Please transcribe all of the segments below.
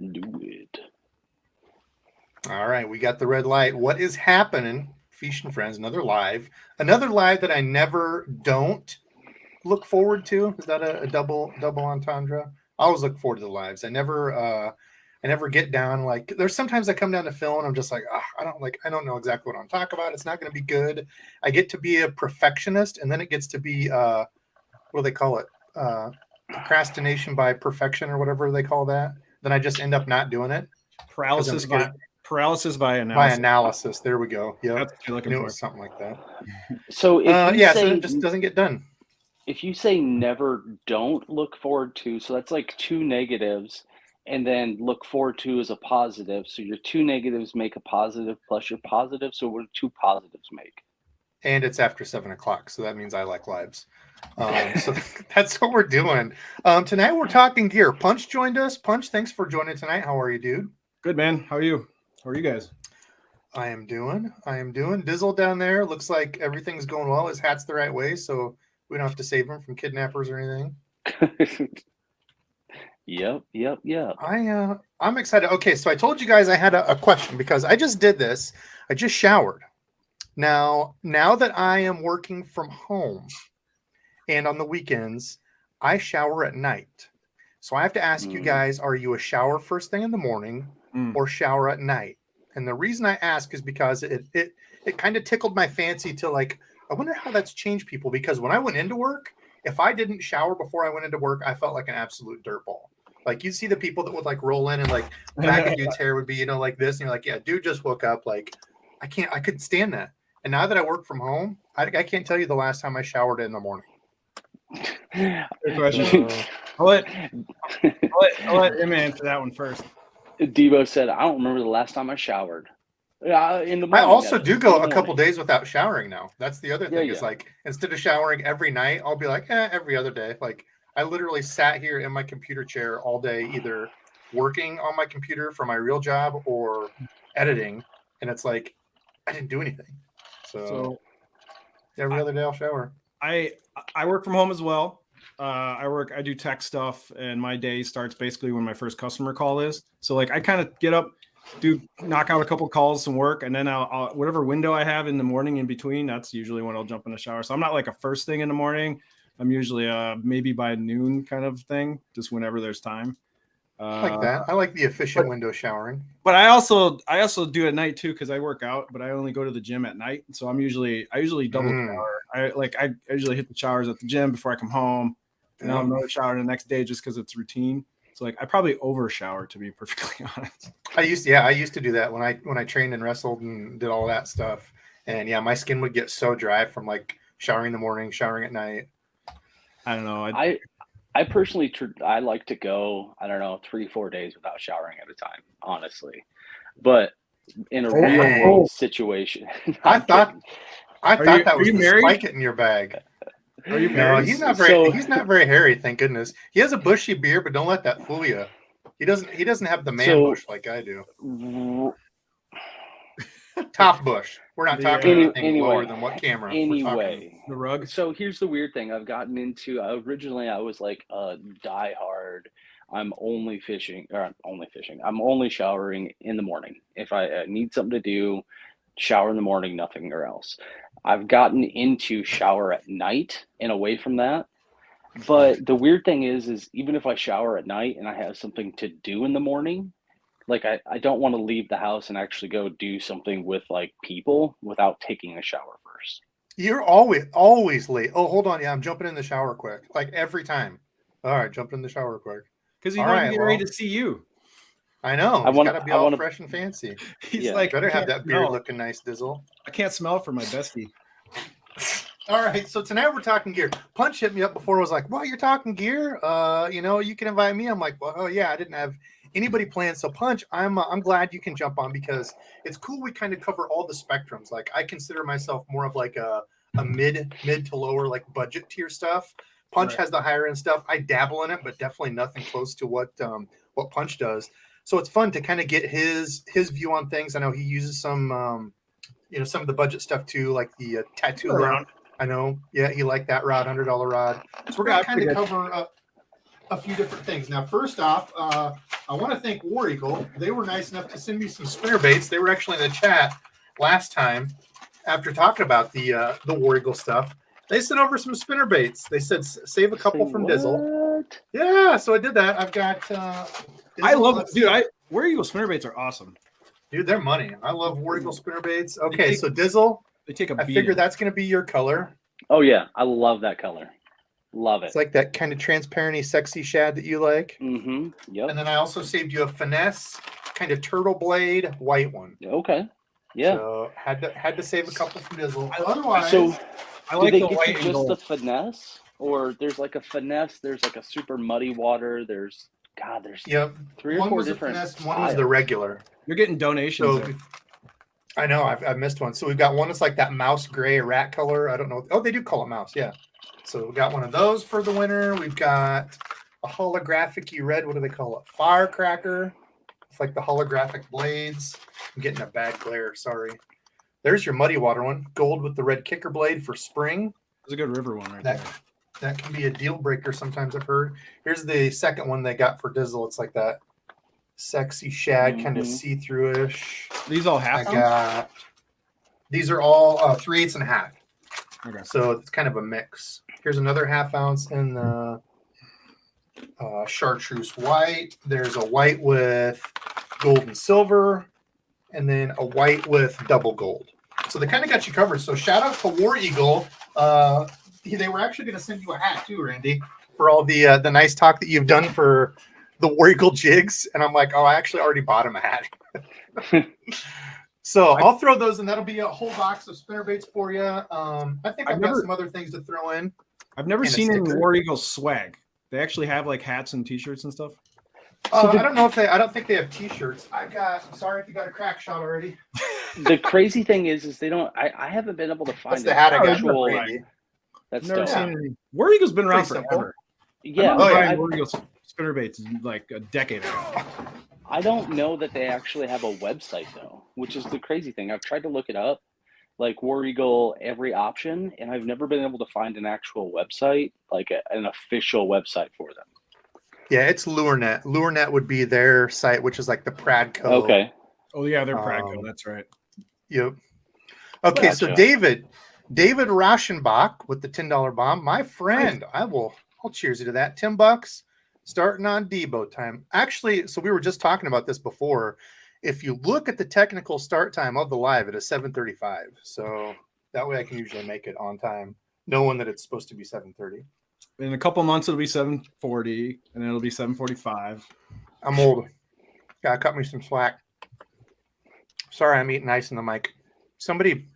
Do it. All right, we got the red light. What is happening, Fish and Friends? Another live that I never don't look forward to. Is that a double entendre? I always look forward to the lives. I never get down. Like there's sometimes I come down to film and I'm just like, I don't know exactly what I'm talking about. It's not going to be good. I get to be a perfectionist, and then it gets to be what do they call it? Procrastination by perfection or whatever they call that. Then I just end up not doing it. Paralysis by analysis. By analysis. There we go. Yeah, that's what you're looking for. Something like that. So if you say, so it just doesn't get done. If you say never don't look forward to, so that's like two negatives, and then look forward to is a positive. So your two negatives make a positive plus your positive. So what do two positives make? And it's after 7:00, so that means I like lives. So that's what we're doing. Tonight we're talking gear. Punch joined us. Punch, thanks for joining tonight. How are you, dude? Good, man. How are you? How are you guys? I am doing. Dizzle down there. Looks like everything's going well. His hat's the right way, so we don't have to save him from kidnappers or anything. Yep. I'm excited. Okay, so I told you guys I had a question because I just did this. I just showered. Now that I am working from home and on the weekends, I shower at night. So I have to ask you guys, are you a shower first thing in the morning or shower at night? And the reason I ask is because it kind of tickled my fancy to like, I wonder how that's changed people, because when I went into work, if I didn't shower before I went into work, I felt like an absolute dirtball. Like you see the people that would like roll in and like back of dude's hair would be, like this. And you're like, yeah, dude just woke up. Like I couldn't stand that. And now that I work from home, I can't tell you the last time I showered in the morning. Good question. I'll let him answer that one first. Debo said, I don't remember the last time I showered. In the morning, I also do go a couple days without showering now. That's the other thing is like, instead of showering every night, I'll be like, every other day. Like I literally sat here in my computer chair all day, either working on my computer for my real job or editing. And it's like, I didn't do anything. So every other day I'll shower. I work from home as well. I do tech stuff, and my day starts basically when my first customer call is. So like I kind of get up, knock out a couple calls, some work, and then I'll whatever window I have in the morning in between, that's usually when I'll jump in the shower. So I'm not like a first thing in the morning. I'm usually maybe by noon kind of thing, just whenever there's time. I like that. I like the efficient window showering. But I also do at night too, because I work out, but I only go to the gym at night. So I usually double shower. I usually hit the showers at the gym before I come home, and I'll another shower the next day just because it's routine. So like I probably over shower, to be perfectly honest. I used to do that when I trained and wrestled and did all that stuff. And yeah, my skin would get so dry from like showering in the morning, showering at night. I don't know. I personally, I like to go, 3-4 days without showering at a time, honestly. But in a real world situation, I thought that was the spike it in your bag. Are you married? No, he's not very hairy, thank goodness. He has a bushy beard, but don't let that fool you. He doesn't have the man bush like I do. Top bush. We're not talking anything lower than what camera. Anyway, the rug. So here's the weird thing I've gotten into. Originally, I was like a diehard. I'm only showering in the morning. If I need something to do, shower in the morning, nothing or else. I've gotten into shower at night and away from that. But the weird thing is even if I shower at night and I have something to do in the morning, like I don't want to leave the house and actually go do something with like people without taking a shower first. You're always late. Oh, hold on. Yeah, I'm jumping in the shower quick. Like every time. All right, jump in the shower quick. Because he's not getting ready to see you. I know. He's got to be all fresh and fancy. He's like, better have that beard looking nice, Dizzle. I can't smell for my bestie. All right, so tonight we're talking gear. Punch hit me up before. Was like, "Well, you're talking gear. You can invite me." I'm like, "Well, oh yeah, I didn't have anybody planned." So Punch, I'm glad you can jump on because it's cool. We kind of cover all the spectrums. Like I consider myself more of like a mid to lower like budget tier stuff. Punch has the higher end stuff. I dabble in it, but definitely nothing close to what Punch does. So it's fun to kind of get his view on things. I know he uses some some of the budget stuff too, like the tattoo round. I know. Yeah, he liked that rod, $100 rod. So we're going to kind of cover a few different things. Now, first off, I want to thank War Eagle. They were nice enough to send me some spinner baits. They were actually in the chat last time after talking about the War Eagle stuff. They sent over some spinner baits. They said save a couple from Dizzle. Yeah, so I did that. I've got. I love it, dude. War Eagle spinner baits are awesome. Dude, they're money. I love War Eagle spinner baits. Okay, so Dizzle. They take a I figure that's going to be your color. Oh yeah, I love that color. Love it. It's like that kind of transparent-y, sexy shad that you like. Mm-hmm. Yep. And then I also saved you a finesse kind of turtle blade white one. Okay. Yeah. So had to save a couple from Dizzle. Otherwise, So I like do the they white get you and just gold. the finesse, or there's like a finesse? There's like a super muddy water. There's Yep. 3 or One 4 was different. the finesse, one was the regular. You're getting donations. So there. I know I've missed one. So we've got one that's like that mouse gray rat color. I don't know. Oh, they do call it mouse. Yeah. So we got one of those for the winter. We've got a holographic-y red. What do they call it? Firecracker. It's like the holographic blades. I'm getting a bad glare. Sorry. There's your muddy water one. Gold with the red kicker blade for spring. That's a good river one right there. That can be a deal breaker sometimes, I've heard. Here's the second one they got for Dizzle. It's like that sexy shad, kind of see-through-ish. These all half ounce? These are all 3/8 and a half. Okay. So it's kind of a mix. Here's another half ounce in the chartreuse white. There's a white with gold and silver, and then a white with double gold. So they kind of got you covered. So shout out to War Eagle. They were actually going to send you a hat too, Randy, for all the nice talk that you've done for the War Eagle jigs. And I'm like, oh, I actually already bought him a hat. So I'll throw those, and that'll be a whole box of spinner baits for you. I think I've got some other things to throw in. I've never seen any War Eagle swag. They actually have like hats and T-shirts and stuff. I don't know if I don't think they have T-shirts. I'm sorry if you got a crack shot already. The crazy thing is they don't. I haven't been able to find That's the hat I got actual. for Randy. That's Never dope. seen any. War Eagle's been around Pretty forever. Yeah, War Eagle spinner baits like a decade ago. I don't know that they actually have a website though, which is the crazy thing. I've tried to look it up, like War Eagle every option, and I've never been able to find an actual website, like an official website for them. Yeah, it's LureNet. LureNet would be their site, which is like the Pradco. Okay. Oh yeah, they're Pradco. That's right. Yep. Okay, Gotcha. so David Rauschenbach with the $10 bomb, my friend. I'll cheers you to that. $10 starting on Debo time. Actually, so we were just talking about this before. If you look at the technical start time of the live, it is 7:35. So that way I can usually make it on time, knowing that it's supposed to be 7:30. In a couple months, it'll be 7:40, and then it'll be 7:45. I'm old. Gotta cut me some slack. Sorry, I'm eating ice in the mic. Somebody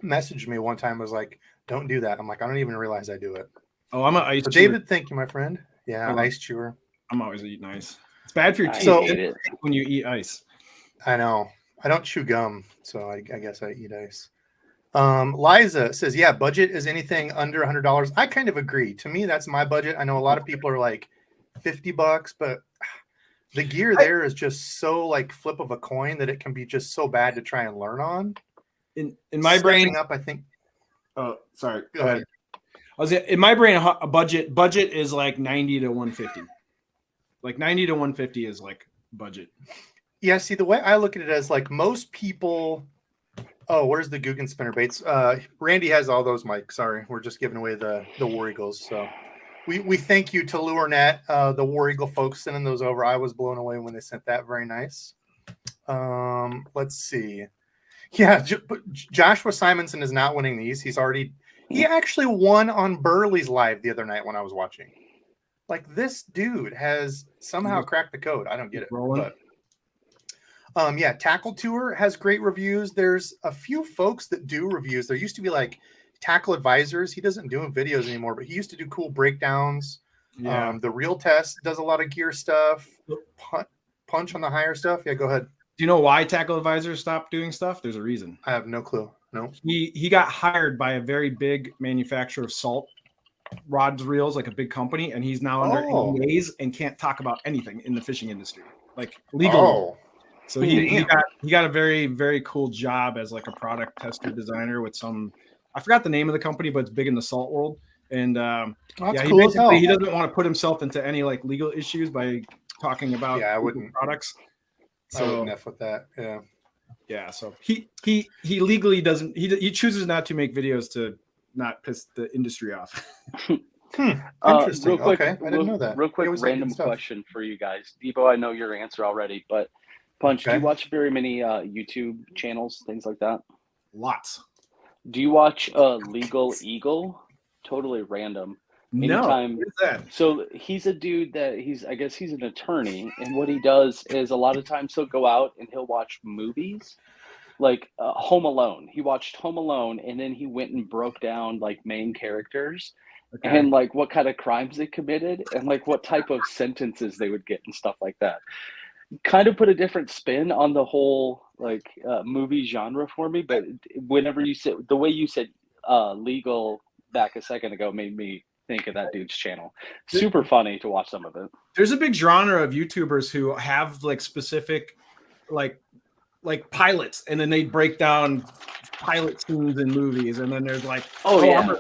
messaged me one time, was like, don't do that. I'm like, I don't even realize I do it. Oh, I'm an ice So chewer. David, thank you, my friend. Yeah, ice chewer. I'm always eating ice. It's bad for your I teeth hate it. when you eat ice. I know. I don't chew gum, so I guess I eat ice. Liza says, yeah, budget is anything under $100. I kind of agree. To me, that's my budget. I know a lot of people are like $50, but the gear there is just so like flip of a coin that it can be just so bad to try and learn on. In my brain, up, I think. Oh, sorry. Go ahead. In my brain, a budget is like 90 to 150. Like 90 to 150 is like budget. Yeah, see, the way I look at it as like most people. Oh, where's the Guggen spinner baits? Randy has all those, Mike. Sorry, we're just giving away the War Eagles. So we thank you to LureNet, the War Eagle folks sending those over. I was blown away when they sent that. Very nice. Let's see. Yeah, Joshua Simonson is not winning these. He actually won on Burley's live the other night when I was watching. Like, this dude has somehow cracked the code. I don't get it. But yeah, Tackle Tour has great reviews. There's a few folks that do reviews. There used to be like Tackle Advisors. He doesn't do videos anymore, but he used to do cool breakdowns. Yeah. The Real Test does a lot of gear stuff. Punch on the higher stuff. Yeah, go ahead. Do you know why Tackle Advisors stopped doing stuff? There's a reason. I have no clue. No. He got hired by a very big manufacturer of salt rods, reels, like a big company, and he's now under NDAs and can't talk about anything in the fishing industry, like legally. So he got a very, very cool job as like a product tester designer with some, I forgot the name of the company, but it's big in the salt world. And That's he cool as hell. basically he doesn't want to put himself into any like legal issues by talking about I wouldn't products. I wouldn't F with that. Yeah. Yeah, so he legally doesn't. He chooses not to make videos to not piss the industry off. Interesting. Real quick, Okay, I didn't know that. Real quick, He always had good random stuff. question for you guys. Debo, I know your answer already, but Punch, do Okay. you watch very many YouTube channels, things like that? Lots. Do you watch Legal Eagle? Totally random. No, Anytime. what is that? So he's a dude that I guess he's an attorney, and what he does is a lot of times he'll go out and he'll watch movies, like Home Alone. He watched Home Alone, and then he went and broke down like main characters Okay. and like what kind of crimes they committed and like what type of sentences they would get and stuff like that. Kind of put a different spin on the whole like movie genre for me, but whenever you said the way you said legal back a second ago made me think of that dude's channel. Super funny to watch some of it. There's a big genre of YouTubers who have like specific like pilots, and then they break down pilot scenes in movies, and then there's like, yeah,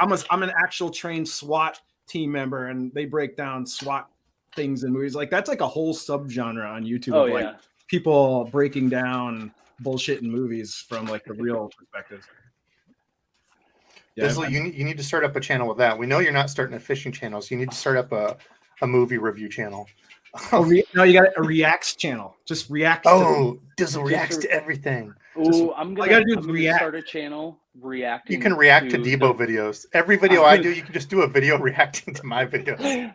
I'm an actual trained SWAT team member, and they break down SWAT things in movies. Like that's like a whole subgenre on YouTube of like people breaking down bullshit in movies from like the real perspective. Yeah, you need to start up a channel with that. We know you're not starting a fishing channel, so you need to start up a movie review channel. No, you got a reacts channel. Just reacts. Dizzle reacts to everything. Oh, I'm gonna start a channel reacting. You can react to Debo videos. Every video I do, you can just do a video reacting to my video. I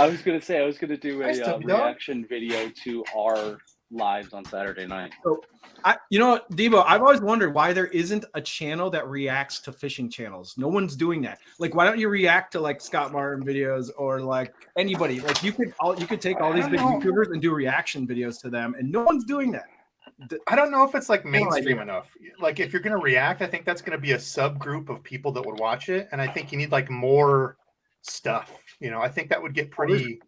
was gonna do a reaction video to our lives on Saturday night. So, Debo, I've always wondered why there isn't a channel that reacts to fishing channels. No one's doing that. Like, why don't you react to like Scott Martin videos or like anybody? Like, you could take all these big YouTubers and do reaction videos to them, and no one's doing that. I don't know if it's like mainstream enough. Like, if you're gonna react, I think that's gonna be a subgroup of people that would watch it, and I think you need like more stuff. I think that would get pretty.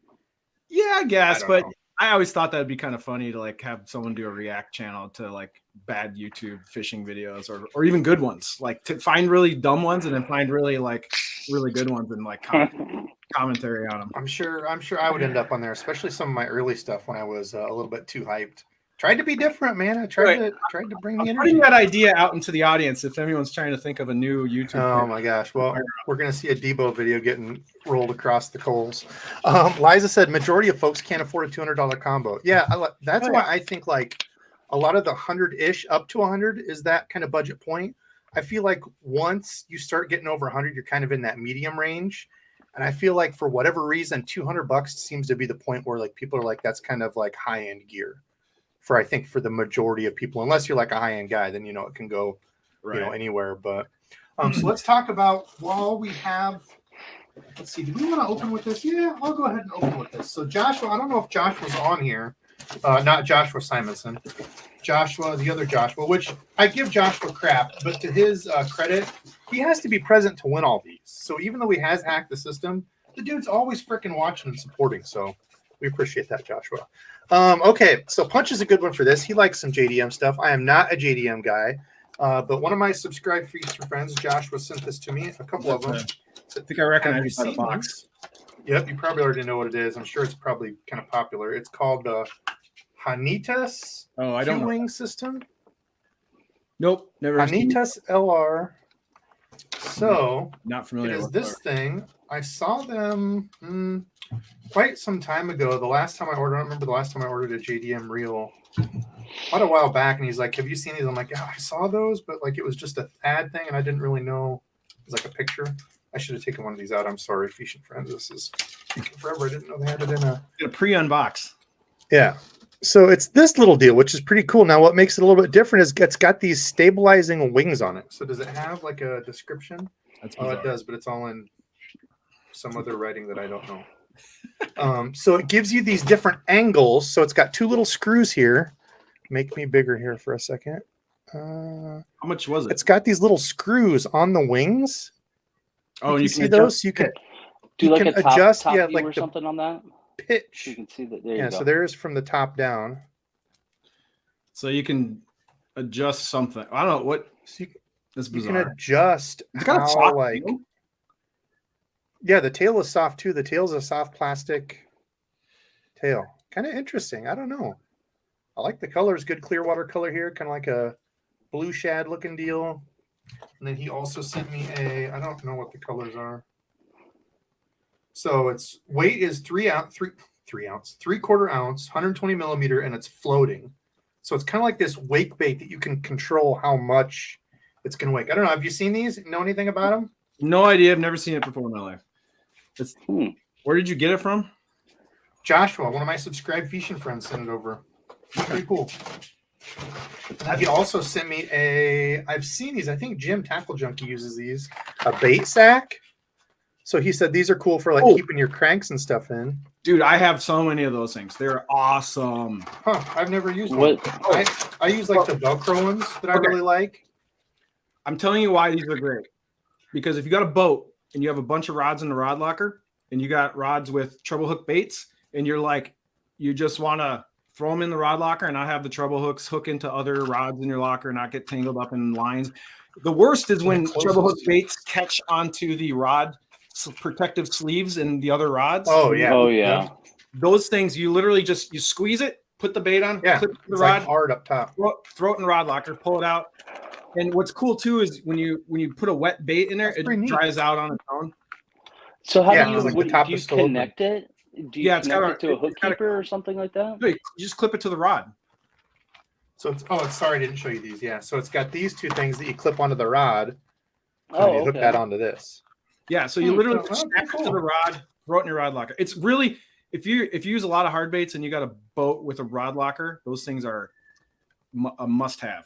Yeah, I guess, but. I always thought that'd be kind of funny to like have someone do a react channel to like bad YouTube fishing videos or even good ones, like to find really dumb ones and then find really good ones and like commentary on them. I'm sure I would end up on there, especially some of my early stuff when I was a little bit too hyped. Tried to be different, man. I tried to bring the energy. Putting that idea out into the audience if anyone's trying to think of a new YouTube. Oh my gosh! Well, we're gonna see a Debo video getting rolled across the coals. Liza said majority of folks can't afford a $200 combo. Yeah, that's why I think like a lot of the 100-ish up to 100 is that kind of budget point. I feel like once you start getting over 100, you're kind of in that medium range. And I feel like for whatever reason, $200 seems to be the point where like people are like, that's kind of like high-end gear. I think for the majority of people, unless you're like a high-end guy, then it can go anywhere. But so let's talk about while we have. Let's see. Do we want to open with this? Yeah, I'll go ahead and open with this. So Joshua, I don't know if Joshua's on here. Not Joshua Simonson. Joshua, the other Joshua, which I give Joshua crap, but to his credit, he has to be present to win all these. So even though he has hacked the system, the dude's always freaking watching and supporting. So we appreciate that, Joshua. Okay, so Punch is a good one for this. He likes some JDM stuff. I am not a JDM guy, but one of my subscribe feature friends, Joshua, sent this to me. A couple of them. I think I recognize the box. Yep, you probably already know what it is. I'm sure it's probably kind of popular. It's called the Hanitas Queuing System. Nope, never. Hanitas LR. So not familiar. It is this thing. I saw them quite some time ago. The last time I ordered, I don't remember the last time I ordered a JDM reel. Quite a while back, and he's like, "Have you seen these?" I'm like, "Yeah, I saw those, but like it was just an ad thing, and I didn't really know." It was like a picture. I should have taken one of these out. I'm sorry, Fish and Friends. This is taking forever. I didn't know they had it in a pre-unbox. Yeah. So it's this little deal, which is pretty cool. Now, what makes it a little bit different is it's got these stabilizing wings on it. So does it have like a description? Oh, it does, but it's all in some other writing that I don't know. So it gives you these different angles. So it's got two little screws here. Make me bigger here for a second. How much was it? It's got these little screws on the wings. Oh, and you see those? So you can do like a adjust, top like or something on that. Pitch. You can see that. There you go. So there's from the top down. So you can adjust something. I don't know what. So That's you bizarre. can adjust how like. Yeah, the tail is soft too. The tail is a soft plastic. tail. Kind of interesting. I don't know. I like the colors. Good clear water color here. Kind of like a blue shad looking deal. And then he also sent me I don't know what the colors are. So its weight is 3/4 ounce, 120 millimeter, and it's floating. So it's kind of like this wake bait that you can control how much it's going to wake. I don't know. Have you seen these? Know anything about them? No idea. I've never seen it before in my life. Where did you get it from? Joshua, one of my subscribed fishing friends, sent it over. Pretty cool. He also sent me I've seen these. I think Jim Tackle Junkie uses these. A bait sack. So he said these are cool for like keeping your cranks and stuff in. Dude, I have so many of those things. They're awesome. Huh, I've never used one. I use like the Velcro ones that I really like. I'm telling you why these are great. Because if you got a boat and you have a bunch of rods in the rod locker and you got rods with treble hook baits and you're like, you just want to throw them in the rod locker and not have the treble hooks hook into other rods in your locker and not get tangled up in lines. The worst is when treble hook baits catch onto the rod protective sleeves and the other rods. Oh yeah. Those things, you literally just you squeeze it, put the bait on, clip the rod, like hard up top, throw it in the rod locker, pull it out. And what's cool too is when you put a wet bait in there, it dries out on its own. So how do you connect it? Do you connect it to a hook keeper or something like that? You just clip it to the rod. So sorry I didn't show you these. Yeah, so it's got these two things that you clip onto the rod. And you hook that onto this. Yeah, so you literally snap it to the rod, throw it in your rod locker. It's really if you use a lot of hard baits and you got a boat with a rod locker, those things are a must-have.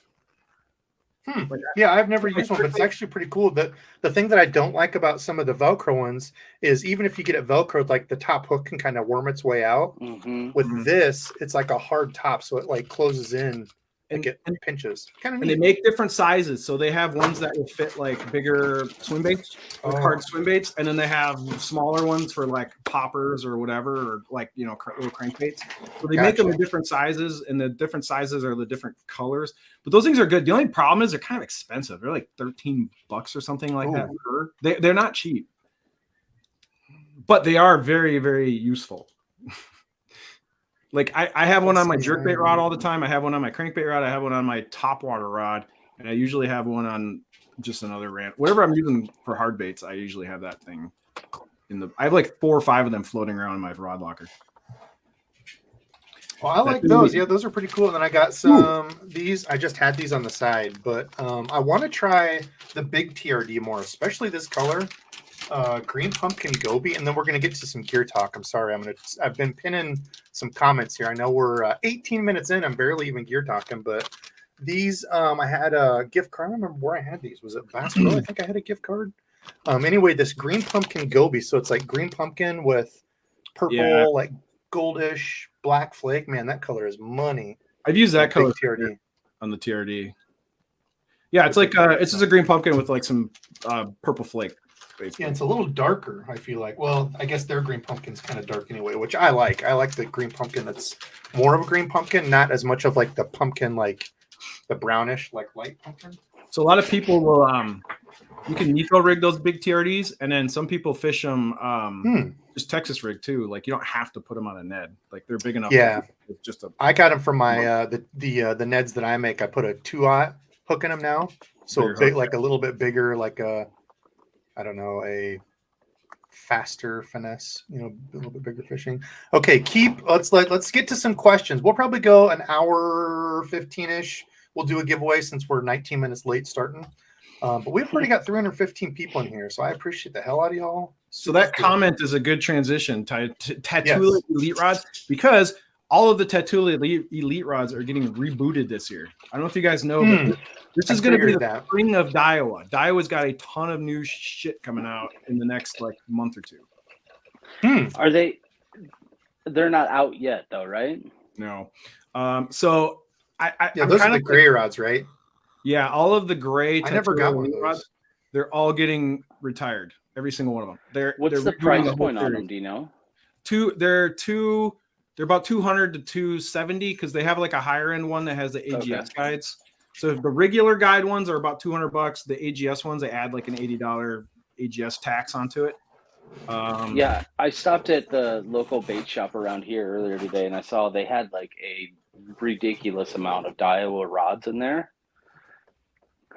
Yeah, I've never used one, but it's actually pretty cool. The thing that I don't like about some of the Velcro ones is even if you get it Velcroed, like the top hook can kind of worm its way out. With this, it's like a hard top, so it like closes in and pinches. And they make different sizes. So they have ones that will fit like bigger swim baits, like hard swim baits, and then they have smaller ones for like poppers or whatever, or like little crankbaits. So they make them in different sizes, and the different sizes are the different colors. But those things are good. The only problem is they're kind of expensive. They're like $13 or something like that. They're not cheap, but they are very, very useful. Like I have one on my jerkbait rod all the time. I have one on my crankbait rod. I have one on my topwater rod, and I usually have one on just another rant. Whatever I'm using for hard baits, I usually have that thing I have like 4 or 5 of them floating around in my rod locker. Well, I like those. Yeah, those are pretty cool. And then I got some these. I just had these on the side, but I want to try the big TRD more, especially this color. Green pumpkin goby, and then we're going to get to some gear talk. I'm sorry, I've been pinning some comments here. I know we're 18 minutes in. I'm barely even gear talking, but these I had a gift card. I don't remember where I had these. Was it Bass Pro? I think I had a gift card. Anyway, this green pumpkin goby. So it's like green pumpkin with purple, like goldish black flake. Man, that color is money. I've used that color TRD on the TRD. Yeah, it's like it's just a green pumpkin with like some purple flake. Basically. Yeah, it's a little darker, I feel like. Well, I guess their green pumpkin's kind of dark anyway, which I like. I like the green pumpkin that's more of a green pumpkin, not as much of like the pumpkin, like the brownish, like light pumpkin. So a lot of people will, you can Nico rig those big TRDs, and then some people fish them just Texas rig too. Like you don't have to put them on a Ned. Like they're big enough. Yeah. It's just I got them from my the Neds that I make. I put a 2/0 hook in them now, so big, like a little bit bigger, like a a faster finesse, a little bit bigger fishing. Okay, let's get to some questions. We'll probably go an hour 15-ish. We'll do a giveaway since we're 19 minutes late starting. But we've already got 315 people in here, so I appreciate the hell out of y'all. So that comment is a good transition to Tattooly Elite Rods, because all of the Tattooly Elite Rods are getting rebooted this year. I don't know if you guys know, but this is going to be the spring of Daiwa. Daiwa's got a ton of new shit coming out in the next month or two. Are they? They're not out yet, though, right? No. So those are the gray rods, right? Yeah, all of the gray. I never got one of those. Rods, they're all getting retired. Every single one of them. What's the price point on them? Do you know? They're about 200 to 270 because they have like a higher end one that has the AGS guides. So the regular guide ones are about $200. The AGS ones, they add like an $80 AGS tax onto it. Yeah, I stopped at the local bait shop around here earlier today, and I saw they had like a ridiculous amount of Daiwa rods in there.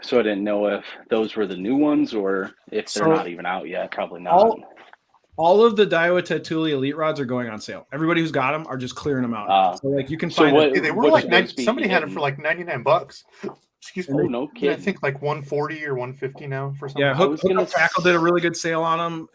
So I didn't know if those were the new ones or if they're So not even out yet. Probably not. all of the Daiwa Tatuli Elite rods are going on sale. Everybody who's got them are just clearing them out. So like you can So find what? Yeah, they were what like should those be somebody had them hitting? for like $99. Excuse me. Oh, no I kidding. think like 140 or 150 now for something. Yeah, I was gonna Hook Tackle did a really good sale on them.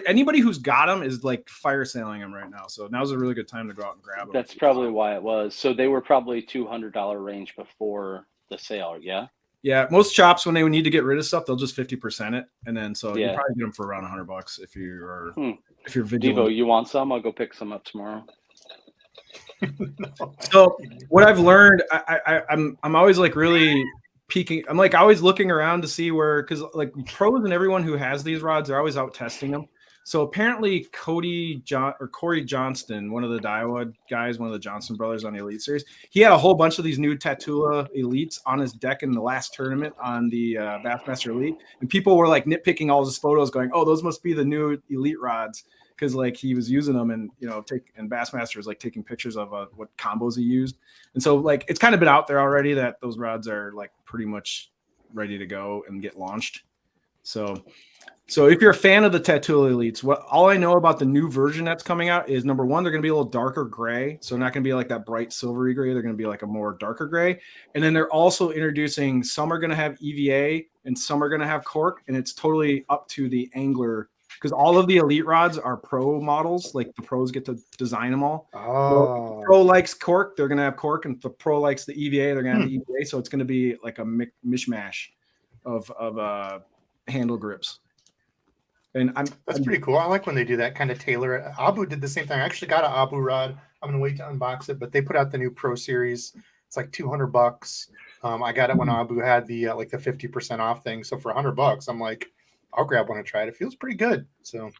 Anybody who's got them is like fire selling them right now. So now's a really good time to go out and grab them. That's probably why it was. So they were probably $200 range before the sale. Yeah. Yeah, most shops when they need to get rid of stuff, they'll just 50% it, and then so you Yeah. probably get them for around $100 if you're if you're Devo, vigilant. you want some? I'll go pick some up tomorrow. So what I've learned, I'm always like really peeking. I'm like always looking around to see where, because like pros and everyone who has these rods, they're always out testing them. So apparently Corey Johnston, one of the Daiwa guys, one of the Johnson brothers on the Elite Series, he had a whole bunch of these new Tatula Elites on his deck in the last tournament on the Bassmaster Elite, and people were like nitpicking all his photos, going, "Oh, those must be the new Elite rods." Because like he was using them, and and Bassmaster is like taking pictures of what combos he used, and so like it's kind of been out there already that those rods are like pretty much ready to go and get launched. So if you're a fan of the Tatula Elites, all I know about the new version that's coming out is, number one, they're going to be a little darker gray, so not going to be like that bright silvery gray. They're going to be like a more darker gray, and then they're also introducing, some are going to have EVA and some are going to have cork, and it's totally up to the angler. Because all of the Elite rods are pro models, like the pros get to design them all. Oh. So if the pro likes cork, they're going to have cork, and if the pro likes the EVA, they're going to have the EVA. So it's going to be like a mishmash of handle grips. And that's pretty cool. I like when they do that, kind of tailor it. Abu did the same thing. I actually got an Abu rod. I'm gonna wait to unbox it, but they put out the new Pro Series. It's like $200. I got it when Abu had the like the 50% off thing. So for $100, I'm like, I'll grab one and try it. It feels pretty good. So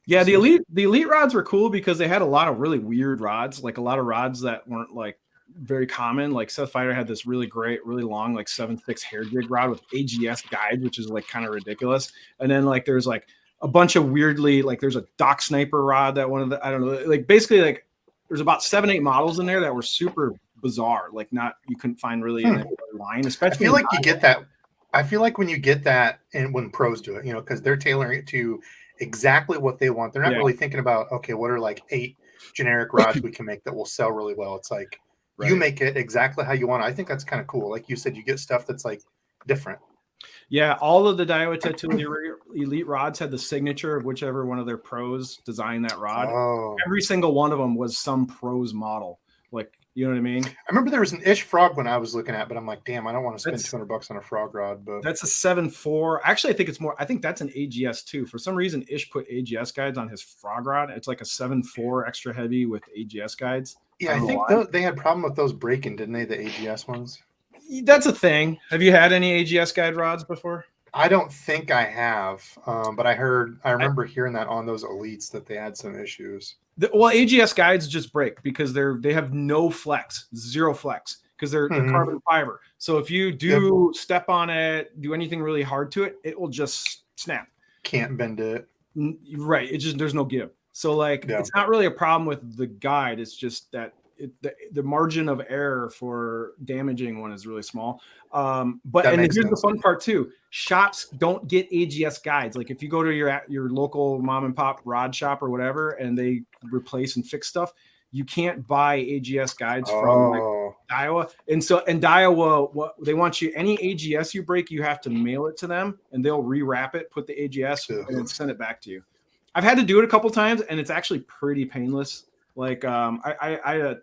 yeah, the elite rods were cool because they had a lot of really weird rods, like a lot of rods that weren't like very common. Like Seth Fighter had this really great, really long, like 7.6 hair jig rod with AGS guide, which is like kind of ridiculous. And then like there's like a bunch of weirdly, like there's a Doc Sniper rod that one of the, I don't know, like basically like there's about 7-8 models in there that were super bizarre. Like you couldn't find really in a line, especially. I feel like you get that. I feel like when you get that, and when pros do it, because they're tailoring it to exactly what they want. They're not really thinking about, okay, what are like 8 generic rods we can make that will sell really well. It's like you make it exactly how you want. I think that's kind of cool. Like you said, you get stuff that's like different. Yeah, all of the Daiwa Tattoo Elite rods had the signature of whichever one of their pros designed that rod. Oh. Every single one of them was some pro's model. Like, you know what I mean? I remember there was an Ish frog when I was looking at, but I'm like, damn, I don't want to spend $200 on a frog rod. But that's a 7.4. Actually, I think it's more. I think that's an AGS too. For some reason, Ish put AGS guides on his frog rod. It's like a 7.4 extra heavy with AGS guides. Yeah, I think they had a problem with those breaking, didn't they? The AGS ones. That's a thing. Have you had any AGS guide rods before? I don't think I have, but I remember hearing that on those Elites that they had some issues. Well, AGS guides just break because they have no flex, zero flex, because they're carbon fiber. So if you do step on it, do anything really hard to it, it will just snap. Can't bend it. Right. It just, there's no give. So like, it's not really a problem with the guide. It's just that the margin of error for damaging one is really small. But here's the fun part too. Shops don't get AGS guides. Like if you go to your local mom and pop rod shop or whatever, and they replace and fix stuff, you can't buy AGS guides from like Daiwa. And Daiwa, what they want you, any AGS you break, you have to mail it to them, and they'll rewrap it, put the AGS, and then send it back to you. I've had to do it a couple times, and it's actually pretty painless. Like I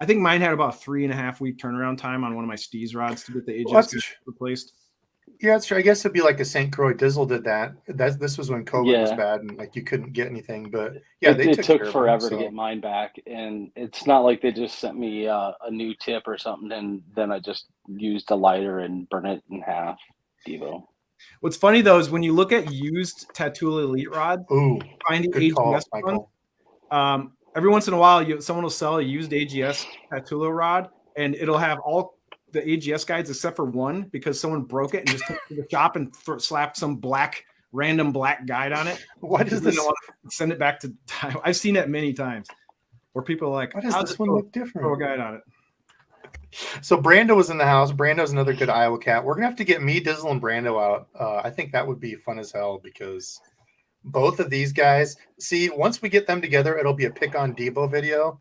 think mine had about 3.5 week turnaround time on one of my Steez rods to get the AGS replaced. Yeah, that's true. I guess it'd be like a St. Croix Dizzle did that. This was when COVID was bad and like you couldn't get anything. But yeah, it took forever to get mine back, and it's not like they just sent me a new tip or something, and then I just used a lighter and burn it in half. Debo. What's funny though is when you look at used Tatula Elite rods, find the AGS one. Every once in a while, someone will sell a used AGS Tatula rod, and it'll have all the AGS guides except for one because someone broke it and just took it to the shop and slapped some black random black guide on it. What is this? Send it back to time. I've seen that many times where people are like, "Why does this one look different?" Throw a guide on it. So Brando was in the house. Brando's another good Iowa cat. We're gonna have to get me, Dizzle, and Brando out. I think that would be fun as hell because both of these guys. See, once we get them together, it'll be a pick on Debo video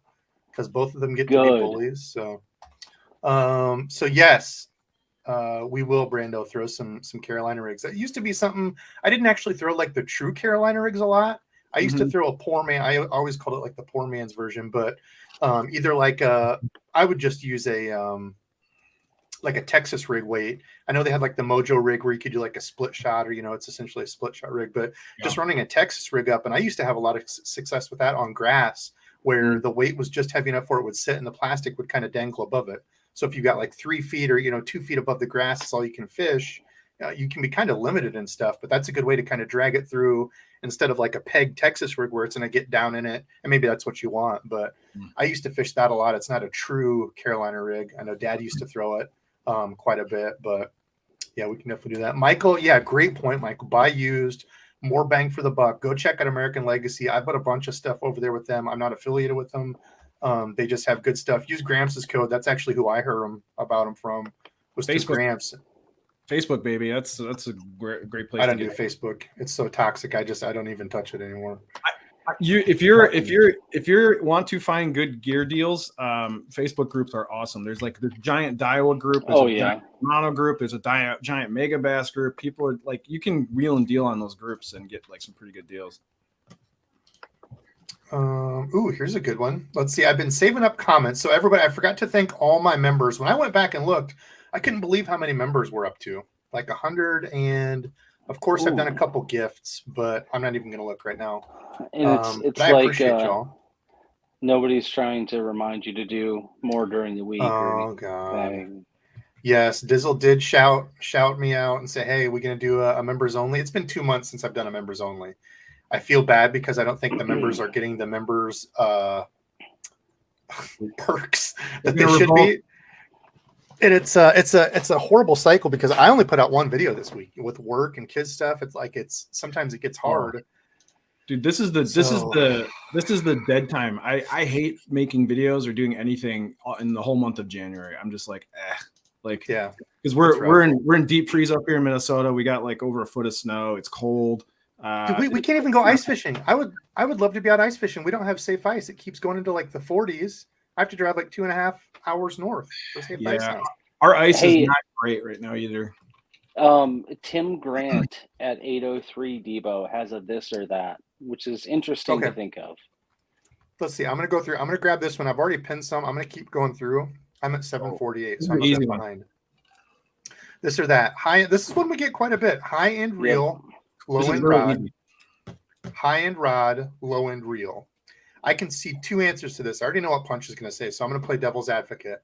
because both of them get to be bullies. So, yes, we will, Brando, throw some Carolina rigs. That used to be something I didn't actually throw like the true Carolina rigs a lot. I used to throw a poor man. I always called it like the poor man's version, but either like I would just use a like a Texas rig weight. I know they had like the Mojo rig where you could do like a split shot, or it's essentially a split shot rig, but just running a Texas rig up. And I used to have a lot of success with that on grass where the weight was just heavy enough where it would sit and the plastic would kind of dangle above it. So if you got like 3 feet or 2 feet above the grass is all you can fish, you can be kind of limited and stuff, but that's a good way to kind of drag it through instead of like a peg Texas rig where it's going to get down in it. And maybe that's what you want, but I used to fish that a lot. It's not a true Carolina rig. I know Dad used to throw it quite a bit, but yeah, we can definitely do that. Michael, yeah, great point, Michael. Buy used, more bang for the buck. Go check out American Legacy. I've got a bunch of stuff over there with them. I'm not affiliated with them. They just have good stuff. Use Gramps' code. That's actually who I heard about them from. Was Facebook. Gramps. Facebook, baby. That's a great place. I don't do Facebook. It's so toxic. I don't even touch it anymore. If you want to find good gear deals, Facebook groups are awesome. There's like the giant Daiwa group. There's Mono group. There's a giant Mega Bass group. People are like, you can wheel and deal on those groups and get like some pretty good deals. Here's a good one. Let's see. I've been saving up comments. So everybody, I forgot to thank all my members. When I went back and looked, I couldn't believe how many members we're up to. Like 100, and of course I've done a couple gifts, but I'm not even going to look right now. And it's I appreciate y'all. Nobody's trying to remind you to do more during the week. Oh God. Yes, Dizzle did shout me out and say, "Hey, we're going to do a members only." It's been 2 months since I've done a members only. I feel bad because I don't think the members are getting the members perks that they should be. And it's a horrible cycle because I only put out one video this week with work and kids stuff. It's like sometimes it gets hard. Dude, this is the dead time. I hate making videos or doing anything in the whole month of January. I'm just like, yeah, because we're in deep freeze up here in Minnesota. We got like over a foot of snow. It's cold. Dude, we can't even go ice fishing. I would love to be out ice fishing. We don't have safe ice. It keeps going into like the 40s. I have to drive like 2.5 hours north for safe ice. Our ice is not great right now either. Tim Grant at 803 Debo has a this or that, which is interesting to think of. Let's see. I'm going to go through. I'm going to grab this one. I've already pinned some. I'm going to keep going through. I'm at 748, so I'm a bit behind. This or that. This is one we get quite a bit. High-end reel. Low-end rod, high-end rod, low-end reel. I can see 2 answers to this. I already know what Punch is going to say, so I'm going to play devil's advocate.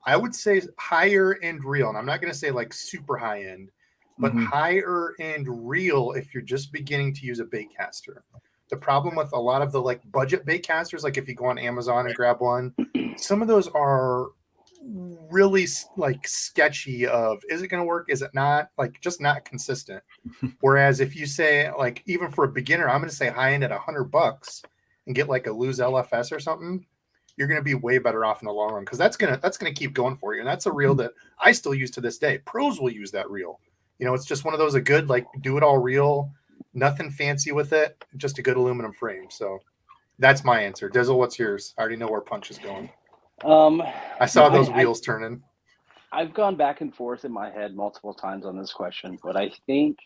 I would say higher-end reel, and I'm not going to say like super high-end, but higher-end reel if you're just beginning to use a bait caster. The problem with a lot of the like budget bait casters, like if you go on Amazon and grab one, some of those are really like sketchy of, is it going to work, is it not, like just not consistent. Whereas if you say like, even for a beginner, I'm going to say high end at $100 and get like a Lose LFS or something, you're going to be way better off in the long run, because that's going to keep going for you. And that's a reel that I still use to this day. Pros will use that reel. It's just one of those, a good like do it all reel, nothing fancy with it, just a good aluminum frame. So that's my answer. Dizzle, what's yours? I already know where Punch is going. I saw those wheels turning. I've gone back and forth in my head multiple times on this question, but I think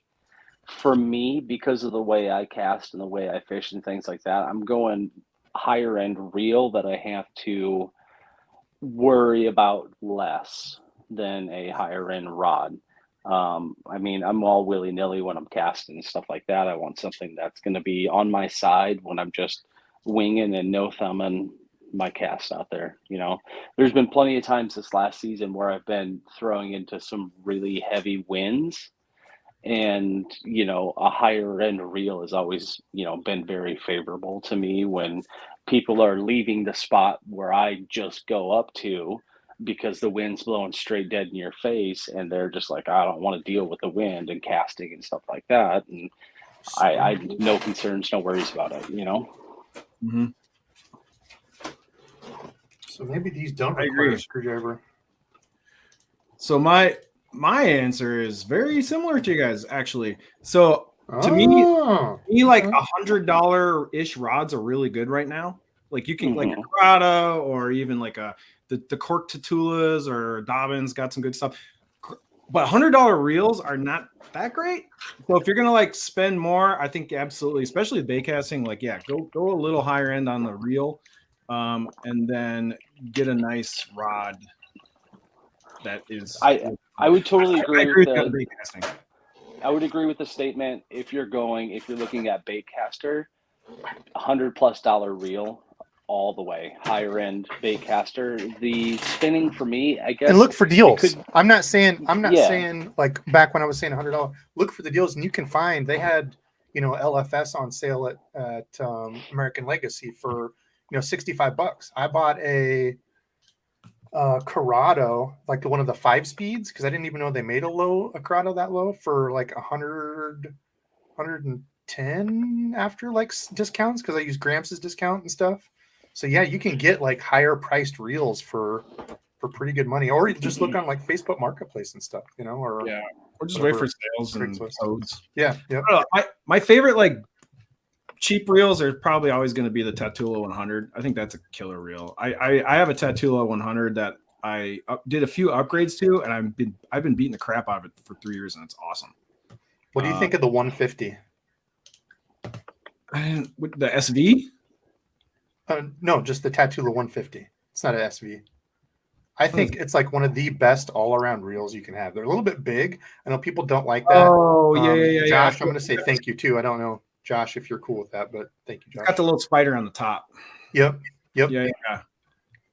for me, because of the way I cast and the way I fish and things like that, I'm going higher end reel that I have to worry about less than a higher end rod. I mean, I'm all willy nilly when I'm casting and stuff like that. I want something that's going to be on my side when I'm just winging and no thumbing my cast out there. There's been plenty of times this last season where I've been throwing into some really heavy winds, and a higher end reel has always been very favorable to me when people are leaving the spot where I just go up to because the wind's blowing straight dead in your face, and they're just like, I don't want to deal with the wind and casting and stuff like that. And I no concerns, no worries about it, you know? Mm-hmm. So maybe these don't I require agree. a screwdriver. So my answer is very similar to you guys, actually. So to me, like $100-ish rods are really good right now. Like you can like a Corrado or even like the Cork Tatulas or Dobbins got some good stuff. But $100 reels are not that great. So if you're gonna like spend more, I think absolutely, especially bait casting, like go a little higher end on the reel, and then get a nice rod. That is, I would totally agree with the bait casting. I would agree with the statement. If you're looking at bait caster, $100+ reel all the way, higher end bait caster. The spinning for me, I guess. And look for deals. I'm not saying like back when I was saying $100. Look for the deals, and you can find they had LFS on sale at American Legacy for $65. I bought a Corrado, like one of the 5 speeds, because I didn't even know they made a Corrado that low for like 110 after like discounts, because I use Gramps' discount and stuff. So yeah, you can get like higher priced reels for pretty good money, or you just look on like Facebook Marketplace and stuff, or just wait for sales and codes. Yeah. My favorite like cheap reels are probably always going to be the Tatula 100. I think that's a killer reel. I have a Tatula 100 that I did a few upgrades to, and I've been beating the crap out of it for 3 years, and it's awesome. What do you think of the 150? The SV? No, just the Tatula 150. It's not an SV. I think it's like one of the best all-around reels you can have. They're a little bit big. I know people don't like that. Oh, yeah. Josh, I'm going to say thank you too. I don't know, Josh, if you're cool with that, but thank you, Josh. It's got the little spider on the top. Yep. Yeah.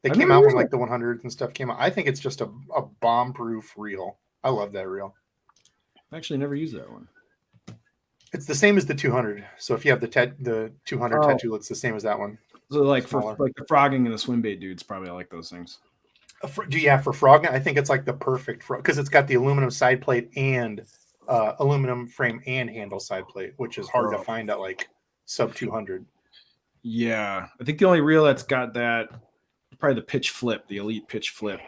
They came out when like the 100s and stuff came out. I think it's just a bomb-proof reel. I love that reel. I actually never used that one. It's the same as the 200. So if you have the 200 Tatula, it's the same as that one. So like for like the frogging and the swim bait dudes, probably I like those things. For frogging, I think it's like the perfect because it's got the aluminum side plate and aluminum frame and handle side plate, which is hard to find at like sub 200. Yeah, I think the only reel that's got that probably the pitch flip, the elite pitch flip,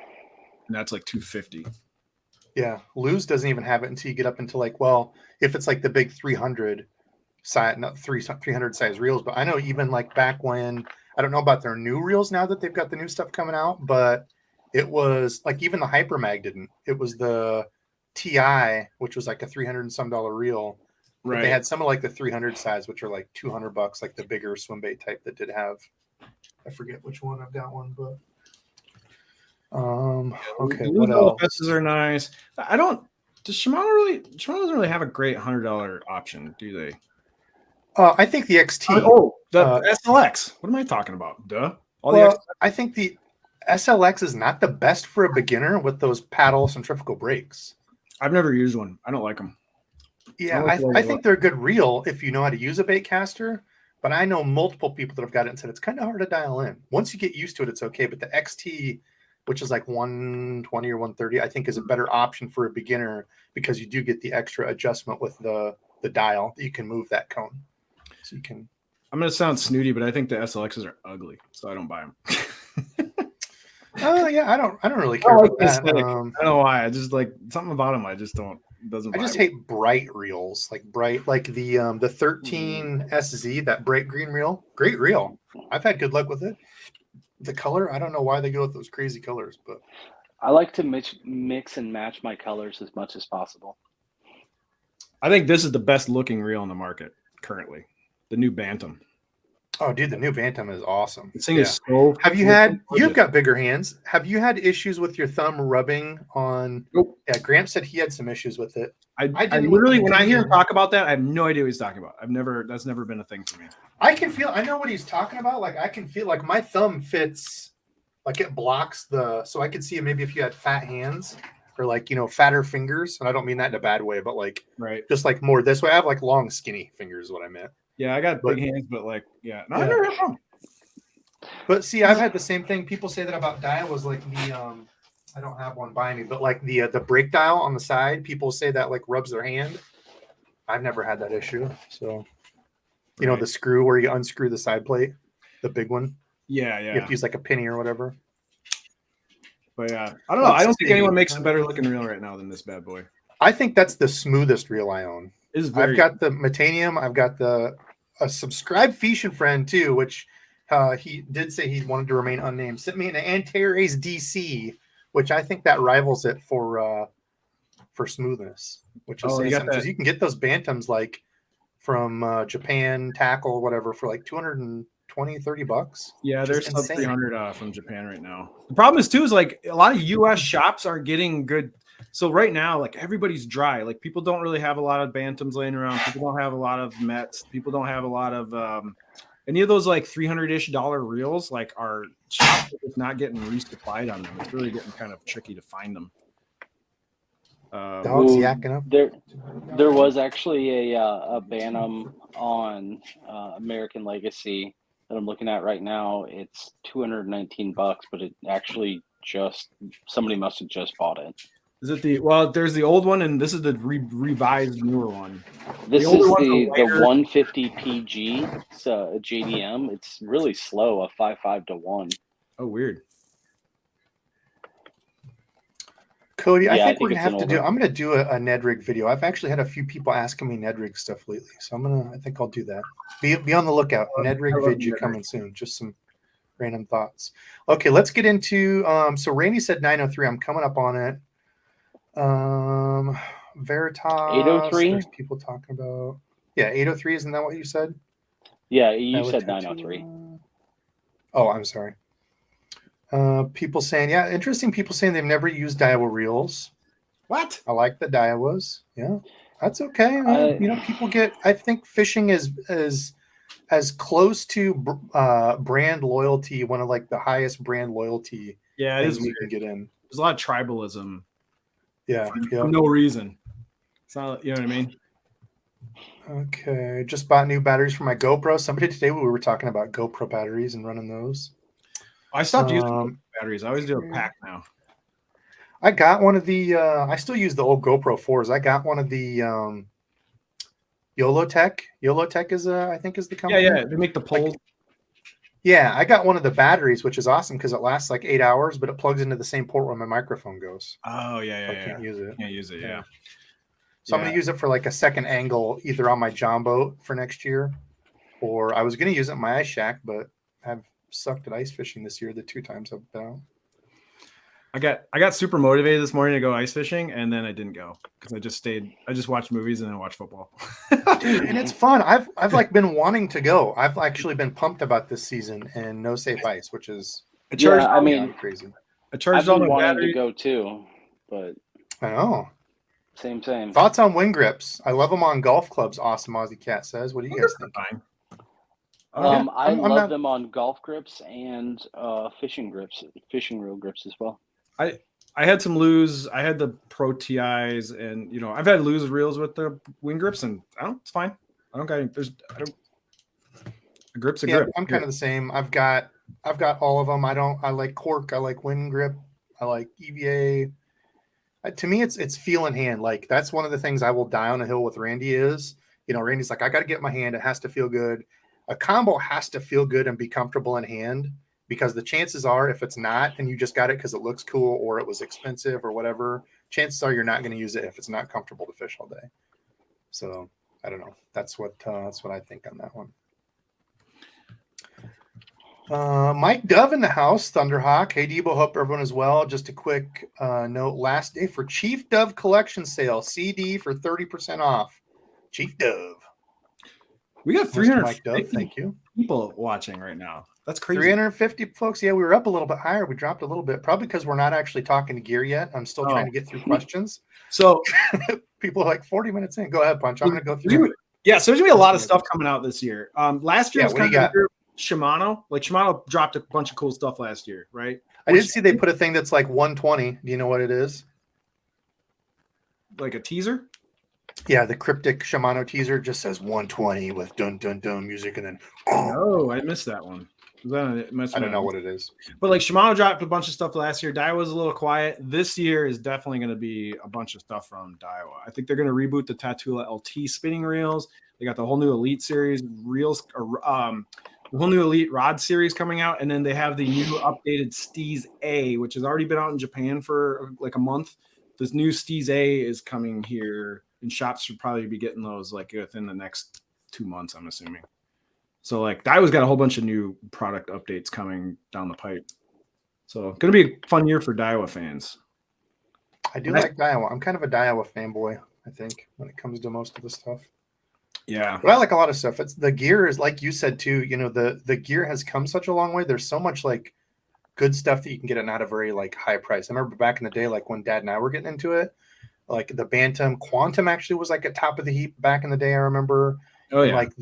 and that's like 250. Yeah, Luz doesn't even have it until you get up into like, well, if it's like the big 300 size, not 300 size reels, but I know even like back when, I don't know about their new reels now that they've got the new stuff coming out, but it was like even the Hypermag didn't. It was the TI, which was like a $300 and some reel. Right. But they had some of like the 300 size, which are like $200, like the bigger swim bait type that did have. I forget which one. I've got one, but okay. What else? LFSs are nice. I don't. Shimano doesn't really have a great $100 option, do they? I think the XT. The SLX. What am I talking about? Duh. I think the SLX is not the best for a beginner with those paddle centrifugal brakes. I've never used one. I don't like them. Yeah, I think they're a good reel if you know how to use a bait caster. But I know multiple people that have got it and said it's kind of hard to dial in. Once you get used to it, it's okay. But the XT, which is like 120 or 130, I think is a better option for a beginner because you do get the extra adjustment with the dial that you can move that cone. So you can. I'm going to sound snooty, but I think the SLXs are ugly, so I don't buy them. Oh yeah, I don't really care about that. I don't know why. I just like something about them. I just don't. I just hate bright reels, like the 13 SZ, that bright green reel. Great reel. I've had good luck with it. The color, I don't know why they go with those crazy colors, but I like to mix and match my colors as much as possible. I think this is the best looking reel on the market currently. The new Bantam. Oh, dude, the new Bantam is awesome. This thing is so. You've got bigger hands. Have you had issues with your thumb rubbing on? Nope. Yeah, Gramps said he had some issues with it. I literally, when I hear him talk about that, I have no idea what he's talking about. That's never been a thing for me. I know what he's talking about. Like I can feel like my thumb fits, like it blocks so I could see maybe if you had fat hands or like, fatter fingers. And I don't mean that in a bad way, but like, just like more this way. I have like long, skinny fingers is what I meant. Yeah, I got big hands, but like, I never had a problem. But see, I've had the same thing. People say that about dial was like the I don't have one by me, but like the brake dial on the side, people say that like rubs their hand. I've never had that issue. So, you know, the screw where you unscrew the side plate, the big one. Yeah, You have to use like a penny or whatever. But yeah, I don't know. I don't think anyone makes a better looking reel right now than this bad boy. I think that's the smoothest reel I own. I've got the Metanium. I've got a subscribed Fission friend too, which he did say he wanted to remain unnamed. Sent me an Antares DC, which I think that rivals it for smoothness. Which is because you can get those bantams like from Japan, tackle, whatever, for like $220, $30. Yeah, there's sub 300 from Japan right now. The problem is like a lot of US shops are getting good. So right now, like everybody's dry. Like people don't really have a lot of bantams laying around. People don't have a lot of Mets. People don't have a lot of any of those like $300-ish reels. Like our shops are just not getting resupplied on them. It's really getting kind of tricky to find them. Dogs yakking up. There was actually a Bantam on American Legacy that I'm looking at right now. It's $219, but it actually somebody must have just bought it. Is it there's the old one, and this is the revised newer one. This is the 150 PG. It's a JDM. It's really slow, a 5.5 to 1. Oh, weird. Cody, I think we're gonna have to do. I'm gonna do a Nedrig video. I've actually had a few people asking me Nedrig stuff lately, so I think I'll do that. Be on the lookout. Nedrig video coming soon. Just some random thoughts. Okay, let's get into. So Randy said 903. I'm coming up on it. Veritas. 803. There's people talking about. Yeah, 803. Isn't that what you said? Yeah, you said 903. Oh, I'm sorry. People saying, yeah, interesting. People saying they've never used Daiwa reels. What? I like the Daiwas. Yeah, that's okay. People get. I think fishing is as close to brand loyalty, one of like the highest brand loyalty. Yeah, it is. We can get in. There's a lot of tribalism. Yeah, for no reason. It's not. You know what I mean? Okay, just bought new batteries for my GoPro. Somebody today we were talking about GoPro batteries and running those. I stopped using batteries. I always do a pack now. I got one of the. I still use the old GoPro 4s. I got one of the YOLO Tech. YOLO Tech is I think is the company. Yeah. They make the poles. Yeah, I got one of the batteries, which is awesome because it lasts like 8 hours, but it plugs into the same port where my microphone goes. Oh yeah. I can't use it. Can't use it. Yeah. So I'm gonna use it for like a second angle, either on my John boat for next year, or I was gonna use it in my ice shack, but I've sucked at ice fishing this year. The 2 times I've been out. I got super motivated this morning to go ice fishing, and then I didn't go because I just watched movies and then watched football. Dude, and it's fun. I've like been wanting to go. I've actually been pumped about this season and no safe ice, which is crazy. I charged all my batteries to go too, but I know. Same. Thoughts on wing grips? I love them on golf clubs. Awesome, Aussie Cat says. What do you guys think? Fine. I love them on golf grips and fishing reel grips as well. I had some Lew's. I had the Pro TIs, and I've had Lew's reels with the wing grips, and it's fine. I don't got any. A grip's a grip. I'm kind of the same. I've got all of them. I like cork. I like wind grip. I like EVA. To me, it's feel in hand. Like that's one of the things I will die on a hill with Randy is, Randy's like, I got to get my hand. It has to feel good. A combo has to feel good and be comfortable in hand, because the chances are if it's not, and you just got it because it looks cool or it was expensive or whatever, chances are you're not going to use it if it's not comfortable to fish all day. So I don't know. That's what I think on that one. Mike Dove in the house, Thunderhawk. Hey, Debo, hope everyone is well. Just a quick note. Last day for Chief Dove collection sale. CD for 30% off. Chief Dove. We got 350 thank you. people watching right now. That's crazy. 350 folks. Yeah, we were up a little bit higher. We dropped a little bit, probably because we're not actually talking to gear yet. I'm still trying to get through questions. So people are like 40 minutes in. Go ahead, Punch. I'm going to go through. Yeah, so there's going to be a lot of stuff coming out this year. Last year was kind of Shimano. Like Shimano dropped a bunch of cool stuff last year, right? I did see they put a thing that's like 120. Do you know what it is? Like a teaser? Yeah, the cryptic Shimano teaser just says 120 with dun dun dun music, and then oh, I missed that one. I don't know what it is. But like Shimano dropped a bunch of stuff last year. Daiwa was a little quiet. This year is definitely going to be a bunch of stuff from Daiwa. I think they're going to reboot the Tatula LT spinning reels. They got the whole new Elite series reels, the whole new Elite rod series coming out, and then they have the new updated Steez A, which has already been out in Japan for like a month. This new Steez A is coming here, and shops should probably be getting those like within the next 2 months, I'm assuming. So like Daiwa's got a whole bunch of new product updates coming down the pipe. So going to be a fun year for Daiwa fans. I do like Daiwa. I'm kind of a Daiwa fanboy, I think, when it comes to most of the stuff. Yeah. But I like a lot of stuff. It's the gear is like you said too, you know, the gear has come such a long way. There's so much like good stuff that you can get at not a very like high price. I remember back in the day, like when Dad and I were getting into it, like the Bantam Quantum actually was like at top of the heap back in the day. I remember. Oh yeah. And like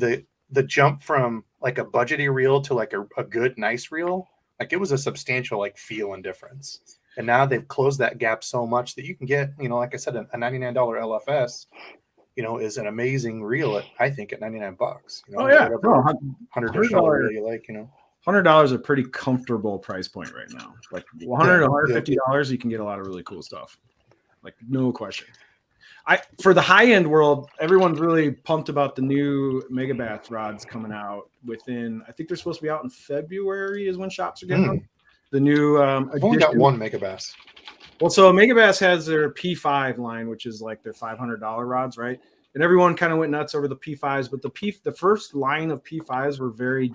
the jump from like a budgety reel to like a good nice reel, like it was a substantial like feel and difference. And now they've closed that gap so much that you can get, you know, like I said, a $99 LFS, you know, is an amazing reel at, I think, at $99. You know, oh yeah, $100 reel you like, you know. $100 is a pretty comfortable price point right now. Like $100 to $150, you can get a lot of really cool stuff. Like no question. For the high end world, everyone's really pumped about the new Megabass rods coming out within. I think they're supposed to be out in February is when shops are getting them. The new. I've only got one Megabass. Well, so Megabass has their P5 line, which is like their $500 rods, right? And everyone kind of went nuts over the P5s, but the first line of P5s were very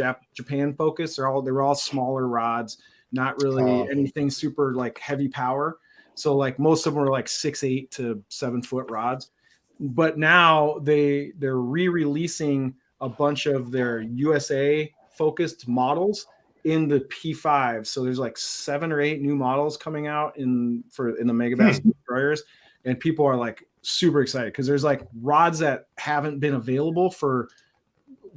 Japan focused. They were all smaller rods, not really anything super like heavy power. So like most of them were like 6'8" to 7 foot rods. But now they're re-releasing a bunch of their USA focused models in the P5. So there's like 7 or 8 new models coming out in the Megabass destroyers, and people are like super excited because there's like rods that haven't been available for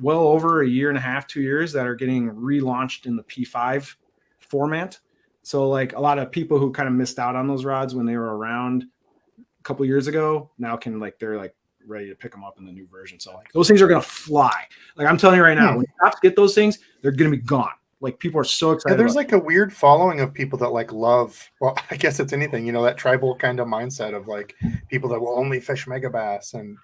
well over a year and a half, 2 years that are getting relaunched in the P5 format. So like a lot of people who kind of missed out on those rods when they were around a couple of years ago now can like they're like ready to pick them up in the new version. So like those things are gonna fly. Like I'm telling you right now, when shops get those things, they're gonna be gone. Like people are so excited. Yeah, there's like a weird following of people that like love. Well, I guess it's anything, you know, that tribal kind of mindset of like people that will only fish Megabass. And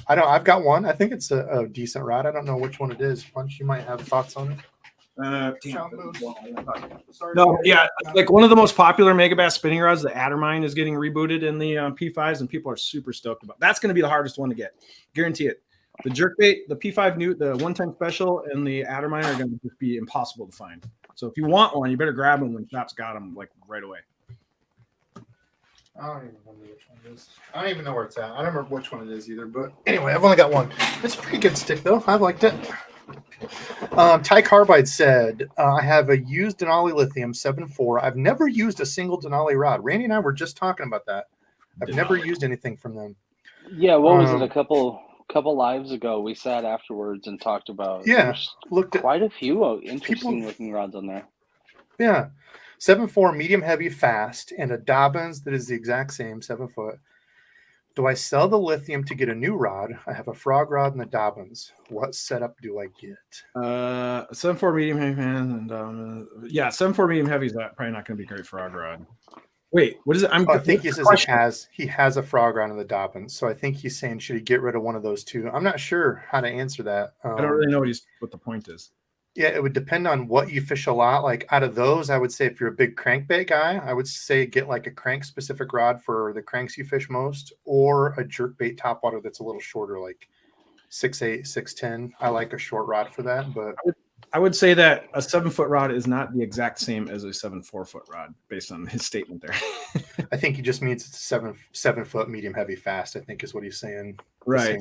I've got one. I think it's a decent rod. I don't know which one it is. Punch, you might have thoughts on it. No, yeah, like one of the most popular Megabass spinning rods, the Addermine, is getting rebooted in the P5s, and people are super stoked about. That's going to be the hardest one to get, guarantee it. The jerkbait, the P5 new, the 1-time special, and the Addermine are going to just be impossible to find. So if you want one, you better grab them when shops got them like right away. I don't even remember which one it is. I don't even know where it's at. I don't remember which one it is either. But anyway, I've only got one. It's a pretty good stick though. I've liked it. Ty Carbide said, I have a used Denali Lithium 7.4. I've never used a single Denali rod. Randy and I were just talking about that. I've never used anything from them. Yeah, what was it? A couple lives ago, we sat afterwards and talked about. Looked at quite a few interesting looking rods on there. Yeah, 7.4 medium heavy fast and a Dobbins that is the exact same 7 foot. Do I sell the lithium to get a new rod? I have a frog rod and the Dobbins. What setup do I get? 7.4 medium heavy and 7.4 medium heavy is probably not going to be great frog rod. Wait, what is it? I think he says he has a frog rod and the Dobbins. So I think he's saying should he get rid of one of those two? I'm not sure how to answer that. I don't really know what the point is. Yeah, it would depend on what you fish a lot. Like out of those, I would say if you're a big crankbait guy, I would say get like a crank specific rod for the cranks you fish most, or a jerkbait topwater that's a little shorter, like 6'8", 6'10". I like a short rod for that, but I would say that a 7 foot rod is not the exact same as a 7.4 foot rod based on his statement there. I think he just means it's a 7 foot medium heavy fast, I think is what he's saying. Right.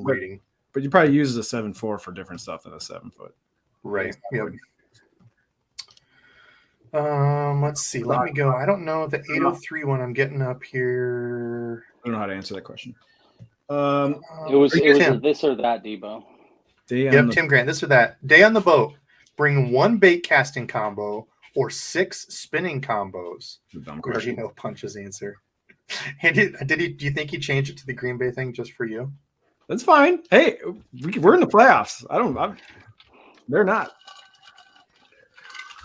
But you probably use the 7.4 for different stuff than a 7 foot. Right. Yep. Let's see. Let me go. I don't know the 803 one I'm getting up here. I don't know how to answer that question. It was a this or that, Debo. Tim Grant, this or that. Day on the boat. Bring 1 bait casting combo or 6 spinning combos. Dumb We question. already know Punch's answer. And do you think he changed it to the Green Bay thing just for you? That's fine. Hey, we're in the playoffs. They're not.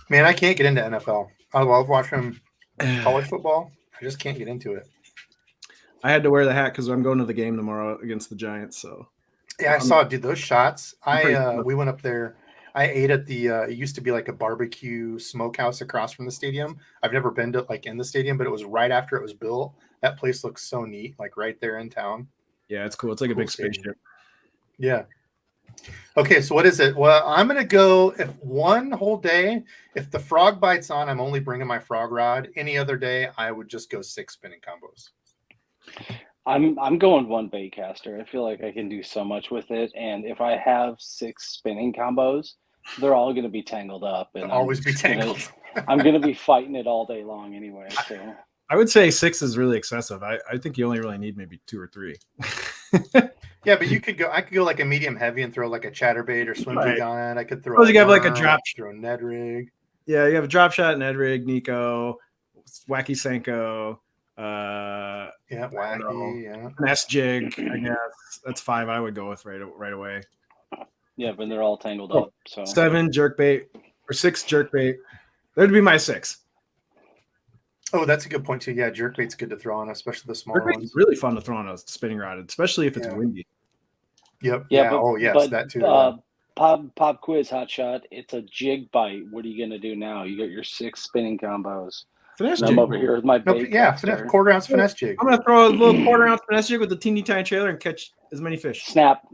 Man, I can't get into NFL. I love watching college football. I just can't get into it. I had to wear the hat because I'm going to the game tomorrow against the Giants. So Yeah, I saw, dude, those shots. pretty- We went up there. I ate at the it used to be like a barbecue smokehouse across from the stadium. I've never been to like in the stadium, but it was right after it was built. That place looks so neat, like right there in town. yeah, it's cool. It's like a Cool big stadium. spaceship. Yeah. Okay, so what is it? Well, I'm gonna go if one whole day, if the frog bites on, I'm only bringing my frog rod. Any other day, I would just go 6 spinning combos. I'm going one baitcaster. I feel like I can do so much with it, and if I have 6 spinning combos, they're all going to be tangled up, and Always be tangled. I'm going to be fighting it all day long anyway. So I would say 6 is really excessive. I think you only really need maybe 2 or 3. Yeah, but you could go. I could go like a medium heavy and throw like a chatterbait or swim jig on it. I could throw. Suppose you have like a worm, drop. Throw a Ned rig. Yeah, you have a drop shot, Ned rig, Nico, Wacky Senko, Yeah, wacky. Yeah. finesse jig. I guess that's 5 I would go with right away. yeah, but they're all tangled up. So 7 jerkbait or 6 jerkbait. That'd be my 6. Oh, that's a good point too. Yeah, jerkbait's good to throw on, especially the smaller Jerkbait's ones. really fun to throw on a spinning rod, especially if it's Yeah. windy. Yep. yeah, Yeah. but, Oh, yes, but that too. pop quiz hot shot. It's a jig bite. What are you going to do now? You got your 6 spinning combos. Finesse And jig. I'm over here with my No, bait. yeah, quarter ounce finesse jig. I'm gonna throw a little quarter ounce finesse jig with a teeny tiny trailer and catch as many fish. Snapped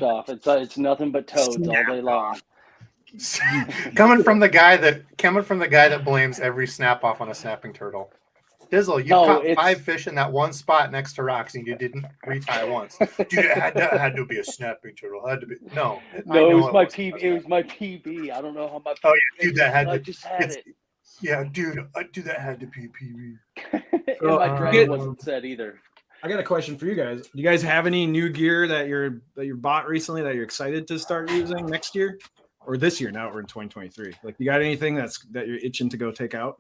off. It's nothing but toads all day long. coming from the guy that blames every snap off on a snapping turtle. Dizzle, you caught 5 fish in that one spot next to rocks, and you didn't retie once. Dude, it had to be a snapping turtle. It had to be no. It was my PB. It was my PB. I don't know how my. Oh yeah, dude, that had I to. just had it. Yeah, dude, that had to be a PB. And my drag wasn't set either. I got a question for you guys. Do you guys have any new gear that you bought recently that you're excited to start using next year or this year? Now we're in 2023. Like, you got anything that you're itching to go take out?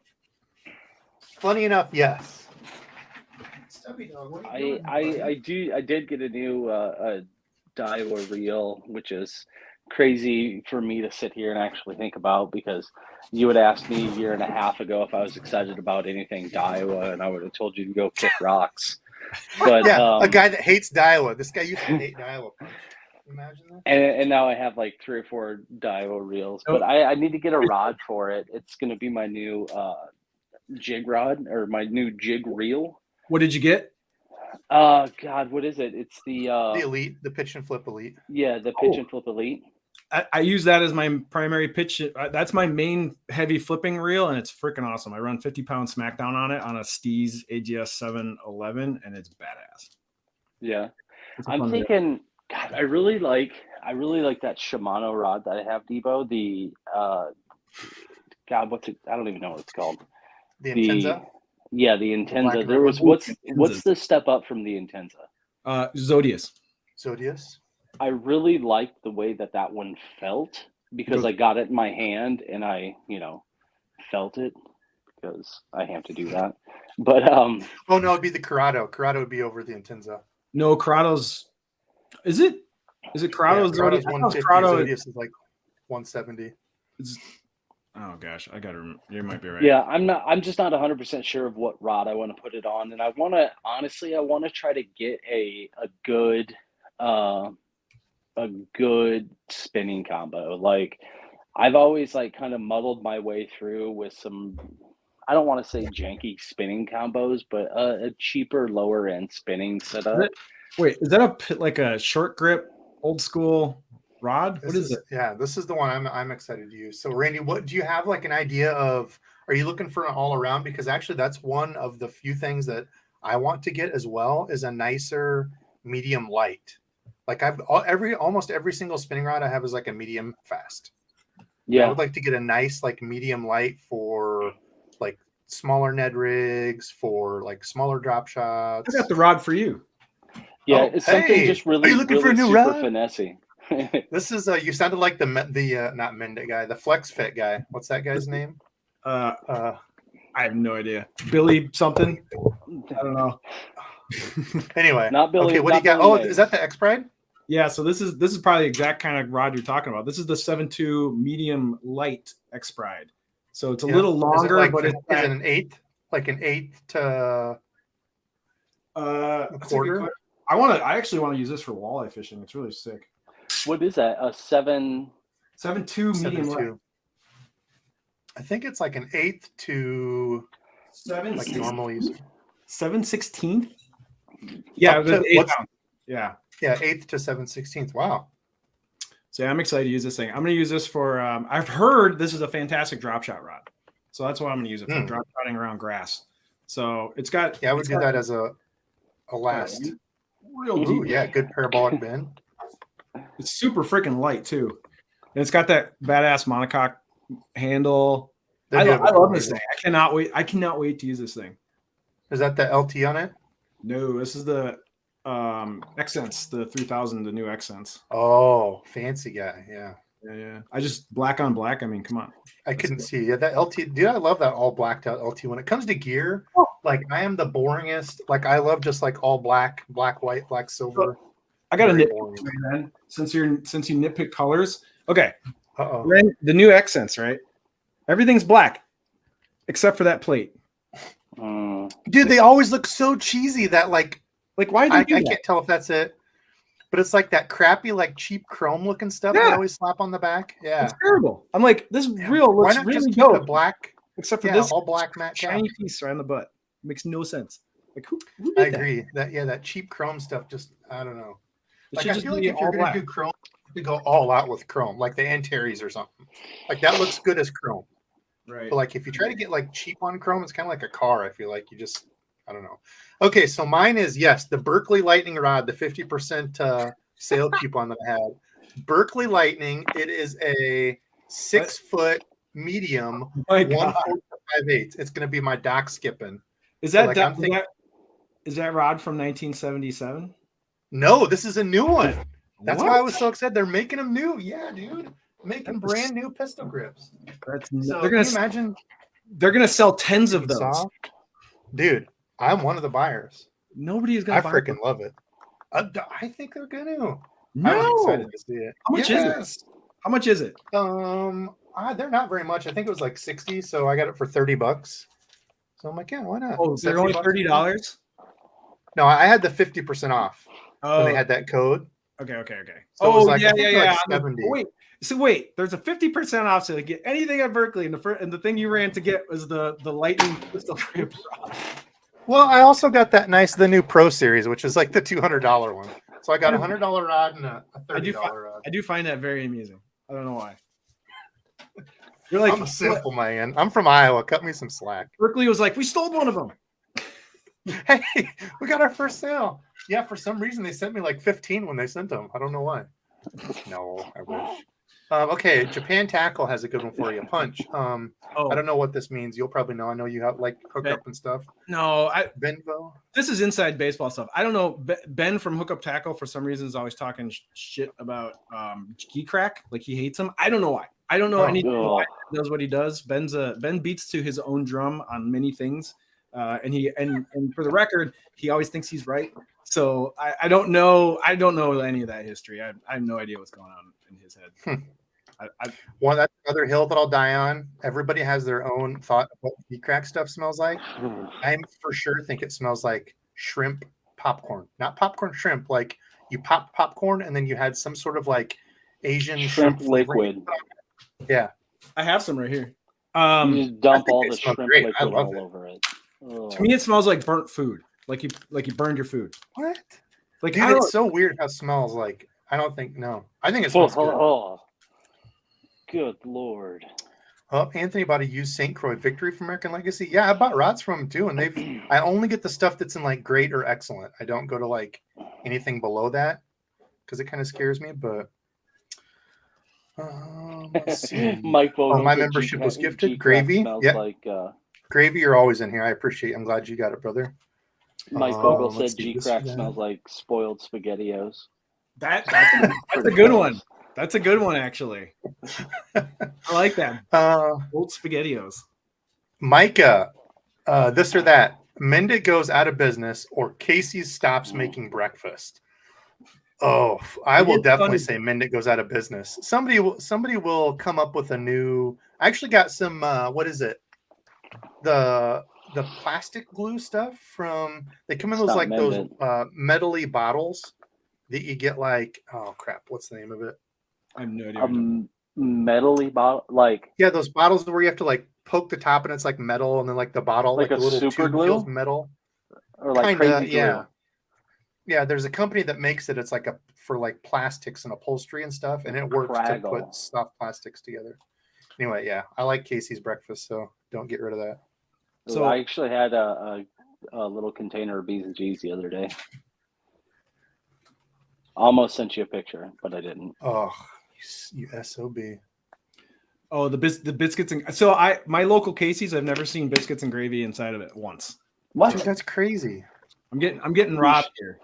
Funny enough, yes. I did get a new Daiwa reel, which is crazy for me to sit here and actually think about, because you would ask me a year and a half ago if I was excited about anything Daiwa, and I would have told you to go kick rocks. But yeah, a guy that hates Daiwa. This guy used to hate Daiwa. Imagine that. And now I have like 3 or 4 Daiwa reels, but I need to get a rod for it. It's going to be my new jig rod, or my new jig reel. What did you get? God, what is it? It's the Elite, the pitch and flip Elite. Yeah, the pitch and flip Elite. I use that as my primary pitch. That's my main heavy flipping reel, and it's freaking awesome. I run 50-pound smackdown on it on a Steez AGS 711, and it's badass. Yeah, I'm thinking. God, I really like that Shimano rod that I have, Debo. The God, what's it? I don't even know what it's called. The Intenza. Yeah, the Intenza. There was what's the step up from the Intenza? Zodius. I really liked the way that one felt, because I got it in my hand and I, felt it, because I have to do that. But oh no, it'd be the Corrado. Corrado would be over the Intenza. No, Corrado's. Is it Corrado's? Yeah, Corrado's 150. Zodius is like 170. Oh gosh, I gotta remember. You might be right. Yeah, I'm just not 100% sure of what rod I want to put it on, and I want to try to get a good spinning combo. Like, I've always like kind of muddled my way through with some, I don't want to say janky spinning combos, but a cheaper lower end spinning setup. Is that like a short grip, old school rod? What is it? Yeah, this is the one I'm excited to use. So Randy, what do you have like an idea of? Are you looking for an all around? Because actually that's one of the few things that I want to get as well, is a nicer medium light. Like almost every single spinning rod I have is like a medium fast. Yeah, I would like to get a nice like medium light for like smaller Ned rigs, for like smaller drop shots. I got the rod for you. Yeah, it's something just really. Are you looking really for a new super rod? Finessey. This is you sounded like the not Mendit guy, the Flex Fit guy. What's that guy's name? I have no idea. Billy something. I don't know. Anyway, not Billy. Okay, what do you got? Oh, is that the X Pride? Yeah, so this is probably the exact kind of rod you're talking about. This is the 7.2 medium light X Pride. So it's a Yeah. little Is it longer, like but is it's it an eighth? Like an eighth to a that's a good quarter? question. I actually want to use this for walleye fishing. It's really sick. What is that? A 7? 7.2 medium length. 7.2. I think it's like an eighth to like normal use. 7/16. Yeah, Up to, eighth pound. Yeah. Yeah, eighth to 7/16. Wow. So yeah, I'm excited to use this thing. I'm going to use this for. I've heard this is a fantastic drop shot rod, so that's what I'm going to use it for. Drop shotting around grass. So it's got. Yeah, I would do that as a last. Real deep. Ooh, yeah, good parabolic bend. It's super freaking light too, and it's got that badass monocoque handle. I love this thing. I cannot wait to use this thing. Is that the LT on it? No, this is the Accents, the 3000, the new Accents. Oh, fancy guy. Yeah. Yeah. I just black on black. I mean, come on. I couldn't see. Yeah, that LT. Dude, I love that all blacked out LT. When it comes to gear, like I am the boringest. Like I love just like all black, black, white, black, silver. I got a nitpick, man. Since you nitpick colors. Okay. Uh-oh. The new Accents, right? Everything's black except for that plate. Dude, they always look so cheesy that like why do I can't tell if that's it. But it's like that crappy, like cheap chrome looking stuff they always slap on the back. Yeah. It's terrible. I'm like, this real looks really just dope. Keep it black, except for this all black matte shiny cap. piece right on the butt. It makes no sense. Like who did I agree. That cheap chrome stuff just I don't know. Like I feel like if you're gonna do chrome, you go all out with chrome, like the Antares or something. Like that looks good as chrome. Right. But like if you try to get like cheap on chrome, it's kind of like a car. I feel like you just I don't know. Okay, so mine is the Berkeley Lightning rod, the 50% sale coupon that I had. Berkeley Lightning. It is a 6-foot medium, 1/4 to 5/8. It's gonna be my dock skipping. Is that is that rod from 1977? No, this is a new one. That's why I was so excited. They're making them new. Yeah, dude. Making brand new pistol grips. So can you imagine they're gonna sell tens of those. Soft? Dude, I'm one of the buyers. Nobody is gonna buy freaking love it. I think they're gonna. No. I'm excited to see it. How much is it? How much is it? They're not very much. I think it was like 60, so I got it for $30. So I'm like, yeah, why not? Oh, they're only $30? No, I had the 50% off when they had that code. Okay. So yeah. Like 70. Wait, there's a 50% off so to get anything at Berkeley, and the thing you ran to get was the Lightning pistol grip rod. Well, I also got the new Pro Series, which is like the $200 one. So I got a $100 rod and a $30 rod. I do find that very amusing. I don't know why. You're like, I'm a simple man. I'm from Iowa. Cut me some slack. Berkeley was like, we stole one of them. Hey, we got our first sale. Yeah, for some reason they sent me like 15 when they sent them. I don't know why. No, I wish. Okay, Japan Tackle has a good one for you. Punch. I don't know what this means. You'll probably know. I know you have like hookup and stuff. No, Benvo. This is inside baseball stuff. I don't know. Ben from Hookup Tackle for some reason is always talking shit about G Crack. Like he hates him. I don't know why. I don't know anything why he does what he does. Ben beats to his own drum on many things. And for the record, he always thinks he's right. So I don't know. I don't know any of that history. I have no idea what's going on in his head. That's another hill that I'll die on. Everybody has their own thought of what G-Crack stuff smells like. I for sure think it smells like shrimp popcorn, not popcorn shrimp. Like you pop popcorn and then you had some sort of like Asian shrimp liquid. Yeah, I have some right here. You just dump all the shrimp liquid all over it. To me, it smells like burnt food. Like you burned your food. What? Like, dude, it's so weird how it smells like. I don't think I think it smells good. Good Lord. Oh, Anthony bought a used St. Croix Victory from American Legacy. Yeah, I bought rods from him too, and I only get the stuff that's in like great or excellent. I don't go to like anything below that because it kind of scares me. But let's see. Mike Vogel my membership was gifted. Gravy. Yeah, like, Gravy. You're always in here. I appreciate. I'm glad you got it, brother. Mike Vogel said G-Crack smells like spoiled SpaghettiOs. That's a good one. That's a good one, actually. I like that. Old SpaghettiOs. Micah, this or that. Mendit goes out of business or Casey's stops making breakfast. Oh, I will definitely say Mendit goes out of business. Somebody will come up with a new. I actually got some. What is it? The plastic glue stuff from. They come in those Stop like those Mendit. metally bottles that you get like. Oh crap! What's the name of it? I have no idea. Metally bottle, like Yeah, those bottles where you have to like poke the top and it's like metal, and then like the bottle, like like a the little super tube feels glue metal. or like Kinda, crazy glue. yeah. Yeah, there's a company that makes it. It's like for like plastics and upholstery and stuff, and it works to Craggle. put soft plastics together. Anyway, yeah, I like Casey's breakfast, so don't get rid of that. So- I actually had a little container of B's and G's the other day. Almost sent you a picture, but I didn't. Oh, you SOB. Oh, the biscuits and my local Casey's, I've never seen biscuits and gravy inside of it once. What? Dude, that's crazy. I'm getting robbed here.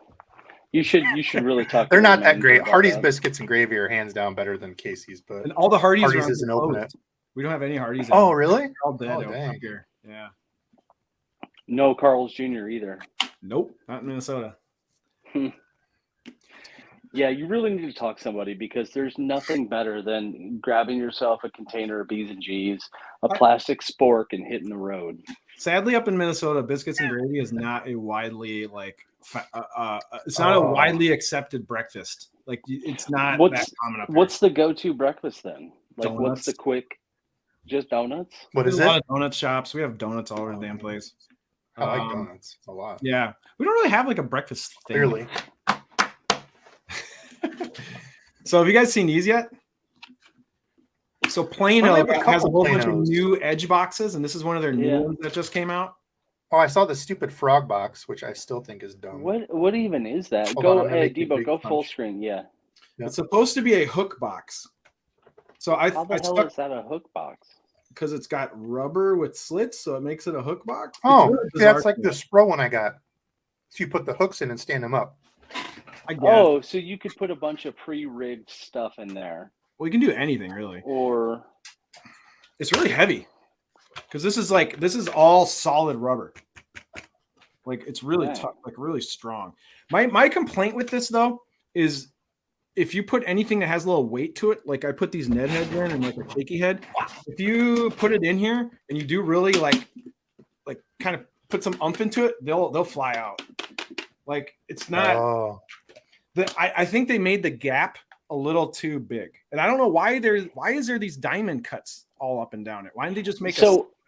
You should really talk. They're to not the that great. manager about Hardee's that. biscuits and gravy are hands down better than Casey's, but And all the Hardee's Hardee's around isn't here open closed. it. We don't have any Hardee's. Oh, anymore. really? They're all dead Oh, out dang. here. Yeah. No Carl's Jr. either. Nope, not in Minnesota. Yeah, you really need to talk to somebody because there's nothing better than grabbing yourself a container of B's and G's, a plastic spork, and hitting the road. Sadly, up in Minnesota, biscuits and gravy is not a widely it's not a widely accepted breakfast. Like it's not that common up here. What's the go-to breakfast then? Like Donuts. what's the quick? Just donuts? What is There's a lot it? of donut shops. We have donuts all over the damn place. I like donuts a lot. Yeah, we don't really have like a breakfast thing. Clearly. So have you guys seen these yet? So Plano Well, they have a has a couple whole bunch of Planos. new edge boxes, and this is one of their new Yeah. ones that just came out. Oh, I saw the stupid frog box, which I still think is dumb. What even is that? Hold Go on, I'm gonna make you a Debo, big go full punch. screen. Yeah. Yep. It's supposed to be a hook box. So How the hell stuck is that a hook box? because it's got rubber with slits, so it makes it a hook box. It's Oh, really yeah, bizarre it's like to the me. Spro one I got. So you put the hooks in and stand them up. I guess. Oh, so you could put a bunch of pre-rigged stuff in there, Well, you can do anything really. or It's really heavy because this is all solid rubber. Like it's really Dang. tough, like really strong. My complaint with this though is if you put anything that has a little weight to it, like I put these Ned heads in and like a shaky head, if you put it in here and you do really like kind of put some oomph into it, they'll fly out. Like it's not. Oh, I think they made the gap a little too big, and I don't know why is there these diamond cuts all up and down it? Why didn't they just make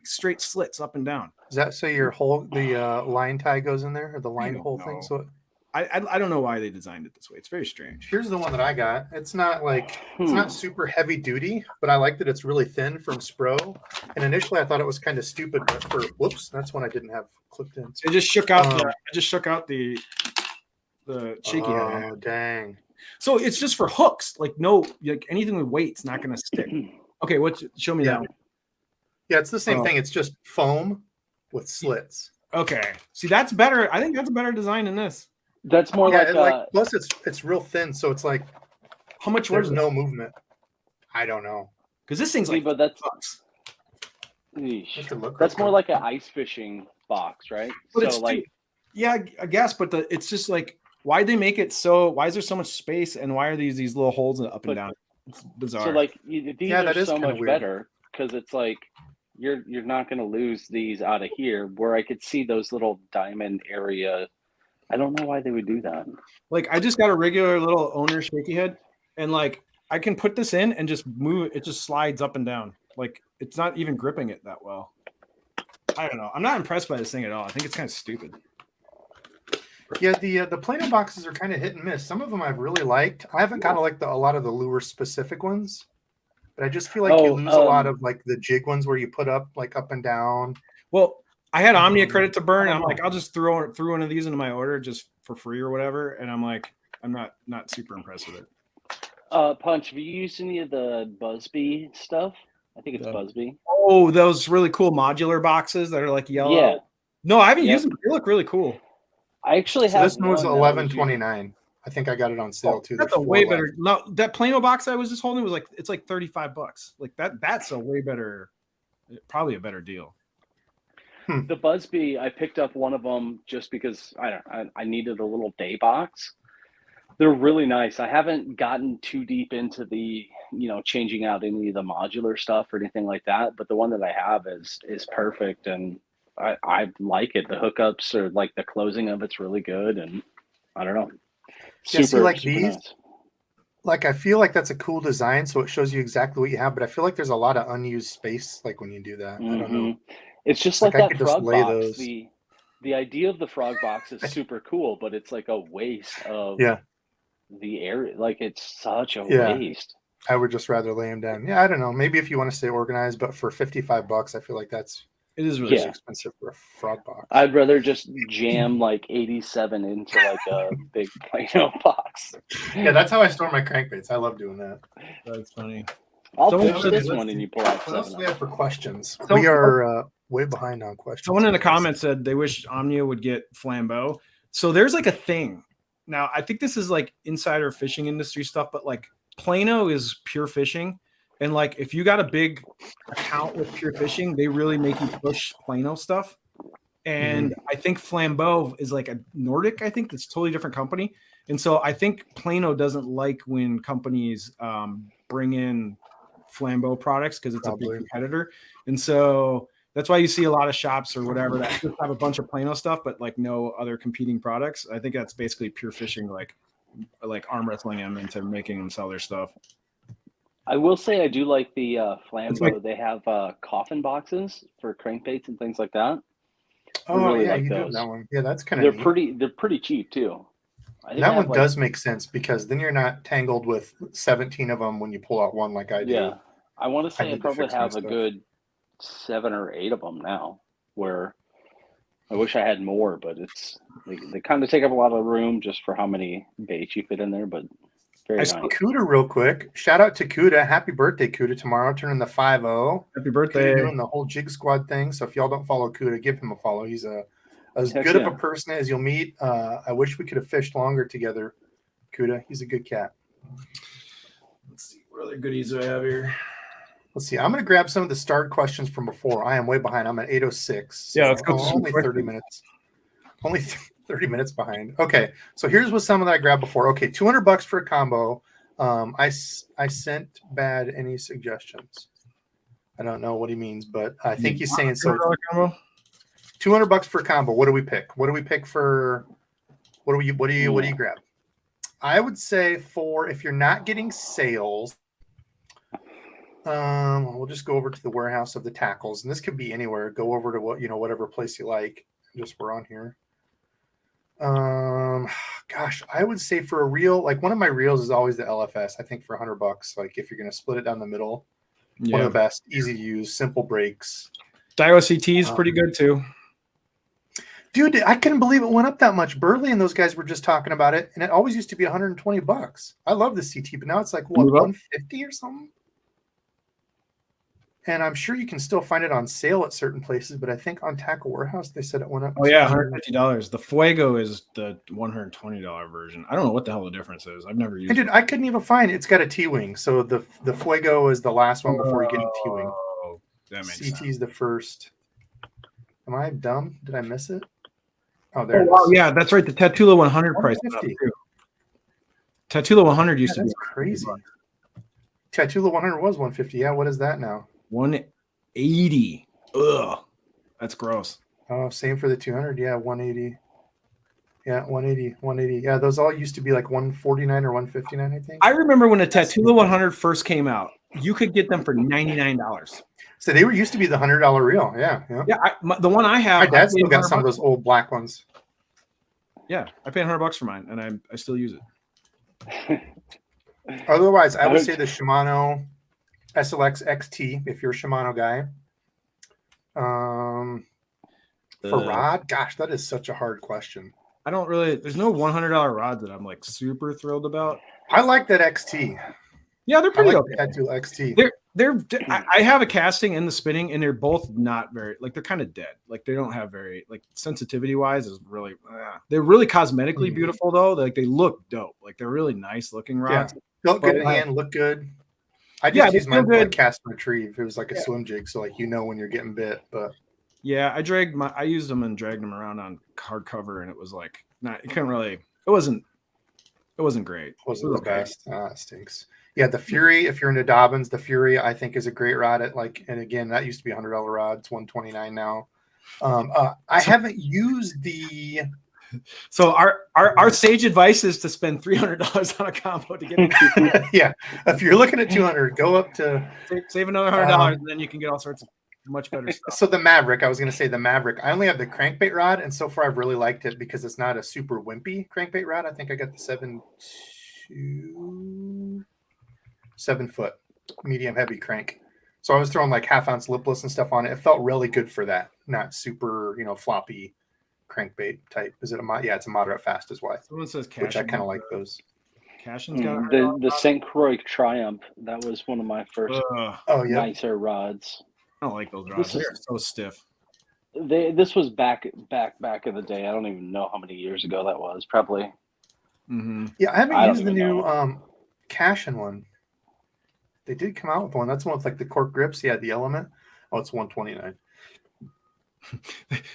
straight slits up and down? is that so your the line tie goes in there, or the line don't hole know. thing? So I don't know why they designed it this way. It's very strange. here's the one that I got. It's not like it's not super heavy duty, but I like that it's really thin from Spro. And initially I thought it was kind of stupid, but for whoops, that's one I didn't have clipped in. So I just shook out the shaky head. Oh, dang. So it's just for hooks. Like anything with weight's not going to stick. Okay, show me that one. Yeah, it's the same thing. It's just foam with slits. Okay, see that's better. I think that's a better design than this. that's more like plus it's real thin, so it's like How much there's was no movement. I don't know. Because this thing's like but that's bucks. Eesh. It could look That's like more it. like an ice fishing box, right? But So it's like yeah, I guess. But it's just like why'd they make it so? Why is there so much space? And why are these little holes up and down? It's bizarre. so like these Yeah, that are is so kinda much weird. better because it's like you're not going to lose these out of here. Where I could see those little diamond area. I don't know why they would do that. Like I just got a regular little owner shaky head, and like I can put this in and just move it. It just slides up and down. Like it's not even gripping it that well. I don't know. I'm not impressed by this thing at all. I think it's kind of stupid. Yeah, the Plano boxes are kind of hit and miss. Some of them I've really liked. I haven't kind of liked a lot of the lure specific ones, but I just feel like you lose a lot of like the jig ones where you put up and down. Well, I had Omnia credit to burn. I'm like, I'll just throw one of these into my order just for free or whatever. And I'm like, I'm not super impressed with it. Punch, have you used any of the Busby stuff? I think it's Busby. Oh, those really cool modular boxes that are like yellow. Yeah. No, I haven't used them. They look really cool. I actually So have. this one was one that I was $11.29. I think I got it on sale too. That's There's a four way left. better. No, that Plano box I was just holding was like it's like $35. Like that's a way better, probably a better deal. The Busby, I picked up one of them just because I needed a little day box. They're really nice. I haven't gotten too deep into the, changing out any of the modular stuff or anything like that, but the one that I have is perfect, and I like it. The hookups or like the closing of it's really good, and I don't know, Yeah, see, super like super these, nice. like I feel like that's a cool design, so it shows you exactly what you have. But I feel like there's a lot of unused space, like when you do that. I don't know. It's just Like like I that could just frog lay box. those. The idea of the frog box is super cool, but it's like a waste of Yeah, the area. Like it's such a yeah. waste. I would just rather lay them down. Yeah, I don't know. Maybe if you want to stay organized, but for $55, I feel like that's It is really pretty Yeah. cheap. expensive for a frog box. I'd rather just jam like 87 into like a big Plano box. Yeah, that's how I store my crankbaits. I love doing that. That's funny. I'll Someone push said- this Let's one and see. you pull out What else seven do we of have for questions? So- We are way behind on questions. Someone in the guys. comments said they wish Omnia would get Flambeau. So there's like a thing. Now, I think this is like insider fishing industry stuff, but like Plano is pure fishing. And like if you got a big account with pure fishing, they really make you push Plano stuff. And I think Flambeau is like a Nordic, I think that's a totally different company. And so I think Plano doesn't like when companies bring in Flambeau products because it's a Probably. big competitor. And so that's why you see a lot of shops or whatever that just have a bunch of Plano stuff, but like no other competing products. I think that's basically pure fishing, like arm wrestling them into making them sell their stuff. I will say I do like the It's Flambeau. like- They have coffin boxes for crankbaits and things like that. I Oh really yeah, like you do have those. that one. Yeah, that's kind They're of neat. pretty cheap too. I think That I have one does make sense because then you're not tangled with 17 of them when you pull out one like I do. Yeah, I want to I say I need to probably fix my have a stuff. good 7 or 8 of them now. Where I wish I had more, but they kind of take up a lot of room just for how many baits you fit in there. But very I nice. saw Cuda real quick. Shout out to Cuda. Happy birthday, Cuda, tomorrow. Turning the 5-0. Happy Cuda birthday. doing the whole Jig Squad thing. So if y'all don't follow Cuda, give him a follow. He's as Heck good of yeah. a person as you'll meet. I wish we could have fished longer together, Cuda. He's a good cat. Let's see. What other goodies do I have here? Let's see. I'm going to grab some of the start questions from before. I am way behind. I'm at 8:06. So Yeah, let's go through some only 30 questions. minutes. Only 30 minutes behind. Okay. So here's what some that I grabbed before. Okay. $200 for a combo. I sent Bad any suggestions. I don't know what he means, but I think he's saying so. $200 for a combo. What do we pick? What do we pick for? What do you grab? I would say for if you're not getting sales, we'll just go over to the warehouse of the tackles, and this could be anywhere. Go over to whatever place you like. Just we're on here. Gosh, I would say for a reel, like one of my reels is always the LFS. I think for $100, like if you're gonna split it down the middle, one of the best, easy to use, simple breaks. Dio CT is pretty good too. Dude, I couldn't believe it went up that much. Burley and those guys were just talking about it, and it always used to be $120. I love the CT, but now it's like what, 150 or something? And I'm sure you can still find it on sale at certain places, but I think on Tackle Warehouse they said it went up. Oh yeah, $150. The Fuego is the $120 version. I don't know what the hell the difference is. I've never used Dude, I couldn't even find it. It's got a T-wing. So the Fuego is the last one before you get a T-wing. Oh, that makes sense. CT's the first. Am I dumb? Did I miss it? Oh, there it wow, is. yeah, that's right. The Tatula 100 price. Went up, too. Tatula 100 used to be crazy. Tatula 100 was 150. Yeah, what is that now? 180. Ugh, that's gross. Oh, same for the 200. Yeah, 180. Yeah, 180. Yeah, those all used to be like 149 or 159, I think. I remember when the Tatula 100 first came out, you could get them for $99. So they used to be the $100 reel. Yeah. The one I have, my dad still got some of those old black ones. Yeah, I paid $100 for mine, and I still use it. Otherwise, I would say the Shimano SLX XT if you're a Shimano guy. For rod, gosh, that is such a hard question. I don't really. There's no $100 rods that I'm like super thrilled about. I like that XT. Yeah, they're pretty okay. That XT. I have a casting and the spinning, and they're both not very they're kind of dead. Like they don't have very sensitivity wise is really. They're really cosmetically beautiful though. Like they look dope. Like they're really nice looking rods. Yeah. Felt good in hand. Look good. I just used mine to cast and retrieve. It was like a swim jig, so when you're getting bit. But yeah, I used them and dragged them around on hardcover, and it was like it wasn't It wasn't great. Wasn't the best. It stinks. Yeah, the Fury. If you're into Dobbins, the Fury I think is a great rod. At like, and again, that used to be $100 rod. It's $129 now. I haven't used the. So our sage advice is to spend $300 on a combo to get it. Yeah, if you're looking at 200, go up to save another $100, and then you can get all sorts of much better stuff. So the Maverick, I was going to say the Maverick. I only have the crankbait rod, and so far I've really liked it because it's not a super wimpy crankbait rod. I think I got the 7-foot medium heavy crank. So I was throwing like half-ounce lipless and stuff on it. It felt really good for that, not super, floppy crankbait type. Is it yeah, it's a moderate fast is why. Someone says Cashin, which I kind of like those. Cashin's got the St. Croix Triumph. That was one of my first nicer rods. I don't like those rods. They're so stiff. This was back in the day. I don't even know how many years ago that was. Probably. Mm-hmm. Yeah, I haven't used the new Cashin one. They did come out with one. That's one with like the cork grips. Yeah, the Element. Oh, it's $129.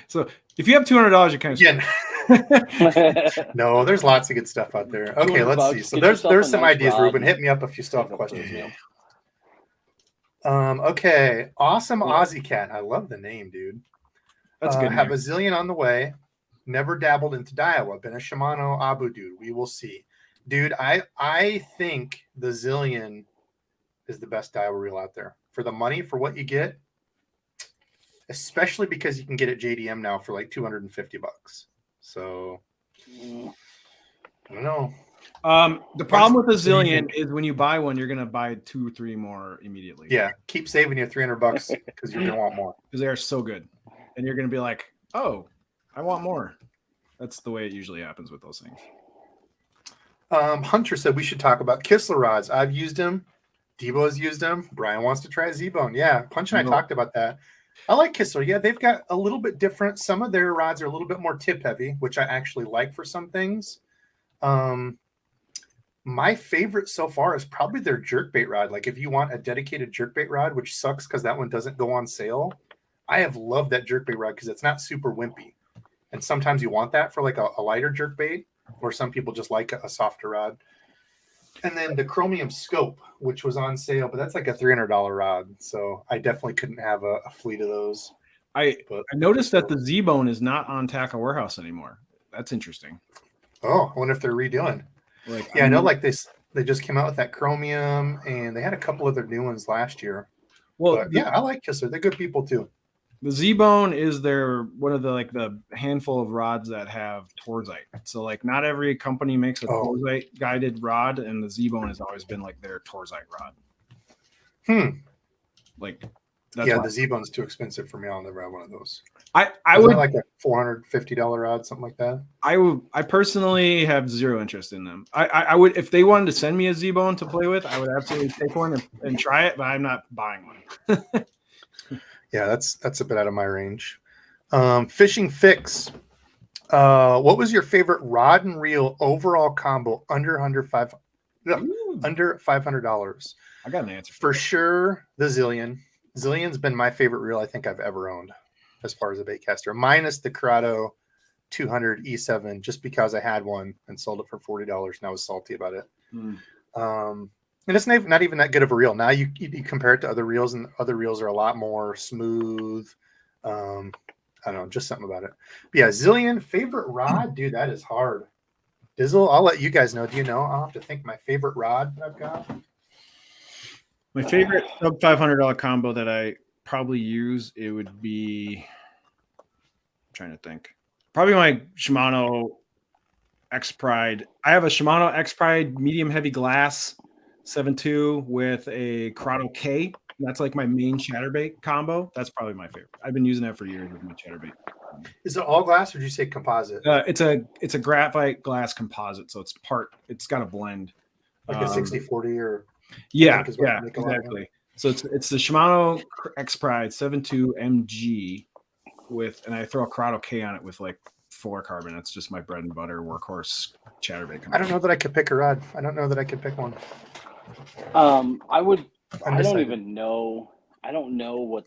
So if you have $200, you kind of no. There's lots of good stuff out there. Okay, let's see. So there's some ideas, Ruben. Hit me up if you still have questions. Okay, awesome Aussie Cat. I love the name, dude. That's good. Have a zillion on the way. Never dabbled into Daiwa. Been a Shimano Abu dude. We will see, dude. I think the Zillion is the best Daiwa reel out there for the money for what you get. Especially because you can get it JDM now for like $250. So I don't know. The problem with the Zillion is when you buy one, you're gonna buy 2 or 3 more immediately. Yeah, keep saving your $300 because you're gonna want more. Because they are so good, and you're gonna be like, "Oh, I want more." That's the way it usually happens with those things. Hunter said we should talk about Kistler rods. I've used them. DEBO'S used them. Brian wants to try Z-Bone. Yeah, Punch and I talked about that. I like Kistler. Yeah, they've got a little bit different. Some of their rods are a little bit more tip heavy, which I actually like for some things. My favorite so far is probably their jerkbait rod. Like if you want a dedicated jerkbait rod, which sucks because that one doesn't go on sale. I have loved that jerkbait rod because it's not super wimpy. And sometimes you want that for like a lighter jerkbait, or some people just like a softer rod. And then the Chromium Scope, which was on sale, but that's like a $300 rod. So I definitely couldn't have a fleet of those. I noticed that the Z-Bone is not on Tackle Warehouse anymore. That's interesting. Oh, I wonder if they're redoing. I know like they just came out with that Chromium, and they had a couple other new ones last year. Well, but, yeah, I like Kistler. They're good people too. The Z-Bone is one of the handful of rods that have torzite. So like not every company makes a torzite guided rod, and the Z-Bone has always been like their torzite rod. Like the Z-Bone's too expensive for me. I'll never have one of those. I would like a $450 rod, something like that. I personally have zero interest in them. I would, if they wanted to send me a Z-Bone to play with, I would absolutely take one and try it, but I'm not buying one. Yeah, that's a bit out of my range. Fishing Fix. What was your favorite rod and reel overall combo under $500? I got an answer for sure. The Zillion. Zillion's been my favorite reel I think I've ever owned, as far as a bait caster, minus the Corrado 200 E7, just because I had one and sold it for $40 and I was salty about it. And it's not even that good of a reel. Now you compare it to other reels, and other reels are a lot more smooth. I don't know, just something about it. But yeah, Zillion, favorite rod? Dude, that is hard. Dizzle, I'll let you guys know. Do you know? I'll have to think my favorite rod that I've got. My favorite sub $500 combo that I probably use, it would be, I'm trying to think. Probably my Shimano X Pride. I have a Shimano X Pride medium heavy glass 7.2 with a Corrado K. That's like my main chatterbait combo. That's probably my favorite. I've been using that for years with my chatterbait. Is it all glass, or did you say composite? It's a graphite glass composite, so it's got a blend. Like a 60-40 or exactly. So it's the Shimano X Pride 7.2 MG and I throw a Corrado K on it with like fluorocarbon. That's just my bread and butter workhorse chatterbait combo. I don't know that I could pick a rod. I don't know that I could pick one. I don't even know. I don't know what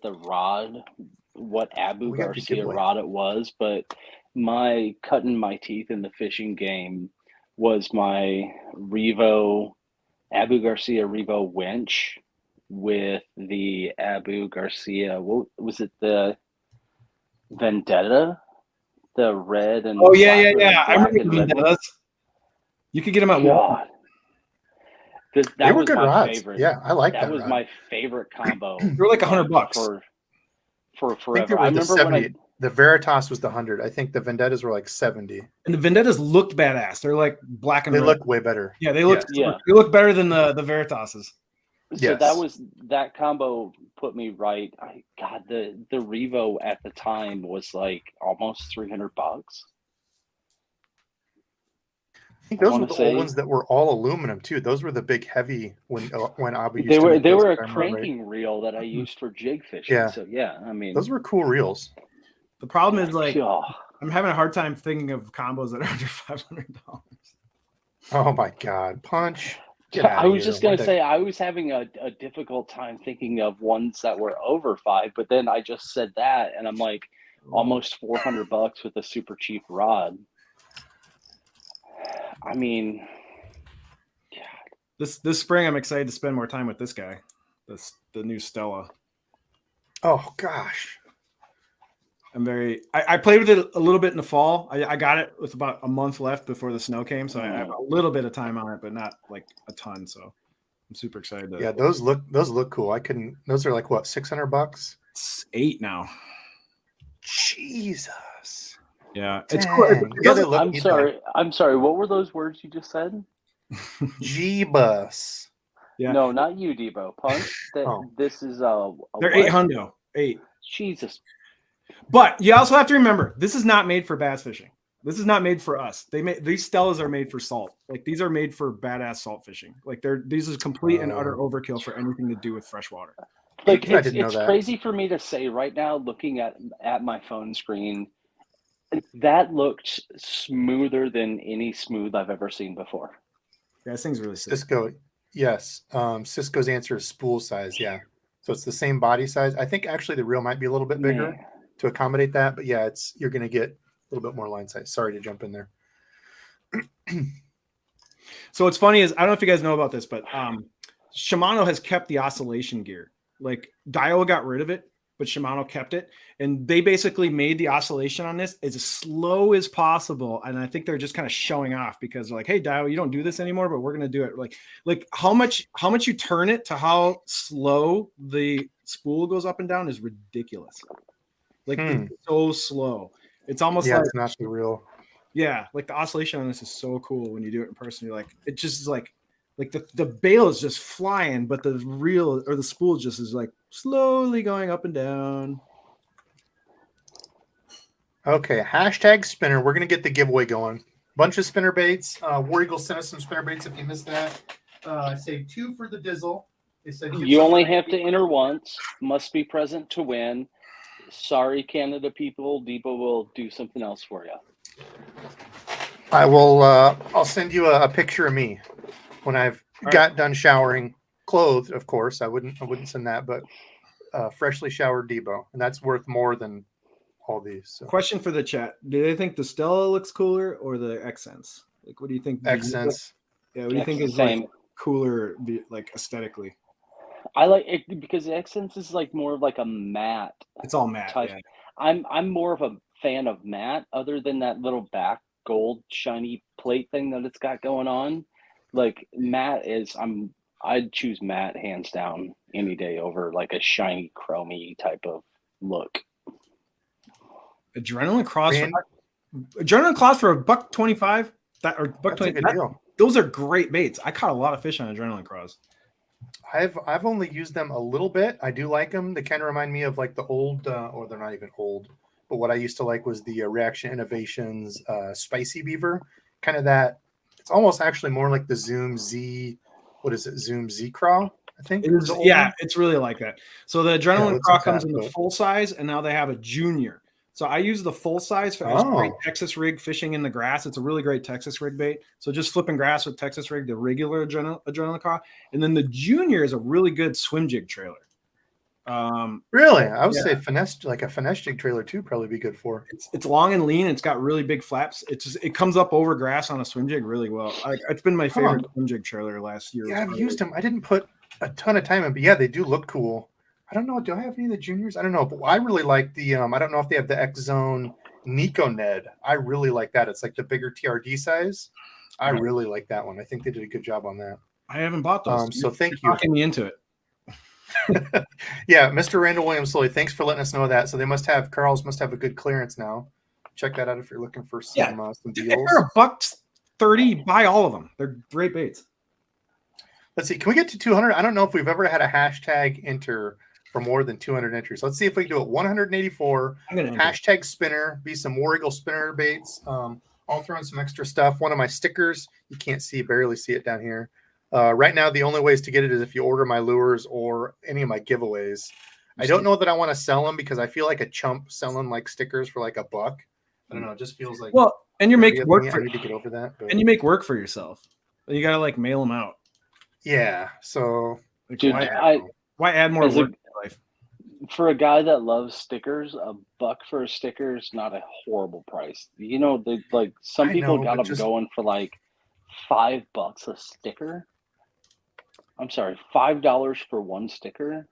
Abu Garcia rod it was, but my cutting my teeth in the fishing game was my Abu Garcia Revo winch with the Abu Garcia. What was it? The Vendetta, the red and Oh yeah. black I remember and red one. Vendettas. You could get them at Walmart. God, They were was good my rods. favorite. Yeah, I like that. That was rod. my favorite combo. They were like $100 for I think forever. they were I the remember 70. The Veritas was the 100. I think the Vendettas were like 70. And the Vendettas looked badass. They're like black and They red. look way better. Yeah, they look. Yeah. They look better than the Veritases. So Yes. that combo put me right. The Revo at the time was like almost $300. I think those wanna were the say- old ones that were all aluminum too. Those were the big heavy when Abu used They to were make those, a if I remember right. cranking reel that I used for jig fishing. Yeah. So yeah, I mean Those were cool reels. The problem is like oh, I'm having a hard time thinking of combos that are under $500. Oh my God, Punch! Get I outta was here. just gonna What say I was having a difficult time thinking of ones that were over $5, but then I just said that and I'm like almost $400 with a super cheap rod. I mean, This spring I'm excited to spend more time with this guy. The new Stella. Oh gosh. I played with it a little bit in the fall. I got it with about a month left before the snow came, so I have a little bit of time on it, but not like a ton. So I'm super excited. Yeah, those look cool. Those are like what, $600? It's 8 now. Jesus. Yeah, Dang. it's cool. Yeah, they look. I'm sorry. What were those words you just said? G-Bus. Yeah. No, not you, Debo. Punch. This is They're what? 800. 8. Jesus. But you also have to remember, this is not made for bass fishing. This is not made for us. These Stellas are made for salt. Like these are made for badass salt fishing. Like these is complete and utter overkill for anything to do with freshwater. Like I didn't know it's that. crazy for me to say right now, looking at my phone screen, that looked smoother than any smooth I've ever seen before. Yeah, this thing's really sick. Cisco, yes. Cisco's answer is spool size. Yeah, so it's the same body size. I think actually the reel might be a little bit bigger to accommodate that, but yeah, you're going to get a little bit more line size. Sorry to jump in there. So what's funny is I don't know if you guys know about this, but Shimano has kept the oscillation gear. Like Daiwa got rid of it, but Shimano kept it, and they basically made the oscillation on this as slow as possible. And I think they're just kind of showing off because they're like, "Hey, Daiwa, you don't do this anymore, but we're going to do it." Like how much you turn it to how slow the spool goes up and down is ridiculous. Like it's so slow. It's almost like it's not the real. Yeah, like the oscillation on this is so cool when you do it in person. You're like, it just is like the bail is just flying, but the reel or the spool just is like slowly going up and down. Okay, hashtag spinner. We're gonna get the giveaway going. Bunch of spinner baits. War Eagle sent us some spinner baits. If you missed that, I saved 2 for the Dizzle. They said You only have to enter once. Must be present to win. Sorry, Canada people. Debo will do something else for you. I will. I'll send you a picture of me when I've got done showering, clothed. Of course, I wouldn't send that, but freshly showered Debo, and that's worth more than all these. So. Question for the chat: do they think the Stella looks cooler or the X-Sense? Like, what do you think? X-Sense. Yeah, what do you think is like cooler, like aesthetically? I like it because the X-Sense is like more of like a matte. It's all matte. Type. Yeah. I'm more of a fan of matte, other than that little back gold shiny plate thing that it's got going on. Like matte is, I'd choose matte hands down any day over like a shiny chromy type of look. Adrenaline Cross. Adrenaline Cross for $125. That or $120. Those are great baits. I caught a lot of fish on Adrenaline Cross. I've only used them a little bit. I do like them. They kind of remind me of like the old, or they're not even old, but what I used to like was the Reaction Innovations Spicy Beaver. Kind of that. It's almost actually more like the Zoom Z. What is it? Zoom Z Craw, I think. It is, yeah, it's really like that. So the Adrenaline Craw comes in the full size, and now they have a junior. So I use the full size for great Texas rig fishing in the grass. It's a really great Texas rig bait. So just flipping grass with Texas rig, the regular Adrenaline Craw. And then the junior is a really good swim jig trailer. Really? I would Yeah. say finesse, like a finesse jig trailer too, probably be good for. It's long and lean. It's got really big flaps. It comes up over grass on a swim jig really well. It's been my favorite swim jig trailer last year. Yeah, I've used them. I didn't put a ton of time in, but yeah, they do look cool. I don't know. Do I have any of the juniors? I don't know, but I really like the. I don't know if they have the X Zone Nico Ned. I really like that. It's like the bigger TRD size. I really like that one. I think they did a good job on that. I haven't bought those. So thank you. Talking me into it. Yeah, Mr. Randall Williams Slowly, thanks for letting us know that. So they must have Carl's must have a good clearance now. Check that out if you're looking for some If deals. they're $130, buy all of them. They're great baits. Let's see. Can we get to 200? I don't know if we've ever had a hashtag enter for more than 200 entries. Let's see if we can do it. 184 hashtag spinner. Be some War Eagle spinner baits. I'll throw in some extra stuff. One of my stickers. You can't see, barely see it down here. Right now, the only ways to get it is if you order my lures or any of my giveaways. I don't know that I want to sell them because I feel like a chump selling like stickers for like $1. I don't know. It just feels like and you're making work I need to get over that. But. And you make work for yourself. You got to like mail them out. Yeah. So, dude, why add more work to your life? For a guy that loves stickers, $1 for a sticker is not a horrible price. You know, like some people got them going for like $5 a sticker. I'm sorry, $5 for one sticker.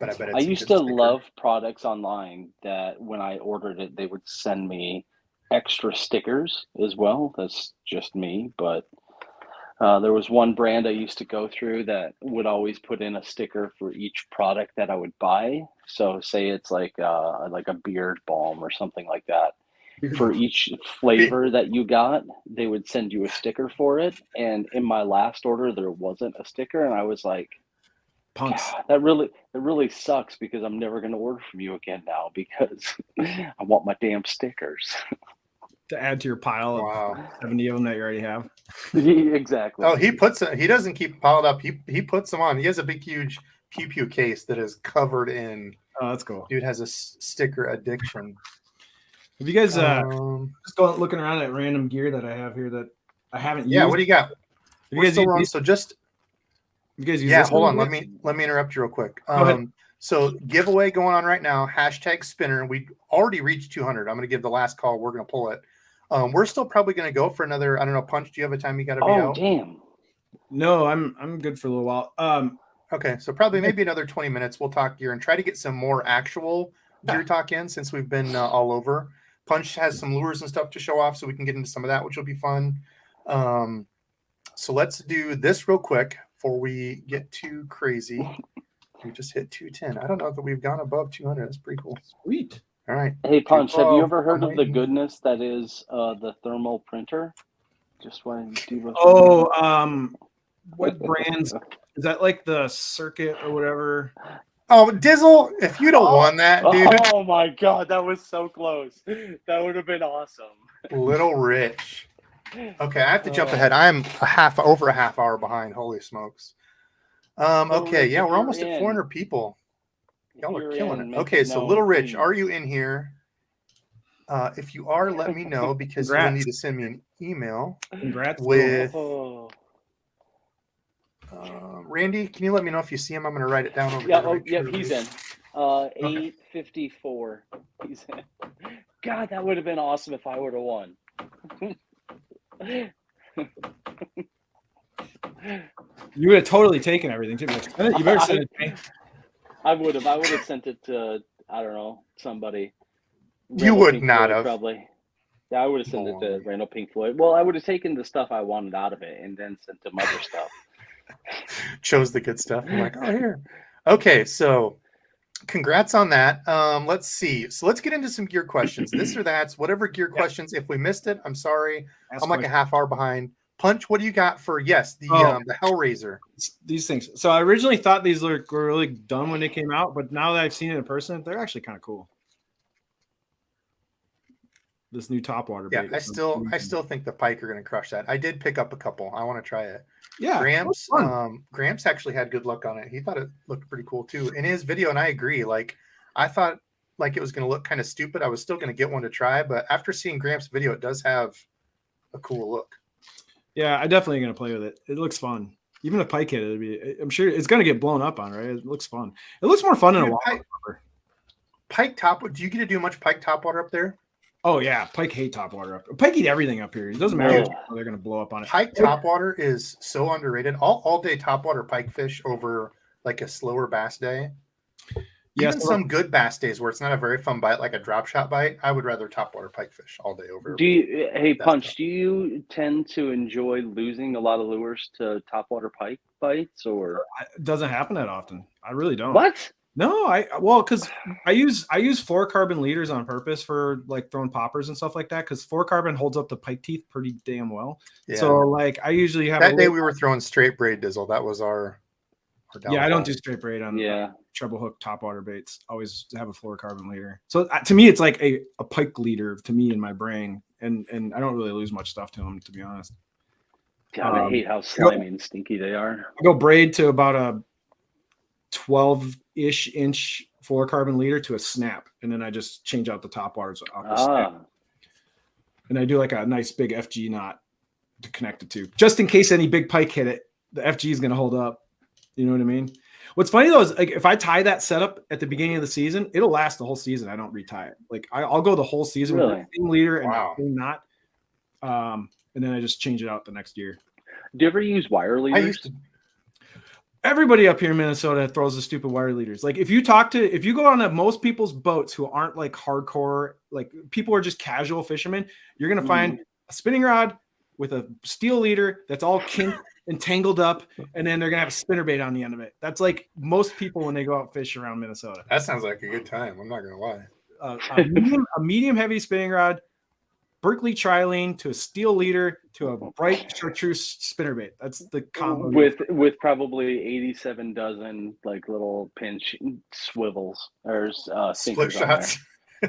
But I bet it's I used to love products online that when I ordered it, they would send me extra stickers as well. That's just me, but there was one brand I used to go through that would always put in a sticker for each product that I would buy. So say it's like a beard balm or something like that. For each flavor that you got, they would send you a sticker for it. And in my last order, there wasn't a sticker, and I was like, punks. That really sucks because I'm never going to order from you again now because I want my damn stickers. To add to your pile of 70 of them that you already have. Exactly. Oh, he doesn't keep piled up. He puts them on. He has a big, huge pew case that is covered in. Oh, that's cool. Dude has a sticker addiction. Have you guys just going looking around at random gear that I have here that I haven't used? Yeah, what do you got? You guys use so just you guys use this hold on. Let me interrupt you real quick. So giveaway going on right now. Hashtag spinner. We already reached 200. I'm going to give the last call. We're going to pull it. We're still probably going to go for another. I don't know. Punch. Do you have a time you got to be out? Oh damn. No, I'm good for a little while. Okay, so probably maybe another 20 minutes. We'll talk gear and try to get some more actual gear talk in since we've been all over. Punch has some lures and stuff to show off, so we can get into some of that, which will be fun. So let's do this real quick before we get too crazy. We just hit 210. I don't know that we've gone above 200. That's pretty cool. Sweet. All right. Hey, Punch, have you ever heard of the goodness that is the thermal printer? Just want to do. What brands is that? Like the Circuit or whatever? Oh, Dizzle! If you'd have won that, dude. Oh my God, that was so close. That would have been awesome. Little Rich. Okay, I have to jump ahead. I'm over a half hour behind. Holy smokes. Okay, yeah, we're almost at 400 people. Y'all are killing it. Okay, so Little Rich, are you in here? If you are, let me know because you'll need to send me an email. Congrats. With Randy, can you let me know if you see him? I'm going to write it down over here. Yeah, he's in. 854. He's in. God, that would have been awesome if I would have won. You would have totally taken everything too. You better send it to me. I would have sent it to, I don't know, somebody. You would not have. Probably. Yeah, I would have sent it to Randall Pink Floyd. Well, I would have taken the stuff I wanted out of it and then sent them other stuff. Chose the good stuff. I'm like, oh, here. Okay, so congrats on that. Let's see. So let's get into some gear questions. This or that's, whatever gear questions. If we missed it, I'm sorry. I'm like a half hour behind. Punch, what do you got for the Hellraiser? These things. So I originally thought these were really dumb when they came out, but now that I've seen it in person, they're actually kind of cool. This new topwater bait. Yeah, I still think the pike are going to crush that. I did pick up a couple. I want to try it. Yeah, Gramps actually had good luck on it. He thought it looked pretty cool too in his video, and I agree. Like, I thought like it was going to look kind of stupid. I was still going to get one to try, but after seeing Gramps' video, it does have a cool look. Yeah, I definitely going to play with it. It looks fun. Even a pike hit, I'm sure it's going to get blown up on, right? It looks fun. It looks more fun than a wild pike top. Do you get to do much pike topwater up there? Oh yeah, pike hate topwater up. Pike eat everything up here. It doesn't matter. They're going to blow up on it. Pike topwater is so underrated. All day topwater pike fish over like a slower bass day. Even some good bass days where it's not a very fun bite, like a drop shot bite, I would rather topwater pike fish all day over. Hey Punch, do you tend to enjoy losing a lot of lures to topwater pike bites, or it doesn't happen that often? I really don't. What? No, because I use fluorocarbon leaders on purpose for like throwing poppers and stuff like that, because fluorocarbon holds up the pike teeth pretty damn well. Yeah. So like I usually have that day we were throwing straight braid dizzle. That was our I don't do straight braid on treble hook topwater baits. Always have a fluorocarbon leader. So to me, it's like a pike leader to me in my brain, and I don't really lose much stuff to them, to be honest. God, I hate how slimy and stinky they are. I go braid to about a 12-ish inch fluorocarbon leader to a snap, and then I just change out the top waters off the snap. And I do like a nice big FG knot to connect it to, just in case any big pike hit it. The FG is going to hold up. You know what I mean? What's funny though is like if I tie that setup at the beginning of the season, it'll last the whole season. I don't retie it. Like I'll go the whole season with the same leader and the same knot, and then I just change it out the next year. Do you ever use wire leaders? Everybody up here in Minnesota throws the stupid wire leaders. Like if you go on most people's boats who aren't like hardcore, like people are just casual fishermen, you're gonna find a spinning rod with a steel leader that's all kinked and tangled up, and then they're gonna have a spinnerbait on the end of it. That's like most people when they go out fish around Minnesota. That sounds like a good time. I'm not gonna lie. A medium heavy spinning rod, Berkeley trilene to a steel leader to a bright chartreuse spinnerbait. That's the combo. With probably 87 dozen like little pinch swivels or split shots.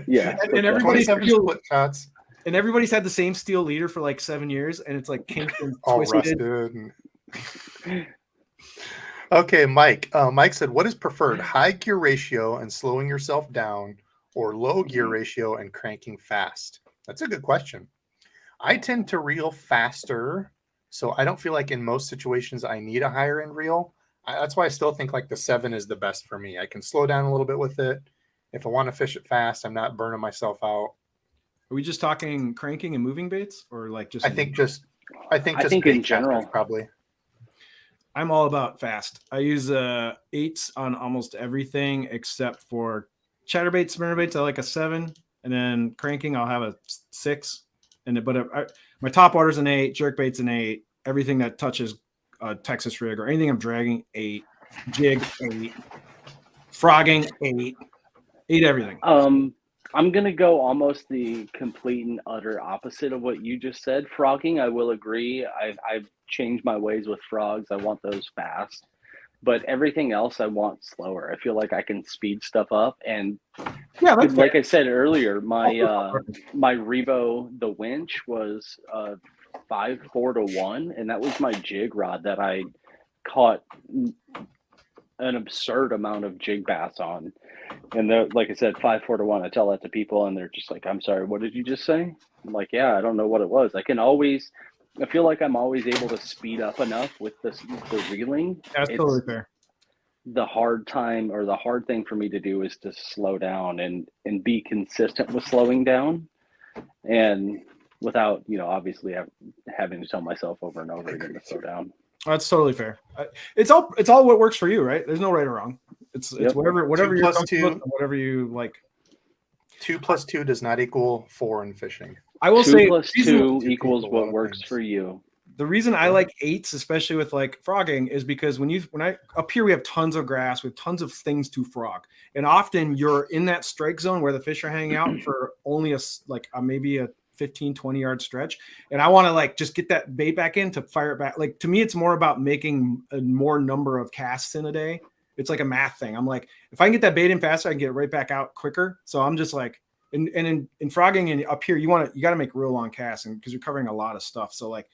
Yeah, and everybody's split shots. And everybody's had the same steel leader for like 7 years, and it's like kinked and all twisted. Rusted. Okay, Mike. Mike said, "What is preferred: high gear ratio and slowing yourself down, or low gear ratio and cranking fast?" That's a good question. I tend to reel faster, so I don't feel like in most situations I need a higher end reel. That's why I still think like the 7 is the best for me. I can slow down a little bit with it. If I want to fish it fast, I'm not burning myself out. Are we just talking cranking and moving baits, or like just? I think in general, probably. I'm all about fast. I use 8s on almost everything except for chatterbait, spinnerbaits. I like a 7, and then cranking I'll have a 6. My top water's an 8, jerkbait's an 8. Everything that touches Texas rig or anything I'm dragging, 8. Jig 8. Frogging 8. 8 everything. I'm going to go almost the complete and utter opposite of what you just said. Frogging, I will agree. I've changed my ways with frogs. I want those fast. But everything else I want slower. I feel like I can speed stuff up. And like I said earlier, my Revo, the winch, was 5-4-1. And that was my jig rod that I caught an absurd amount of jig bass on. And like I said, 5-4-1. I tell that to people, and they're just like, "I'm sorry, what did you just say?" I'm like, "Yeah, I don't know what it was." I feel like I'm always able to speed up enough with the reeling. That's totally fair. The hard thing for me to do is to slow down and be consistent with slowing down, and without obviously having to tell myself over and over again to slow down. That's totally fair. It's all what works for you, right? There's no right or wrong. It's whatever you're comfortable with, whatever you like. 2 + 2 does not equal 4 in fishing. I will say 2 + 2 equals what works for you. The reason I like 8s, especially with like frogging, is because up here we have tons of grass, we have tons of things to frog, and often you're in that strike zone where the fish are hanging out for only maybe a 15-20 yard stretch, and I want to like just get that bait back in to fire it back. Like to me, it's more about making a more number of casts in a day. It's like a math thing. I'm like, if I can get that bait in faster, I can get it right back out quicker. So I'm just like, and in frogging and up here, you got to make real long casts, and because you're covering a lot of stuff. So like,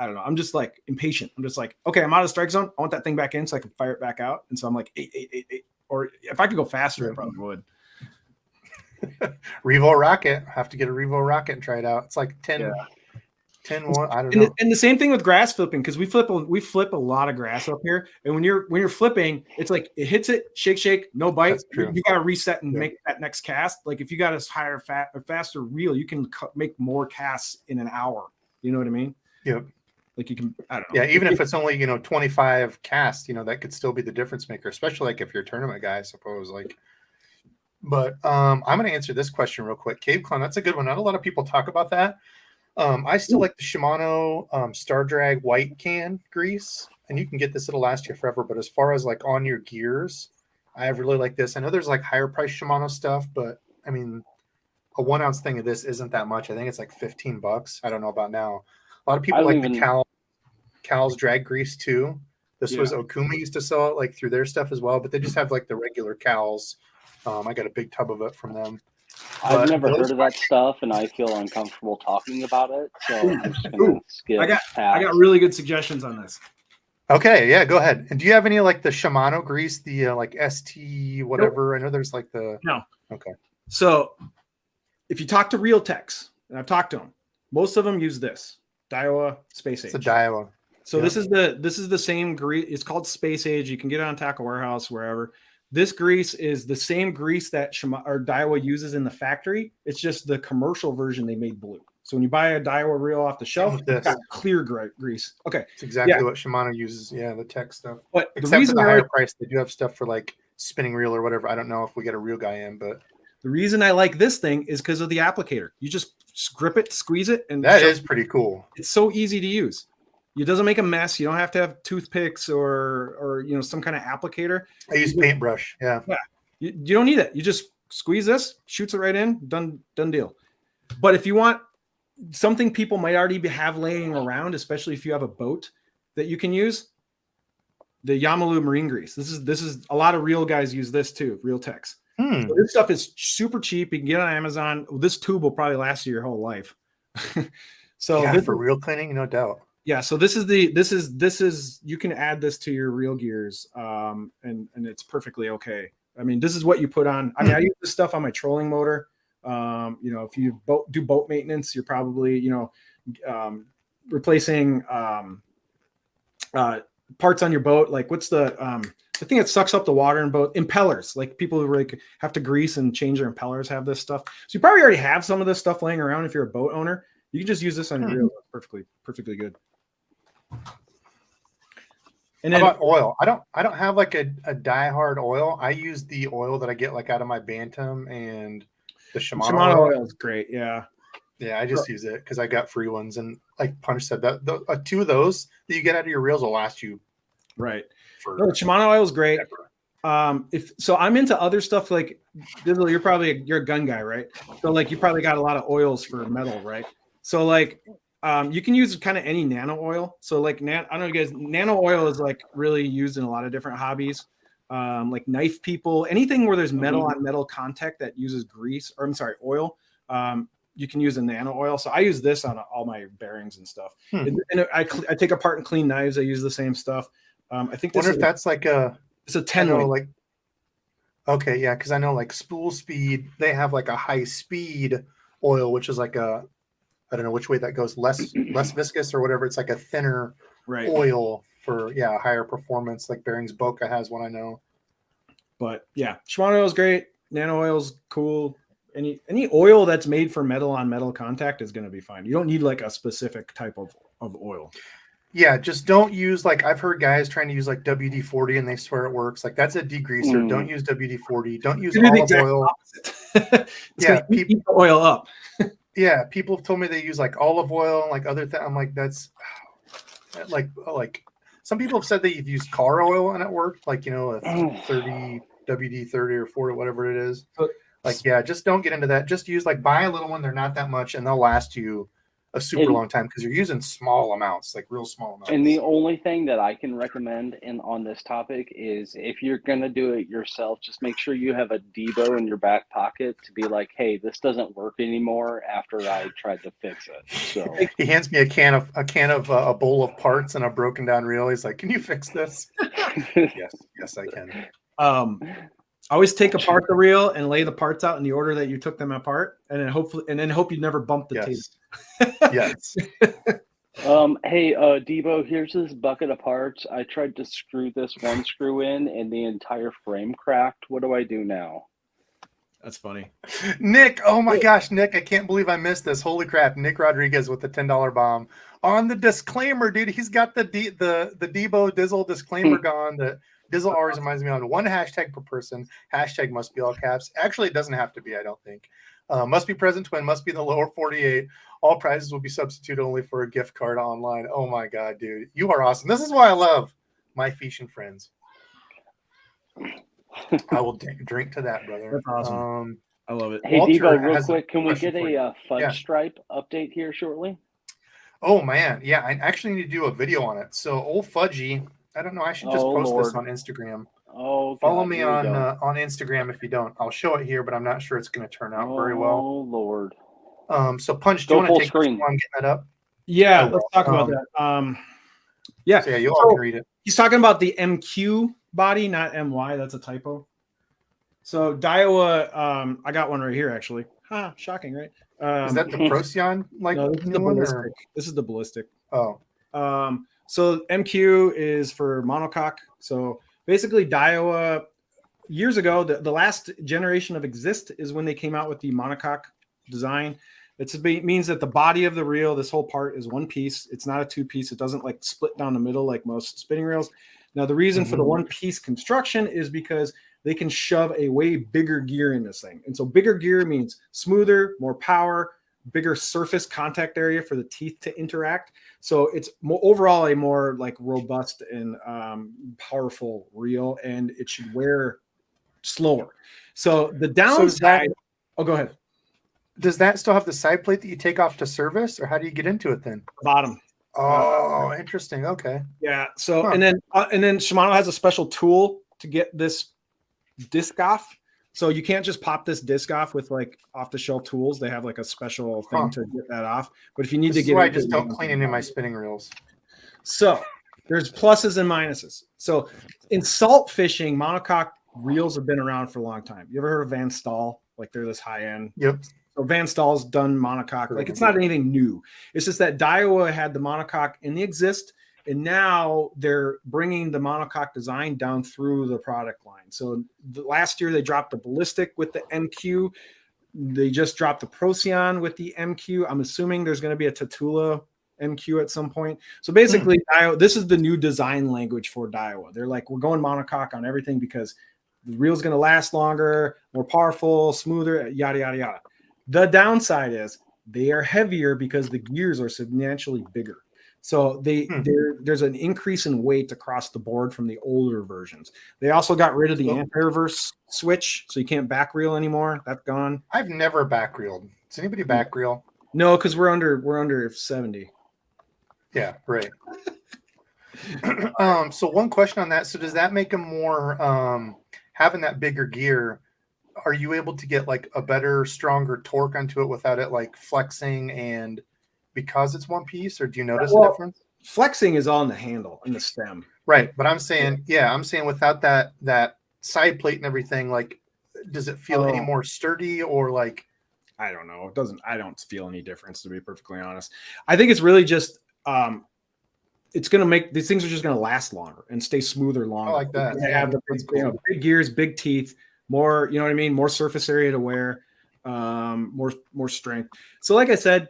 I don't know. I'm just like impatient. I'm just like, okay, I'm out of the strike zone. I want that thing back in so I can fire it back out. And so I'm like 8. Or if I could go faster, I probably would. Revo rocket. Have to get a Revo rocket and try it out. It's like 10. 10-1. I don't know. And the same thing with grass flipping, because we flip a lot of grass up here. And when you're flipping, it's like it hits it, shake, no bite. You got to reset and make that next cast. Like if you got a higher, faster reel, you can make more casts in an hour. You know what I mean? Yep. Like you can, I don't know. Yeah, even if it's only 25 casts, that could still be the difference maker, especially like if you're a tournament guy, I suppose. Like, but I'm going to answer this question real quick. Cave Clown, that's a good one. Not a lot of people talk about that. I still like the Shimano Star Drag white can grease, and you can get this; it'll last you forever. But as far as like on your gears, I really like this. I know there's like higher price Shimano stuff, but I mean, a 1 ounce thing of this isn't that much. I think it's like $15. I don't know about now. A lot of people like the Cal's drag grease too. This was Okuma used to sell it like through their stuff as well, but they just have like the regular Cal's. I got a big tub of it from them. I've never heard of that stuff, and I feel uncomfortable talking about it, so I'm just gonna skip. I got really good suggestions on this. Okay, yeah, go ahead. And do you have any like the Shimano grease, the like ST whatever? Nope. I know there's like the Okay. So if you talk to real techs, and I've talked to them, most of them use this Daiwa Space Age. It's a Daiwa. So this is the same grease. It's called Space Age. You can get it on Tackle Warehouse, wherever. This grease is the same grease that Daiwa uses in the factory. It's just the commercial version they made blue. So when you buy a Daiwa reel off the shelf, it's got clear grease. Okay. It's exactly what Shimano uses. Yeah, the tech stuff. But except for the higher price, they do have stuff for like spinning reel or whatever. I don't know if we get a real guy in, but the reason I like this thing is because of the applicator. You just grip it, squeeze it, and that is pretty cool. It's so easy to use. It doesn't make a mess. You don't have to have toothpicks or some kind of applicator. I use paintbrush. Yeah. You don't need it. You just squeeze this, shoots it right in, done deal. But if you want something people might already have laying around, especially if you have a boat that you can use, the Yamalu marine grease. This is a lot of real guys use this too, real techs. So this stuff is super cheap. You can get it on Amazon. This tube will probably last you your whole life. So for real cleaning, no doubt. Yeah, so this is you can add this to your reel gears, and it's perfectly okay. I mean, this is what you put on. I mean, I use this stuff on my trolling motor. If you do boat maintenance, you're probably replacing parts on your boat. Like what's the thing that sucks up the water in boat? Impellers. Like people who really have to grease and change their impellers have this stuff. So you probably already have some of this stuff laying around if you're a boat owner. You can just use this on your reel. Perfectly good. And then, how about oil? I don't have like a die-hard oil. I use the oil that I get like out of my Bantam and the Shimano oil is great. Yeah. Yeah, I just use it because I got free ones, and like Punch said, that two of those that you get out of your reels will last you. Right. The Shimano oil is great. So I'm into other stuff like Dizzle, you're a gun guy, right? So like you probably got a lot of oils for metal, right? So like you can use kind of any nano oil. So like I don't know, you guys, nano oil is like really used in a lot of different hobbies. Like knife people, anything where there's metal on metal contact that uses oil. You can use a nano oil. So I use this on all my bearings and stuff. And I take apart and clean knives. I use the same stuff. I think wonder if that's like it's a 10 like okay, yeah, because I know like Spool Speed, they have like a high speed oil, which is like I don't know which way that goes, less viscous or whatever. It's like a thinner oil for higher performance. Like Bearings Boca has one, I know. But yeah, Shimano oil is great. Nano oil is cool. Any oil that's made for metal on metal contact is going to be fine. You don't need like a specific type of oil. Yeah, just don't use like I've heard guys trying to use like WD-40 and they swear it works. Like that's a degreaser. Don't use WD-40. Don't use olive oil. Yeah, heat the oil up. Yeah, people have told me they use like olive oil and like other things. I'm like, that's like some people have said they've used car oil and it worked. Like, a 30 WD-30 or 40, whatever it is. Like, yeah, just don't get into that. Just use buy a little one. They're not that much and they'll last you a super long time because you're using small amounts, like real small amounts. And the only thing that I can recommend on this topic is if you're going to do it yourself, just make sure you have a Debo in your back pocket to be like, hey, this doesn't work anymore after I tried to fix it. So he hands me a can of a bowl of parts and a broken down reel. He's like, can you fix this? Yes, I can. Always take apart the reel and lay the parts out in the order that you took them apart, and then hope you never bump the Yes. table. Yes. Hey, Debo, here's this bucket of parts. I tried to screw this one screw in and the entire frame cracked. What do I do now? That's funny. Nick, oh my gosh, Nick, I can't believe I missed this. Holy crap. Nick Rodriguez with the $10 bomb. On the disclaimer, dude, he's got the Debo Dizzle disclaimer gone. The Dizzle always reminds me on one hashtag per person. Hashtag must be all caps. Actually, it doesn't have to be, I don't think. Must be present twin, must be the lower 48. All prizes will be substituted only for a gift card online. Oh my God, dude. You are awesome. This is why I love my Fishin friends. I will drink to that, brother. That's awesome. I love it. Hey, Walter Debo, real has a quick, can we question get for you. a fudge Yeah. stripe update here shortly? Oh man, yeah, I actually need to do a video on it. So old Fudgy, I don't know. I should just Oh, post this Lord. on Instagram. Oh, Follow God, me here we go. on Instagram if you don't. I'll show it here, but I'm not sure it's going to turn out very well. Oh, Lord. So Punch, do you Go want full to take screen. this one, get that up? Yeah, I let's will. talk about that. Yeah, So yeah, you all can read it. he's talking about the MQ body, not MY. That's a typo. So Daiwa, I got one right here actually. Shocking, right? Is that the Procyon no, this is the new one? ballistic. Or? This is the ballistic. Oh, So MQ is for monocoque. So basically, Daiwa years ago, the last generation of Exist is when they came out with the monocoque design. It means that the body of the reel, this whole part, is one piece. It's not a two piece. It doesn't like split down the middle like most spinning reels. Now, the reason for the one piece construction is because they can shove a way bigger gear in this thing. And so bigger gear means smoother, more power, bigger surface contact area for the teeth to interact. So it's overall a more like robust and powerful reel, and it should wear slower. So the downside. Oh, go ahead. Does that still have the side plate that you take off to service, or how do you get into it then? Bottom. Oh, interesting. Okay. Yeah. So and then Shimano has a special tool to get this disc off. So you can't just pop this disc off with like off the shelf tools. They have like a special thing to get that off. But if you need to get, I just don't clean any of my spinning reels. So there's pluses and minuses. So in salt fishing, monocoque reels have been around for a long time. You ever heard of Van Staal? Like they're this high end. Yep. So Van Staal's done monocoque. Like it's not anything new. It's just that Daiwa had the monocoque in the Exist, and now they're bringing the monocoque design down through the product line. So last year they dropped the ballistic with the MQ. They just dropped the Procyon with the MQ. I'm assuming there's going to be a Tatula MQ at some point. So basically, Daiwa, this is the new design language for Daiwa. They're like, we're going monocoque on everything because the reel's going to last longer, more powerful, smoother, yada, yada, yada. The downside is they are heavier because the gears are substantially bigger. So there's an increase in weight across the board from the older versions. They also got rid of the anti-reverse switch, so you can't back reel anymore. That's gone. I've never back reeled. Does anybody back reel? No, because we're under 70. Yeah, right. So one question on that. So does that make them more having that bigger gear? Are you able to get like a better, stronger torque onto it without it like flexing and because it's one piece, or do you notice a difference? Flexing is on the handle and the stem. Right. But I'm saying, I'm saying without that side plate and everything, like, does it feel any more sturdy or like? I don't know. It doesn't, I don't feel any difference, to be perfectly honest. I think it's really just, it's going to make these things are just going to last longer and stay smoother longer. I like that. They have the big gears, big teeth, more, you know what I mean? More surface area to wear, more strength. So like I said,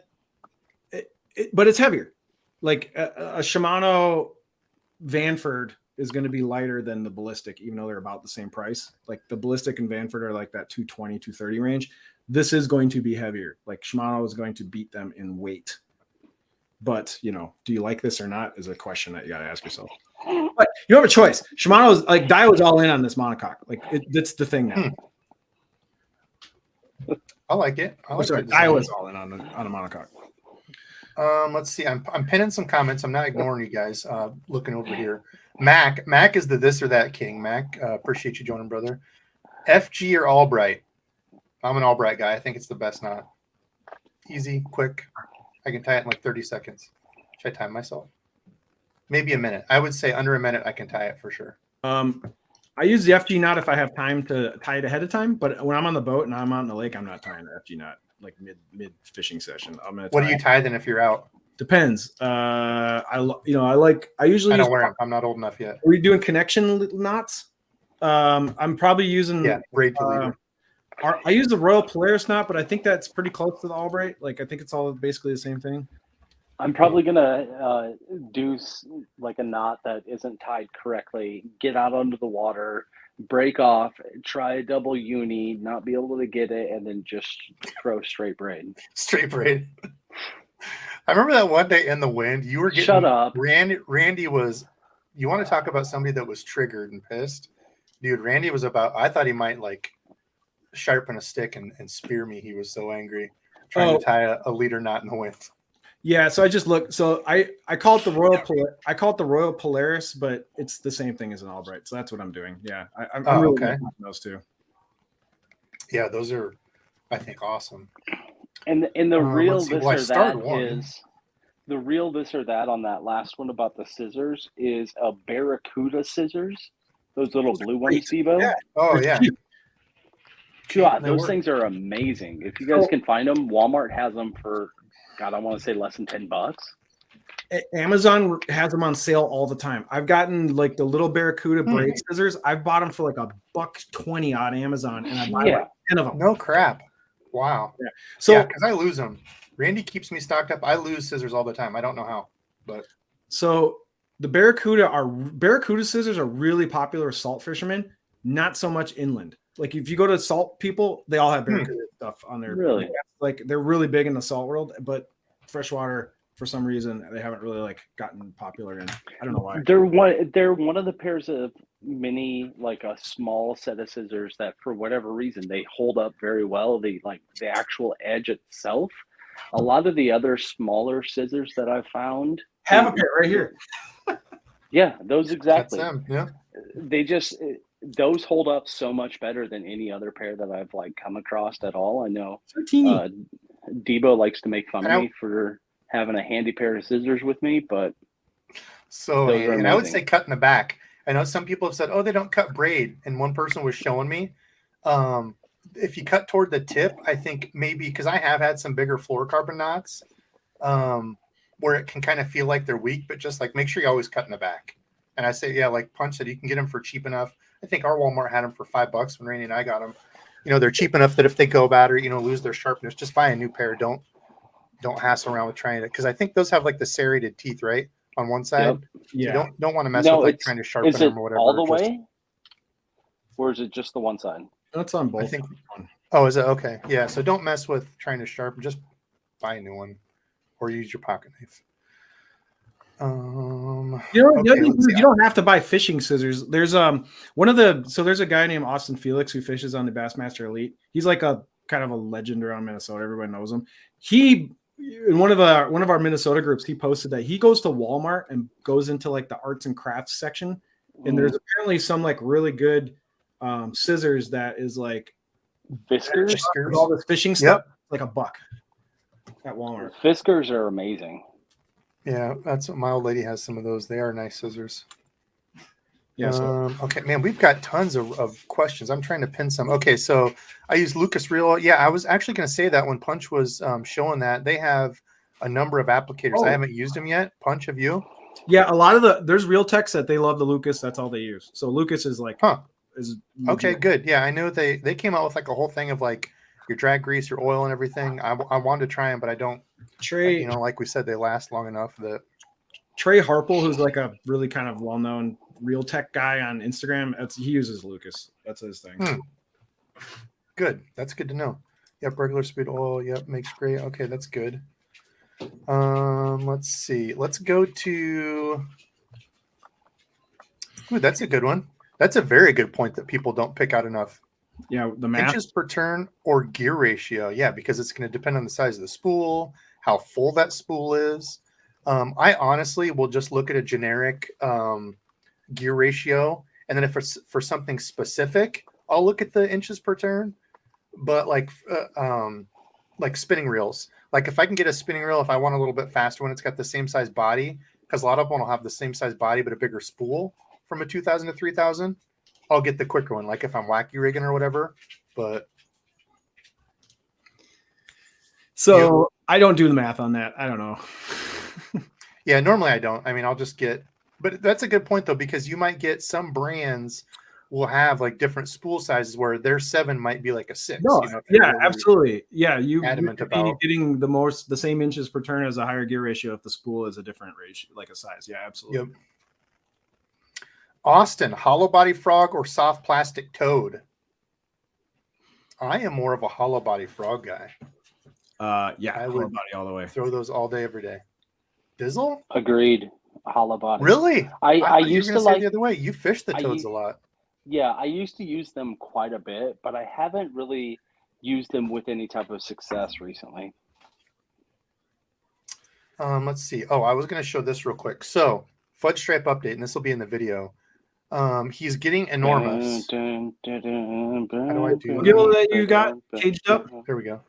but it's heavier. Like a Shimano Vanford is going to be lighter than the ballistic, even though they're about the same price. Like the ballistic and Vanford are like that 220, 230 range. This is going to be heavier. Like Shimano is going to beat them in weight. But, you know, do you like this or not is a question that you got to ask yourself. But you have a choice. Shimano's like Daiwa's all in on this monocoque. Like it's the thing now. I like it. Daiwa's all in on a monocoque. Let's see. I'm pinning some comments. I'm not ignoring you guys. Looking over here. Mac is the this or that king. Mac, appreciate you joining, brother. FG or Albright? I'm an Albright guy. I think it's the best knot. Easy, quick. I can tie it in like 30 seconds. Should I time myself? Maybe a minute. I would say under a minute I can tie it for sure. I use the FG knot if I have time to tie it ahead of time. But when I'm on the boat and I'm out in the lake, I'm not tying the FG knot like mid fishing session. I'm gonna. What do you tie then if you're out? Depends. I usually I use. don't wear them. I'm not old enough yet. Are we doing connection knots? I'm probably using. Yeah, braid to leader. I use the Royal Polaris knot, but I think that's pretty close to the Albright. Like I think it's all basically the same thing. I'm probably gonna do like a knot that isn't tied correctly. Get out onto the water, break off, try a double uni, not be able to get it, and then just throw straight braid. Straight braid. I remember that one day in the wind, you were getting. Shut up. Randy was. You want to talk about somebody that was triggered and pissed, dude? Randy was about. I thought he might like sharpen a stick and spear me. He was so angry trying to tie a leader knot in the wind. Yeah, so I just looked. So I call it the Royal Polaris, but it's the same thing as an Albright. So that's what I'm doing. Yeah, I'm really okay. liking those two. Yeah, those are, I think, awesome. And the real let's see. this Well, I or started that one. is the real this or that on that last one about the scissors is a Barracuda scissors. Those little blue ones, Debo. Yeah. Oh yeah. God, They those work. things are amazing. If you guys can find them, Walmart has them for, God, I want to say less than $10. Amazon has them on sale all the time. I've gotten like the little Barracuda braid scissors. I've bought them for like $120 on Amazon, and I buy like 10 of them. No crap. Wow. Yeah. So because I lose them. Randy keeps me stocked up. I lose scissors all the time. I don't know how, but so the Barracuda scissors are really popular with salt fishermen, not so much inland. Like if you go to salt people, they all have Barracuda stuff on there. Really? Like they're really big in the salt world, but freshwater for some reason they haven't really like gotten popular in. I don't know why. They're one of the pairs of mini, like a small set of scissors that for whatever reason they hold up very well. The actual edge itself. A lot of the other smaller scissors that I've found have a pair right here. Yeah, those exactly. That's them. Yeah. They just those hold up so much better than any other pair that I've like come across at all. I know Debo likes to make fun of me for having a handy pair of scissors with me, but so and I would say cut in the back. I know some people have said, "Oh, they don't cut braid," and one person was showing me. If you cut toward the tip, I think maybe because I have had some bigger fluorocarbon knots, where it can kind of feel like they're weak, but just like make sure you always cut in the back. And I say, yeah, like Punch said, you can get them for cheap enough. I think our Walmart had them for $5 when Randy and I got them. You know, they're cheap enough that if they go bad or lose their sharpness, just buy a new pair. Don't hassle around with trying to, because I think those have like the serrated teeth, right, on one side. Yep. Yeah. So don't want to mess with like trying to sharpen them or whatever. All the way, or is it just the one side? That's on both. I think. Oh, is it okay? Yeah. So don't mess with trying to sharpen. Just buy a new one, or use your pocket knife. You don't have to buy fishing scissors. There's there's a guy named Austin Felix who fishes on the Bassmaster Elite. He's like a kind of a legend around Minnesota. Everybody knows him. He in one of our Minnesota groups, he posted that he goes to Walmart and goes into like the arts and crafts section, and there's apparently some like really good scissors that is like Fiskars, all this fishing stuff, like $1 at Walmart. Fiskars are amazing. Yeah, that's what my old lady has. Some of those. They are nice scissors. Yeah. Okay, man, we've got tons of questions. I'm trying to pin some. Okay, so I use Lucas Reel. Yeah, I was actually going to say that when Punch was showing that. They have a number of applicators. I haven't used them yet. Punch, have you? Yeah, a lot of there's Real Techs that they love the Lucas. That's all they use. So Lucas is like, is okay, good. Yeah, I know they came out with like a whole thing of like your drag grease, your oil, and everything. I wanted to try them, but I don't. Trey, like we said, they last long enough that Trey Harple, who's like a really kind of well-known Real Tech guy on Instagram, he uses Lucas. That's his thing. Good. That's good to know. Yep, regular speed oil. Yep, makes great. Okay, that's good. Let's see. Let's go to. Ooh, that's a good one. That's a very good point that people don't pick out enough. Yeah, the math. Inches per turn or gear ratio. Yeah, because it's going to depend on the size of the spool, how full that spool is. I honestly will just look at a generic gear ratio, and then if it's for something specific, I'll look at the inches per turn. But like spinning reels, like if I can get a spinning reel, if I want a little bit faster when it's got the same size body, because a lot of them will have the same size body but a bigger spool from a 2000 to 3000. I'll get the quicker one, like if I'm wacky rigging or whatever. But So I don't do the math on that. I don't know. yeah, normally I don't. I mean, I'll just get, but that's a good point though, because you might get some brands will have like different spool sizes where their 7 might be like a 6. No, You know, if they're yeah, really absolutely. Yeah, adamant you're about getting the same inches per turn as a higher gear ratio if the spool is a different ratio, like a size. Yeah, absolutely. Yep. Austin, hollow body frog or soft plastic toad? I am more of a hollow body frog guy. Yeah, I hollow would body all the way. throw those all day, every day. Dizzle? Agreed. Hollow body. Really? I thought you were used gonna to say like. the other way. You fish the I toads u- a lot. Yeah, I used to use them quite a bit, but I haven't really used them with any type of success recently. Let's see. Oh, I was going to show this real quick. So, fudge stripe update, and this will be in the video. He's getting enormous. How do I do Gill that you got caged up? There we go.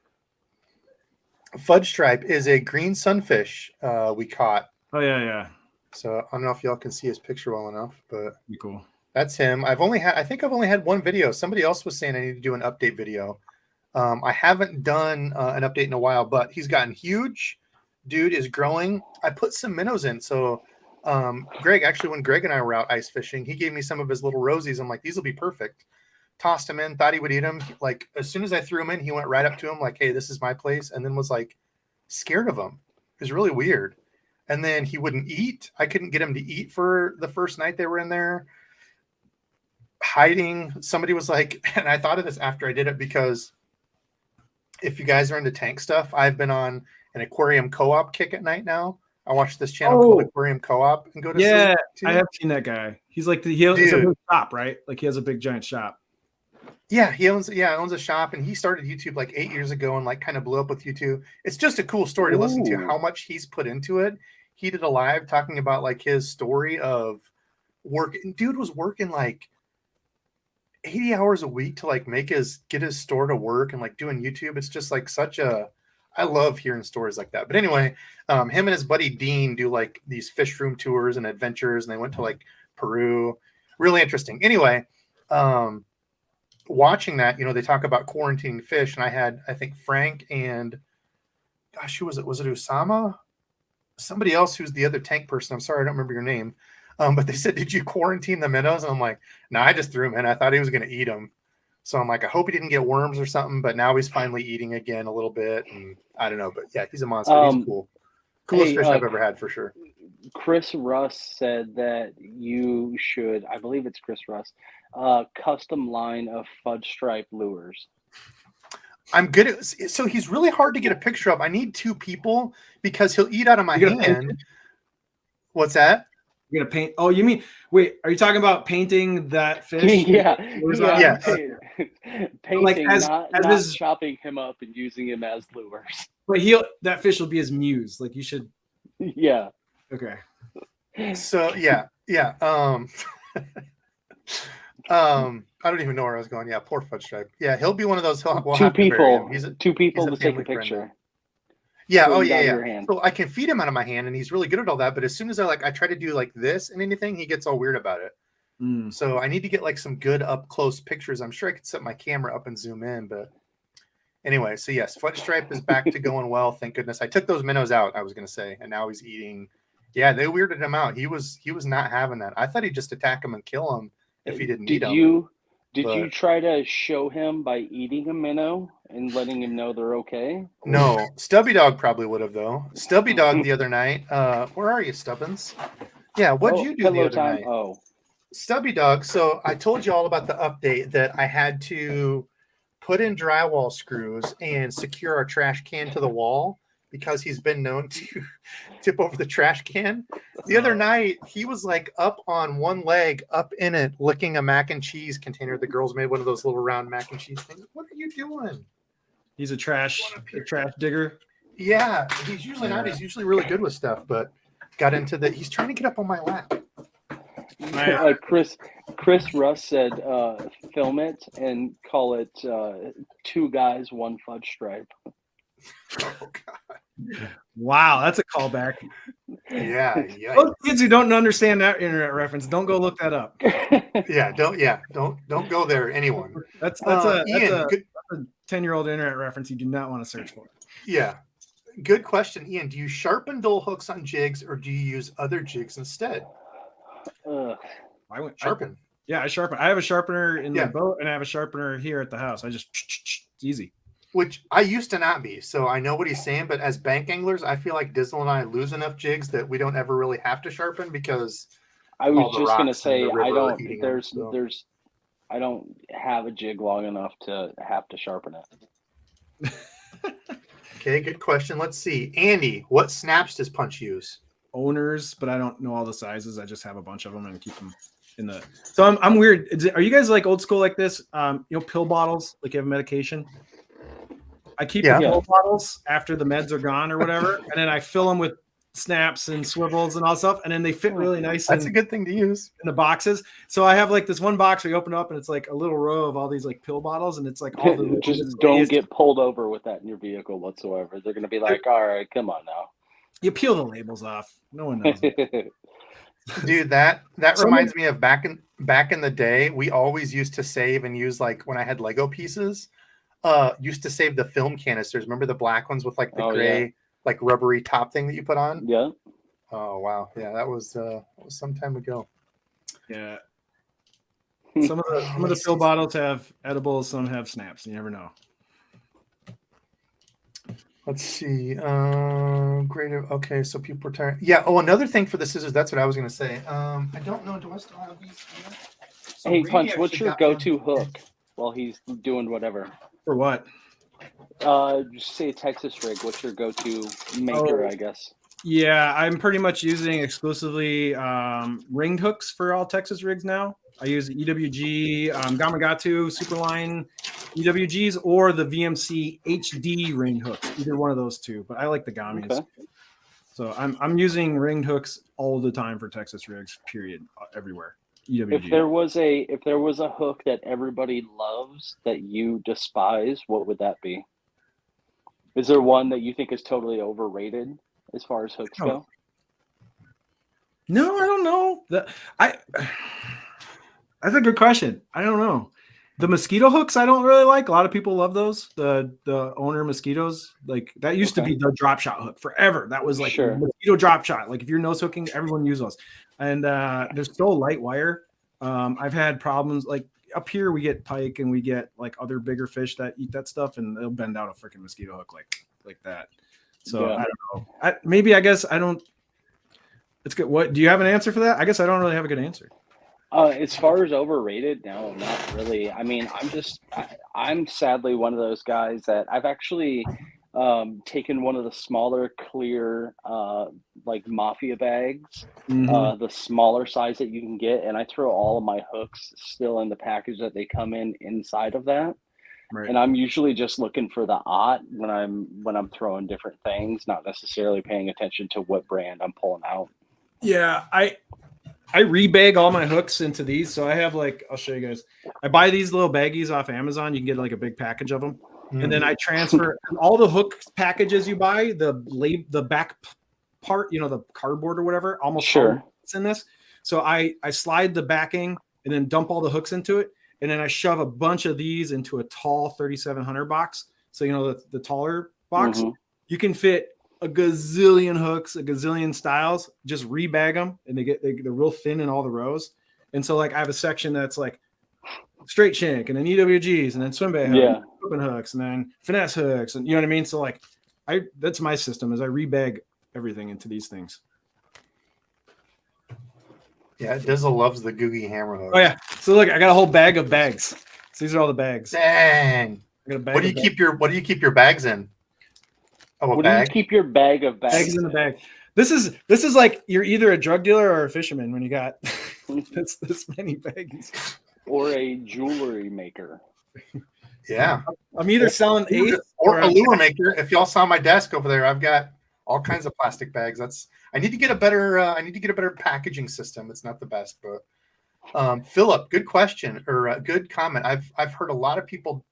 Fudge stripe is a green sunfish we caught. Oh yeah. So I don't know if y'all can see his picture well enough, but Be cool. that's him. I think I've only had one video. Somebody else was saying I need to do an update video. I haven't done an update in a while, but he's gotten huge. Dude is growing. I put some minnows in. So Greg, actually, when Greg and I were out ice fishing, he gave me some of his little rosies. I'm like, these will be perfect. Tossed him in, thought he would eat them. Like, as soon as I threw him in, he went right up to him like, hey, this is my place. And then was like scared of him. It was really weird. And then he wouldn't eat. I couldn't get him to eat for the first night they were in there. Hiding. Somebody was like, and I thought of this after I did it, because if you guys are into tank stuff, I've been on an aquarium co-op kick at night now. I watch this channel called Aquarium Co-op and go to sleep too. I have seen that guy. He's like it's a big shop, right? Like he has a big giant shop. Yeah, he owns a shop, and he started YouTube like 8 years ago and like kind of blew up with YouTube. It's just a cool story to listen to how much he's put into it. He did a live talking about like his story of work. Dude was working like 80 hours a week to like get his store to work and like doing YouTube. It's just like I love hearing stories like that. But anyway, him and his buddy Dean do like these fish room tours and adventures, and they went to like Peru. Really interesting. Anyway, watching that, they talk about quarantining fish, and I think Frank and gosh, who was it? Was it Usama? Somebody else who's the other tank person. I'm sorry, I don't remember your name. But they said, did you quarantine the minnows? And I'm like, no, I just threw him in. I thought he was going to eat them. So I'm like, I hope he didn't get worms or something, but now he's finally eating again a little bit. And I don't know, but yeah, he's a monster. He's cool. Coolest fish I've ever had for sure. Chris Russ said that you should, I believe it's Chris Russ, custom line of fudge stripe lures. I'm good at, so he's really hard to get a picture of. I need 2 people because he'll eat out of my hand. What's that? You're gonna paint. Oh, you mean wait? Are you talking about painting that fish? Yeah. Painting, like not chopping him up and using him as lures. But that fish will be his muse. Like you should. Yeah. Okay. So yeah. I don't even know where I was going. Yeah, poor fudge stripe. Yeah, he'll be one of those. We'll 2 people. Two people to take a picture. Yeah. Oh yeah. So I can feed him out of my hand, and he's really good at all that. But as soon as I try to do like this and anything, he gets all weird about it. So I need to get like some good up close pictures. I'm sure I could set my camera up and zoom in, but anyway. So yes, fudge stripe is back to going well. Thank goodness. I took those minnows out, I was gonna say, and now he's eating. Yeah, they weirded him out. He was not having that. I thought he'd just attack him and kill him if he didn't eat him. Did you try to show him by eating a minnow and letting him know they're okay? No, Stubby Dog probably would have though. Stubby Dog the other night. Where are you, Stubbins? Yeah, what'd you do the other night? Oh, Stubby Dog. So I told you all about the update that I had to put in drywall screws and secure our trash can to the wall because he's been known to tip over the trash can. The other night, he was like up on one leg, up in it, licking a mac and cheese container. The girls made one of those little round mac and cheese things. What are you doing? He's a trash digger. Yeah, he's usually not. He's usually really good with stuff, but got into he's trying to get up on my lap. Chris Russ said, film it and call it 2 guys, 1 fudge stripe. Oh God. Wow, that's a callback. Yeah, Those kids who don't understand that internet reference, don't go look that up. don't go there, anyone. That's Ian, a good, 10-year-old internet reference you do not want to search for. yeah, good question, Ian. Do you sharpen dull hooks on jigs, or do you use other jigs instead? I went Sharpen. I sharpen. I have a sharpener in my Yeah. boat, and I have a sharpener here at the house. I just it's easy. Which I used to not be, so I know what he's saying. But as bank anglers, I feel like Dizzle and I lose enough jigs that we don't ever really have to sharpen because I was just gonna say I don't. There's I don't have a jig long enough to have to sharpen it. Okay, good question. Let's see, Andy, what snaps does Punch use? Owners, but I don't know all the sizes. I just have a bunch of them and keep them in the. So I'm weird. Are you guys like old school like this? Pill bottles, like you have medication. I keep the pill bottles after the meds are gone or whatever, and then I fill them with snaps and swivels and all stuff, and then they fit really nice. That's a good thing to use in the boxes. So I have like this one box where you open up and it's like a little row of all these like pill bottles, and it's like all the just don't get pulled over with that in your vehicle whatsoever. They're gonna be like, all right, come on now. You peel the labels off. No one knows. Dude, that reminds me of back in the day, we always used to save and use, like when I had Lego pieces, used to save the film canisters. Remember the black ones with like the gray, like rubbery top thing that you put on? Yeah. Oh wow. Yeah, that was some time ago. Yeah. Some of the pill bottles have edibles, some have snaps. You never know. Let's see. Greater. Okay, so people are tired. Yeah. Oh, another thing for the scissors. That's what I was going to say. I don't know. Do I still have these? So hey, Punch, what's your go-to hook while he's doing whatever? For what? Just say Texas rig. What's your go-to maker, I guess? Yeah, I'm pretty much using exclusively ringed hooks for all Texas rigs now. I use EWG, Gamakatsu, Superline EWGs, or the VMC HD ring hooks. Either one of those two, but I like the Gamis. Okay. So I'm using ringed hooks all the time for Texas rigs. Period. Everywhere. EWG. If there was a hook that everybody loves that you despise, what would that be? Is there one that you think is totally overrated as far as hooks go? No, I don't know. That's a good question. I don't know. The mosquito hooks I don't really like. A lot of people love those. The owner mosquitoes, like that used to be the drop shot hook forever. That was like mosquito drop shot. Like if you're nose hooking, everyone uses those. And they're so light wire. I've had problems like up here we get pike and we get like other bigger fish that eat that stuff and they'll bend out a freaking mosquito hook like that. So I don't know. I guess I don't. It's good. What do you have an answer for that? I guess I don't really have a good answer. As far as overrated, no, not really. I mean, I'm sadly one of those guys that I've actually taken one of the smaller clear like mafia bags, the smaller size that you can get, and I throw all of my hooks still in the package that they come in inside of that. Right. And I'm usually just looking for the aught when I'm throwing different things, not necessarily paying attention to what brand I'm pulling out. Yeah, I rebag all my hooks into these. So I have I'll show you guys. I buy these little baggies off Amazon. You can get like a big package of them. And then I transfer all the hook packages you buy, the back part, the cardboard or whatever, almost it's in this. So I slide the backing and then dump all the hooks into it. And then I shove a bunch of these into a tall 3700 box. So, the taller box, you can fit a gazillion hooks, a gazillion styles, just rebag them and they're real thin in all the rows. And so I have a section that's like straight shank and then EWGs and then swim bait hooks, open hooks and then finesse hooks. And you know what I mean? So that's my system is I rebag everything into these things. Yeah, Dizzle loves the Googie hammer hooks. Oh yeah. So look, I got a whole bag of bags. So these are all the bags. Dang. I got a bag what do you keep your bags in? Oh, what bag? Do you keep your bag of bags? Bags in the bag. This is like you're either a drug dealer or a fisherman when you got this many bags. Or a jewelry maker. Yeah. I'm either selling eighth or a lure maker. If y'all saw my desk over there, I've got all kinds of plastic bags. I need to get a better packaging system. It's not the best, but Philip, good question or good comment. I've heard a lot of people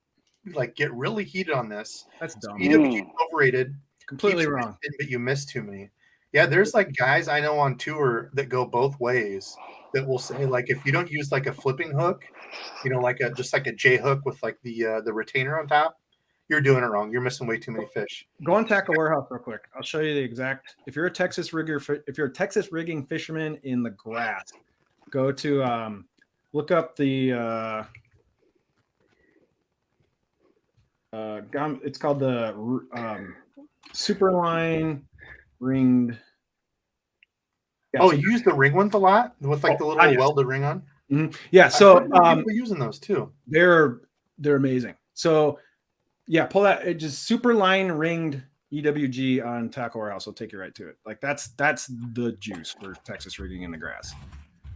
get really heated on this. That's dumb. EWG overrated. Completely wrong. But you missed too many. Yeah, there's like guys I know on tour that go both ways that will say like if you don't use like a flipping hook, like a J hook with like the retainer on top, you're doing it wrong. You're missing way too many fish. Go on Tackle Warehouse real quick. I'll show you the exact. If you're a Texas rigging fisherman in the grass, go to look up the it's called the Superline ringed. Yeah, oh, you use the ring ones a lot with like the little welded ring on. Mm-hmm. Yeah, so people are using those too. They're amazing. So yeah, pull that. It just Superline ringed EWG on Tackle Warehouse will take you right to it. Like that's the juice for Texas rigging in the grass.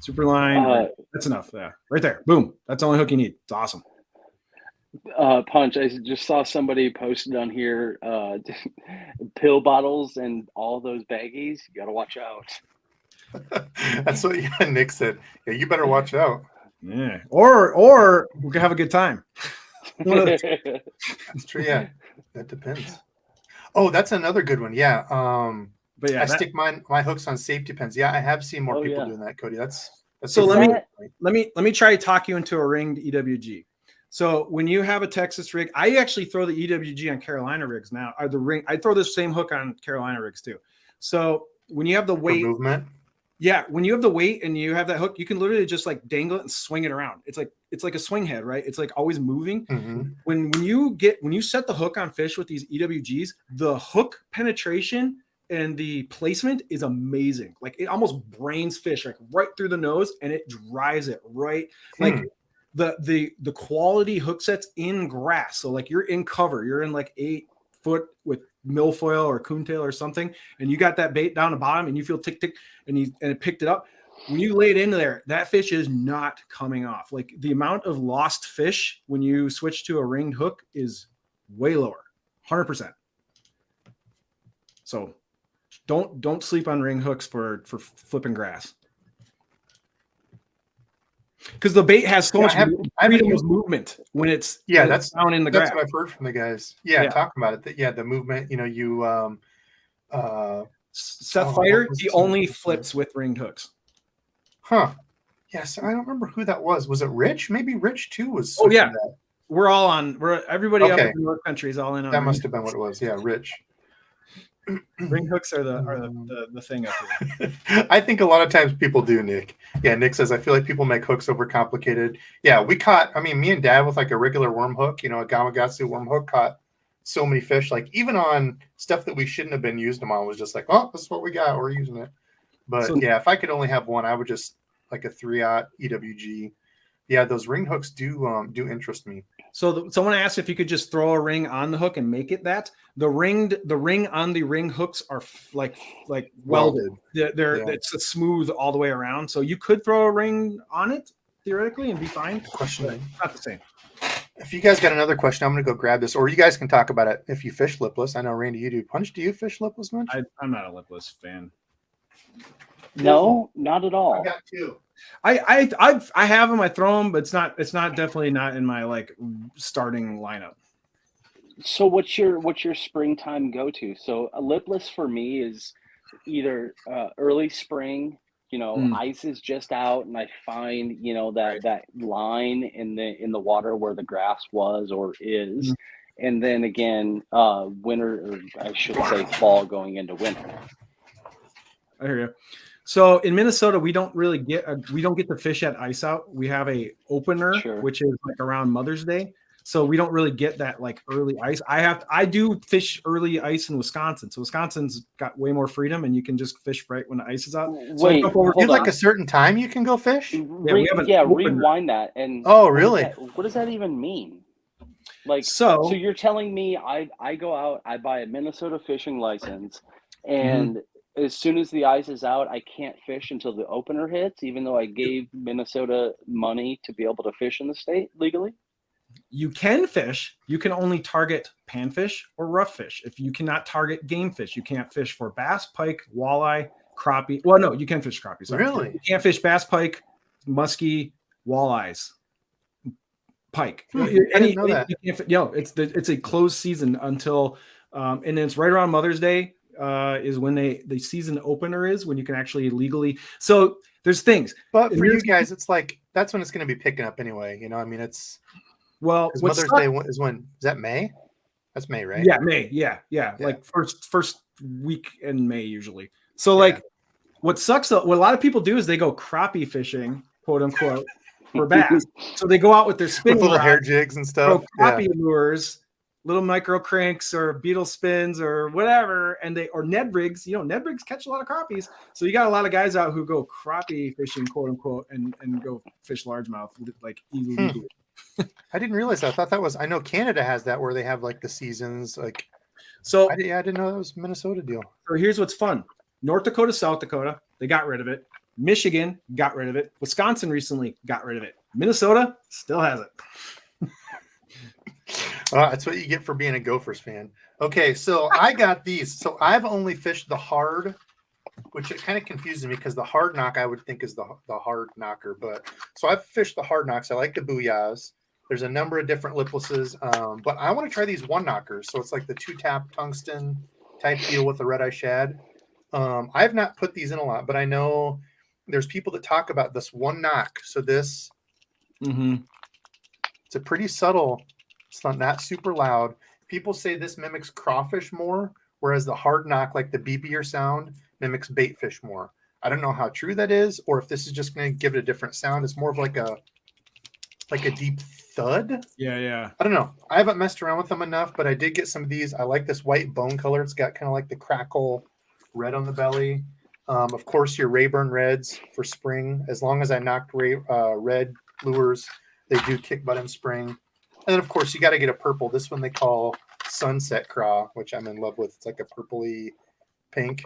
Superline, that's enough. Yeah, right there. Boom. That's the only hook you need. It's awesome. Punch, I just saw somebody posted on here pill bottles and all those baggies. You got to watch out. That's what Nick said. Yeah, you better watch out. Yeah, or we can have a good time. That's true. Yeah, that depends. Oh, that's another good one. Yeah. But yeah, I stick my hooks on safety pins. Yeah, I have seen more people doing that, Cody. That's so. Let me try to talk you into a ringed EWG. So when you have a Texas rig, I actually throw the EWG on Carolina rigs now. Or the ring, I throw the same hook on Carolina rigs too. So when you have the weight movement, yeah, when you have the weight and you have that hook, you can literally just like dangle it and swing it around. It's like a swing head, right? It's like always moving. Mm-hmm. When you set the hook on fish with these EWGs, the hook penetration and the placement is amazing. Like it almost brains fish like right through the nose, and it drives it right like. The quality hook sets in grass. So like you're in cover, you're in like 8 foot with milfoil or coontail or something, and you got that bait down the bottom and you feel tick tick and it picked it up. When you lay it into there, that fish is not coming off. Like the amount of lost fish when you switch to a ringed hook is way lower, 100%. So don't sleep on ring hooks for flipping grass. Because the bait has so much freedom of movement when it's that's down in the grass. That's what I've heard from the guys. Yeah. Talking about it. The movement. Seth Fighter, he only flips with ringed hooks. Huh? Yes, I don't remember who that was. Was it Rich? Maybe Rich too was. Oh yeah, that. Everybody up in the North Country is all in on. That must have been what it was. Yeah, Rich. Ring hooks are the thing up here. I think a lot of times people do, Nick. Yeah, Nick says, I feel like people make hooks overcomplicated. Yeah, me and Dad with like a regular worm hook, a Gamakatsu worm hook caught so many fish. Like even on stuff that we shouldn't have been using them on was just like, oh, this is what we got. We're using it. But if I could only have one, I would just like a 3/0 EWG. Yeah, those ring hooks do interest me. So someone asked if you could just throw a ring on the hook and make it that. The ring on the ring hooks are like welded. It's a smooth all the way around. So you could throw a ring on it theoretically and be fine. Question. Not the same. If you guys got another question, I'm going to go grab this, or you guys can talk about it if you fish lipless. I know, Randy, you do. Punch, do you fish lipless much? I'm not a lipless fan. No, not at all. I got 2. I have them. I throw them, but it's not definitely not in my like starting lineup. So what's your springtime go to? So a lipless for me is either early spring. Ice is just out, and I find that line in the water where the grass was or is, and then again winter, or I should say fall going into winter. I hear you. So in Minnesota, we don't get to fish at ice out. We have a opener, which is like around Mother's Day. So we don't really get that like early ice. I do fish early ice in Wisconsin. So Wisconsin's got way more freedom, and you can just fish right when the ice is out. So you have like a certain time you can go fish. Rewind that. And oh, really? What does that even mean? Like so you're telling me I go out, I buy a Minnesota fishing license, and as soon as the ice is out, I can't fish until the opener hits, even though I gave Minnesota money to be able to fish in the state legally? You can fish. You can only target panfish or rough fish. If you cannot target game fish, you can't fish for bass, pike, walleye, crappie. Well, no, you can fish crappie. Sorry. Really? You can't fish bass, pike, muskie, walleyes, pike. I didn't know that. It's a closed season until, and then it's right around Mother's Day. is when the season opener is when you can actually legally. So there's things. But for you guys, it's like that's when it's going to be picking up anyway. You know, I mean, it's Mother's Day is when? Is that May? That's May, right? Yeah, May. Yeah. Like first week in May usually. So like, what sucks though, what a lot of people do is they go crappie fishing, quote unquote, for bass. So they go out with their spinning little rod, hair jigs and stuff, crappie lures, little micro cranks or beetle spins or whatever, and or Ned rigs. You know, Ned rigs catch a lot of crappies. So you got a lot of guys out who go crappie fishing, quote unquote, and go fish largemouth like illegally. I didn't realize that. I thought that was. I know Canada has that where they have like the seasons. Like, so I didn't know that was a Minnesota deal. So here's what's fun: North Dakota, South Dakota, they got rid of it. Michigan got rid of it. Wisconsin recently got rid of it. Minnesota still has it. That's what you get for being a Gophers fan. Okay, so I got these. So I've only fished the hard, which it kind of confuses me because the hard knock I would think is the hard knocker. But so I've fished the hard knocks. I like the booyahs. There's a number of different liplesses, but I want to try these one knockers. So it's like the 2-tap tungsten type deal with the red eye shad. I've not put these in a lot, but I know there's people that talk about this one knock. So this, it's a pretty subtle. It's not super loud. People say this mimics crawfish more, whereas the hard knock, like the beepier sound, mimics bait fish more. I don't know how true that is, or if this is just going to give it a different sound. It's more of like a deep thud. Yeah. I don't know. I haven't messed around with them enough, but I did get some of these. I like this white bone color. It's got kind of like the crackle red on the belly. Of course, your Rayburn Reds for spring. As long as I knocked red lures, they do kick butt in spring. And then, of course, you got to get a purple. This one they call Sunset Craw, which I'm in love with. It's like a purpley pink.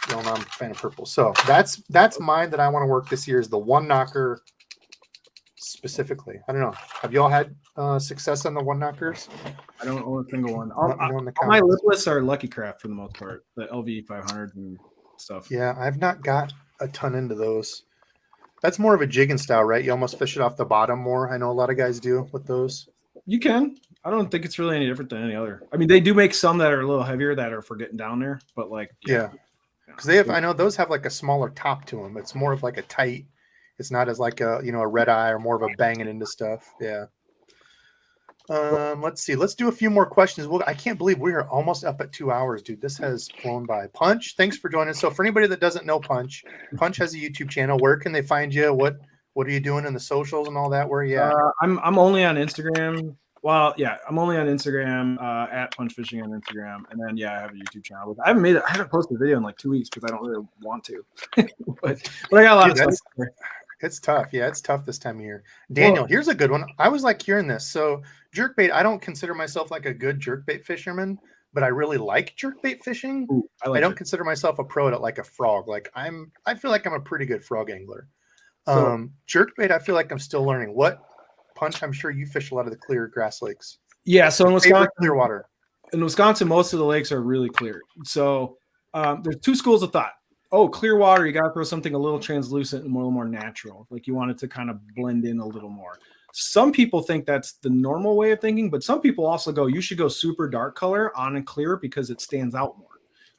You know, I'm a fan of purple. So that's mine that I want to work this year is the one knocker specifically. I don't know. Have you all had success on the one knockers? I don't own a single one. All my lipless are Lucky Craft for the most part, the LV 500 and stuff. Yeah, I've not got a ton into those. That's more of a jigging style, right? You almost fish it off the bottom more. I know a lot of guys do with those. You can. I don't think it's really any different than any other. I mean, they do make some that are a little heavier that are for getting down there, but like because they have. I know those have like a smaller top to them. It's more of like a tight. It's not as like a a red eye or more of a banging into stuff. Yeah. Let's see. Let's do a few more questions. Well, I can't believe we are almost up at 2 hours, dude. This has flown by. Punch, thanks for joining. So for anybody that doesn't know Punch has a YouTube channel. Where can they find you? What are you doing in the socials and all that? Where are you at? I'm only on Instagram. Well, yeah, I'm only on Instagram at Punch Fishing on Instagram, and then I have a YouTube channel. I haven't posted a video in like 2 weeks because I don't really want to. but I got a lot of stuff. It's tough. Yeah, it's tough this time of year. Daniel, here's a good one. I was like hearing this. So jerkbait, I don't consider myself like a good jerkbait fisherman, but I really like jerkbait fishing. Ooh, I don't consider myself a pro at like a frog. Like I feel like I'm a pretty good frog angler. Jerkbait, I feel like I'm still learning. What Punch? I'm sure you fish a lot of the clear grass lakes. Yeah, so in Wisconsin, clear water. In Wisconsin, most of the lakes are really clear. So there's two schools of thought. Oh, clear water, you got to throw something a little translucent and a little more natural. Like you want it to kind of blend in a little more. Some people think that's the normal way of thinking, but some people also go, you should go super dark color on and clear because it stands out more.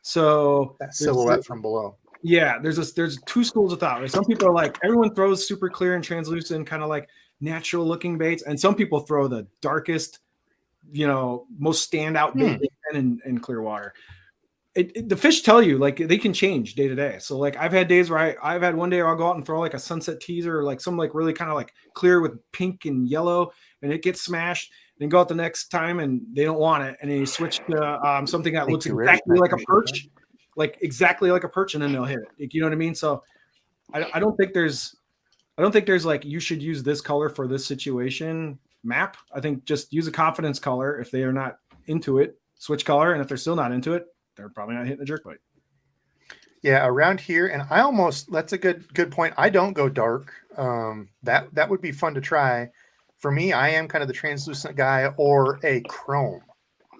So that silhouette from below. Yeah, there's two schools of thought. Right? Some people are like, everyone throws super clear and translucent, kind of like natural looking baits. And some people throw the darkest, most standout bait in clear water. The fish tell you like they can change day to day. So like I've had days where I've had one day where I'll go out and throw like a sunset teaser or like some like really kind of like clear with pink and yellow and it gets smashed. Then go out the next time and they don't want it. And then you switch to something that looks exactly like a perch, and then they'll hit it. You know what I mean? So I don't think there's like you should use this color for this situation map. I think just use a confidence color. If they are not into it, switch color. And if they're still not into it, they're probably not hitting the jerkbait. Yeah, around here, and that's a good point. I don't go dark. That would be fun to try. For me, I am kind of the translucent guy or a chrome,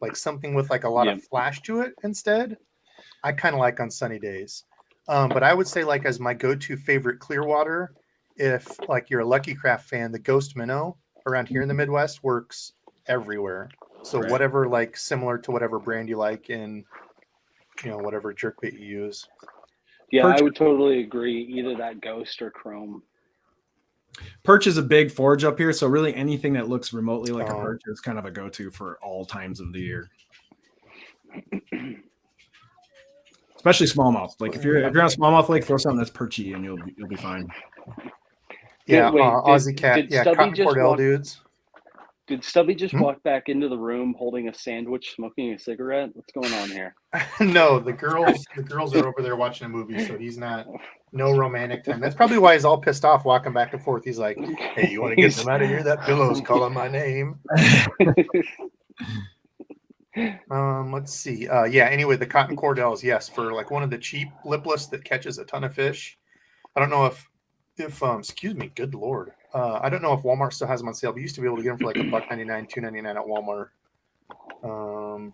like something with like a lot of flash to it instead. I kind of like on sunny days. But I would say like as my go-to favorite clear water, if like you're a Lucky Craft fan, the Ghost Minnow around here in the Midwest works everywhere. So whatever, like similar to whatever brand you like in whatever jerkbait you use. Yeah, Perch- I would totally agree. Either that ghost or chrome. Perch is a big forage up here, so really anything that looks remotely like a Oh. perch is kind of a go-to for all times of the year. Especially smallmouth. Like if you're on a smallmouth lake, throw something that's perchy and you'll be fine. Yeah, Wait, Aussie cat. did Yeah, Stubby cotton just cordell walk? dudes. Did Stubby just Hmm? walk back into the room holding a sandwich, smoking a cigarette? What's going on here? No, the girls are over there watching a movie, so he's not. No romantic time. That's probably why he's all pissed off, walking back and forth. He's like, "Hey, you want to get them out of here? That pillow's calling my name." Let's see. Yeah. Anyway, the cotton cordells, yes, for like one of the cheap lipless that catches a ton of fish. I don't know if excuse me, good lord. I don't know if Walmart still has them on sale. We used to be able to get them for like $1.99, $2.99 at Walmart.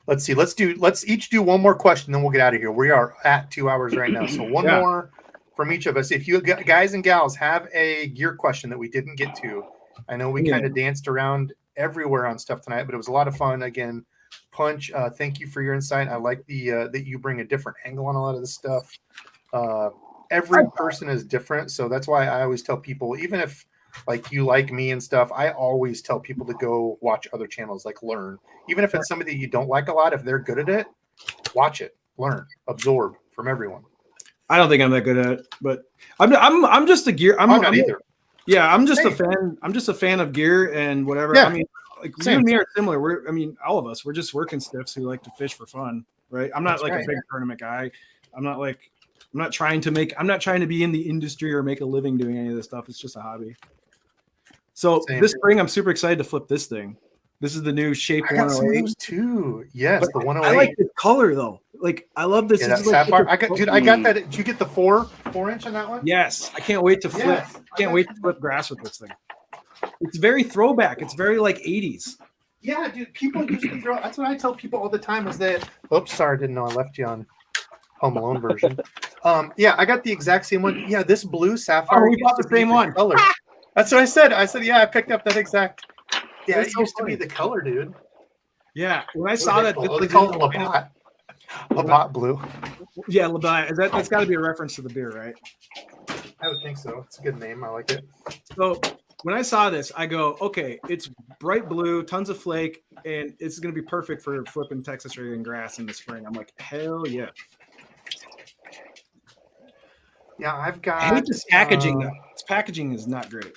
Let's see. Let's each do one more question, then we'll get out of here. We are at 2 hours right now, so one more from each of us. If you guys and gals have a gear question that we didn't get to, I know we kind of danced around everywhere on stuff tonight, but it was a lot of fun. Again, Punch, thank you for your insight. I like the that you bring a different angle on a lot of this stuff. Every person is different, so that's why I always tell people, even if like you like me and stuff, I always tell people to go watch other channels, like learn. Even if it's somebody you don't like a lot, if they're good at it, watch it, learn, absorb from everyone. I don't think I'm that good at it, but I'm just a gear. I'm not either. Yeah, I'm just a fan. I'm just a fan of gear and whatever. Yeah. I mean, like you and me are similar. All of us, we're just working stiffs who like to fish for fun, right? I'm not a big tournament guy. I'm not trying to be in the industry or make a living doing any of this stuff. It's just a hobby. So this spring, I'm super excited to flip this thing. This is the new Shape 108. I got some of those too. Yes, but the 108. I like the color though. Like I love this. Yeah, that sapphire. I got that. Did you get the 4-inch on that one? Yes, I can't wait to flip. Yes. I can't wait to flip grass with this thing. It's very throwback. It's very like 80s. Yeah, dude. People usually throw. That's what I tell people all the time. Is that? Oops, sorry, I didn't know I left you on Home Alone version. Yeah, I got the exact same one. Yeah, this blue sapphire. Oh, we bought the same one. Color. That's what I said. I said, yeah, I picked up that exact. Yeah, That's it so used funny. to be the color, dude. Yeah, when I saw that, they call it Labatt. Labatt blue. Yeah, Labatt. That's got to be a reference to the beer, right? I would think so. It's a good name. I like it. So when I saw this, I go, okay, it's bright blue, tons of flake, and it's going to be perfect for flipping Texas Ring grass in the spring. I'm like, hell yeah. Yeah, I've got. I hate this packaging though. This packaging is not great.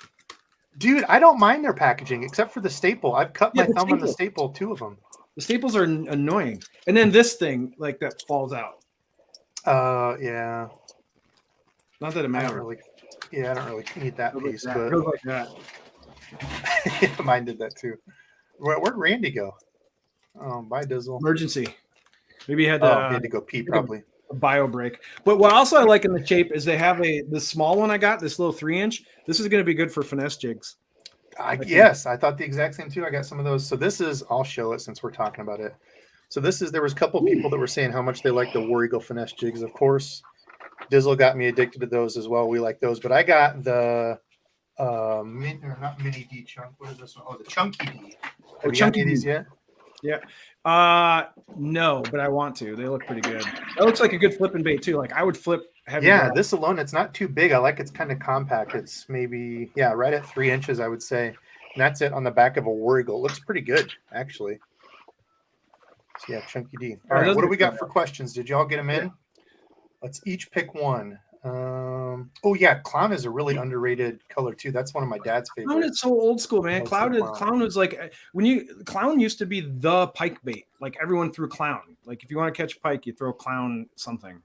Dude, I don't mind their packaging except for the staple. I've cut my thumb on the staple, 2 of them. The staples are annoying. And then this thing, like that falls out. Yeah. Not that it matters. I don't really need that piece, but it goes like that. Yeah, mine did that too. Where'd Randy go? Oh, bye, Dizzle. Emergency. Maybe he had he had to go pee probably. A bio break. But what also I like in the Shape is they have the small one I got, this little 3-inch. This is going to be good for finesse jigs. Yes, I thought the exact same too. I got some of those. So this is, I'll show it since we're talking about it. So there was a couple people that were saying how much they like the War Eagle finesse jigs. Of course, Dizzle got me addicted to those as well. We like those, but I got the not mini D chunk. What is this one? Oh, the chunky D. Have you got any of these yet? Yeah. No, but I want to. They look pretty good. That looks like a good flipping bait too. Like I would flip heavy. Yeah, this alone, it's not too big. I like it's kind of compact. It's maybe right at 3 inches, I would say. And that's it on the back of a War Eagle. It looks pretty good, actually. So yeah, chunky D. All right, what do we got for questions? Did y'all get them in? Let's each pick one. Oh yeah, clown is a really underrated color too. That's one of my dad's favorites. Clown is so old school, man. Clown was like clown used to be the pike bait. Like everyone threw clown. Like if you want to catch pike, you throw clown something.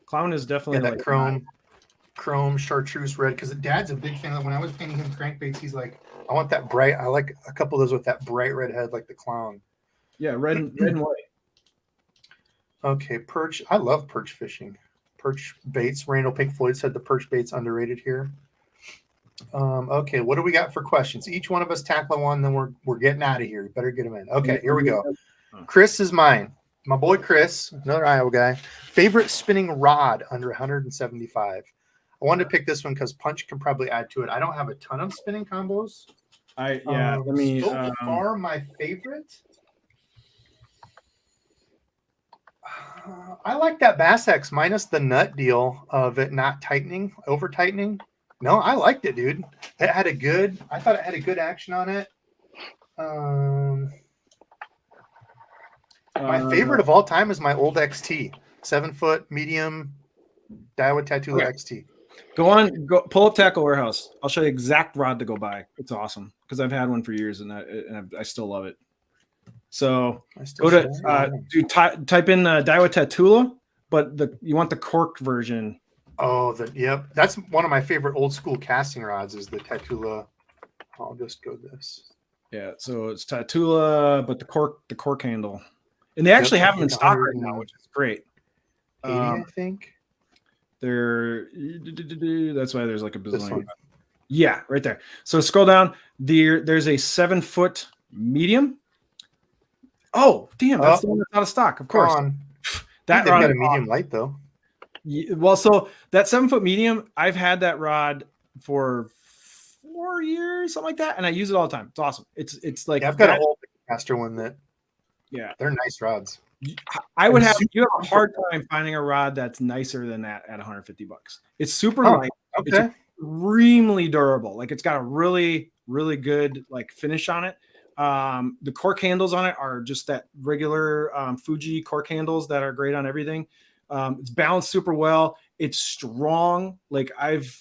Clown is definitely that like chrome chartreuse red. Because dad's a big fan of that. When I was painting him crankbaits, he's like, I want that bright. I like a couple of those with that bright red head, like the clown. Yeah, red and white. Okay, perch. I love perch fishing. Perch baits. Randall Pink Floyd said the perch bait's underrated here. Okay, what do we got for questions? Each one of us tackle one, then we're getting out of here. You better get them in. Okay, here we go. Chris is mine. My boy Chris, another Iowa guy. Favorite spinning rod under 175. I wanted to pick this one because Punch can probably add to it. I don't have a ton of spinning combos. Let me. So far, my favorite. I like that Bass X minus the nut deal of it not tightening, over tightening. No, I liked it, dude. It had I thought it had a good action on it. My favorite of all time is my old XT, 7-foot medium Daiwa Tatula XT. Go pull up Tackle Warehouse. I'll show you exact rod to go buy. It's awesome because I've had one for years and I still love it. So go to type in Daiwa Tatula, but you want the corked version. Oh, yep. That's one of my favorite old school casting rods is the Tatula. I'll just go this. Yeah, so it's Tatula, but the cork handle. And they actually have them in stock right now, which is great. 80, I think. That's why there's like a bazillion. Yeah, right there. So scroll down. There's a 7-foot medium. Oh, damn, that's the one that's out of stock, of course. They've got a medium light though. Well, so that 7-foot medium, I've had that rod for 4 years, something like that, and I use it all the time. It's awesome. It's like I've got a whole caster one that. Yeah, they're nice rods. You have a hard time finding a rod that's nicer than that at $150. It's super light. Okay. It's extremely durable. Like it's got a really, really good like finish on it. The cork handles on it are just that regular Fuji cork handles that are great on everything. It's balanced super well. It's strong. Like I've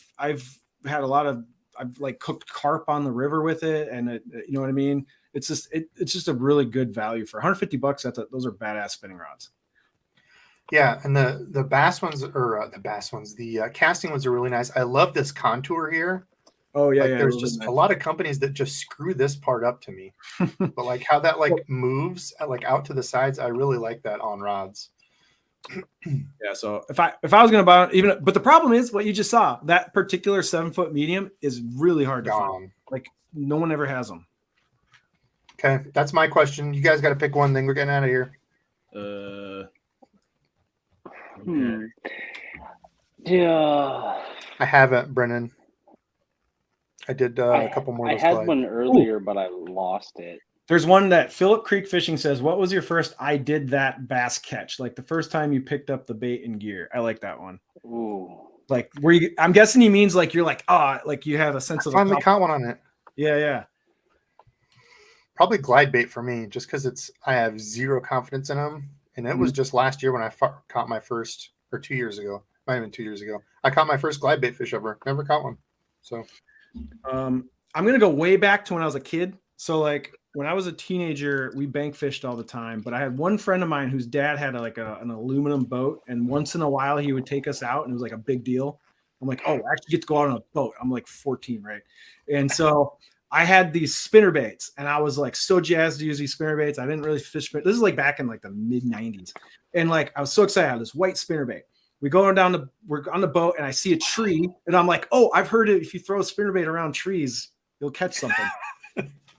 had I've like cooked carp on the river with it, and you know what I mean. It's just a really good value for $150. Those are badass spinning rods. Yeah, and the bass ones the casting ones are really nice. I love this contour here. Oh yeah, There's just a lot of companies that just screw this part up to me, but like how that like moves like out to the sides, I really like that on rods. Yeah, so if I was gonna buy but the problem is what you just saw. That particular 7-foot medium is really hard to find. Like no one ever has them. Okay, that's my question. You guys got to pick one thing. We're getting out of here. Yeah. I haven't, Brennan. I did a couple more. I had one earlier, but I lost it. There's one that Philip Creek Fishing says, what was your first I did that bass catch? Like the first time you picked up the bait and gear. I like that one. Ooh. Like I'm guessing he means like you're like, like you have a sense of finally caught one on it. Yeah. Probably glide bait for me, just because I have zero confidence in them. And it was just last year when I caught my first, or 2 years ago, might have been 2 years ago. I caught my first glide bait fish ever. Never caught one. So, I'm gonna go way back to when I was a kid. So like when I was a teenager, we bank fished all the time. But I had one friend of mine whose dad had an aluminum boat, and once in a while he would take us out, and it was like a big deal. I'm like, oh, I actually get to go out on a boat. I'm like 14, right? And so I had these spinner baits, and I was like so jazzed to use these spinner baits. I didn't really fish. This is like back in like the mid 90s. And like, I was so excited. I had this white spinner bait. We're on the boat, and I see a tree, and I'm like, oh, I've heard it. If you throw a spinner bait around trees, you'll catch something.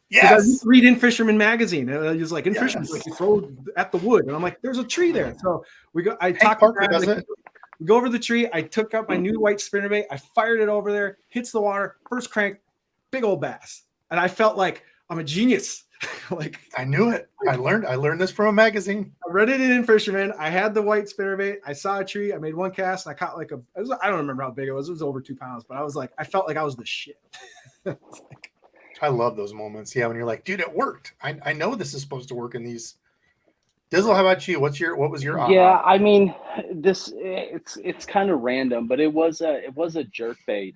Yes. I read in Fisherman magazine, and I was like, in Fisherman, like you throw at the wood, and I'm like, there's a tree there. So we go. Parker does it. We go over the tree. I took up my new white spinner bait. I fired it over there. Hits the water. First crank, big old bass. And I felt like I'm a genius. Like I knew it. I learned this from a magazine. I read it in Fisherman. I had the white spinnerbait. I saw a tree. I made one cast, and I caught I don't remember how big it was. It was over 2 pounds, but I felt like I was the shit. I love those moments. Yeah, when you're like, dude, it worked. I know this is supposed to work in these. Dizzle, how about you? What was your Yeah, I mean, it's kind of random, but it was a jerk bait.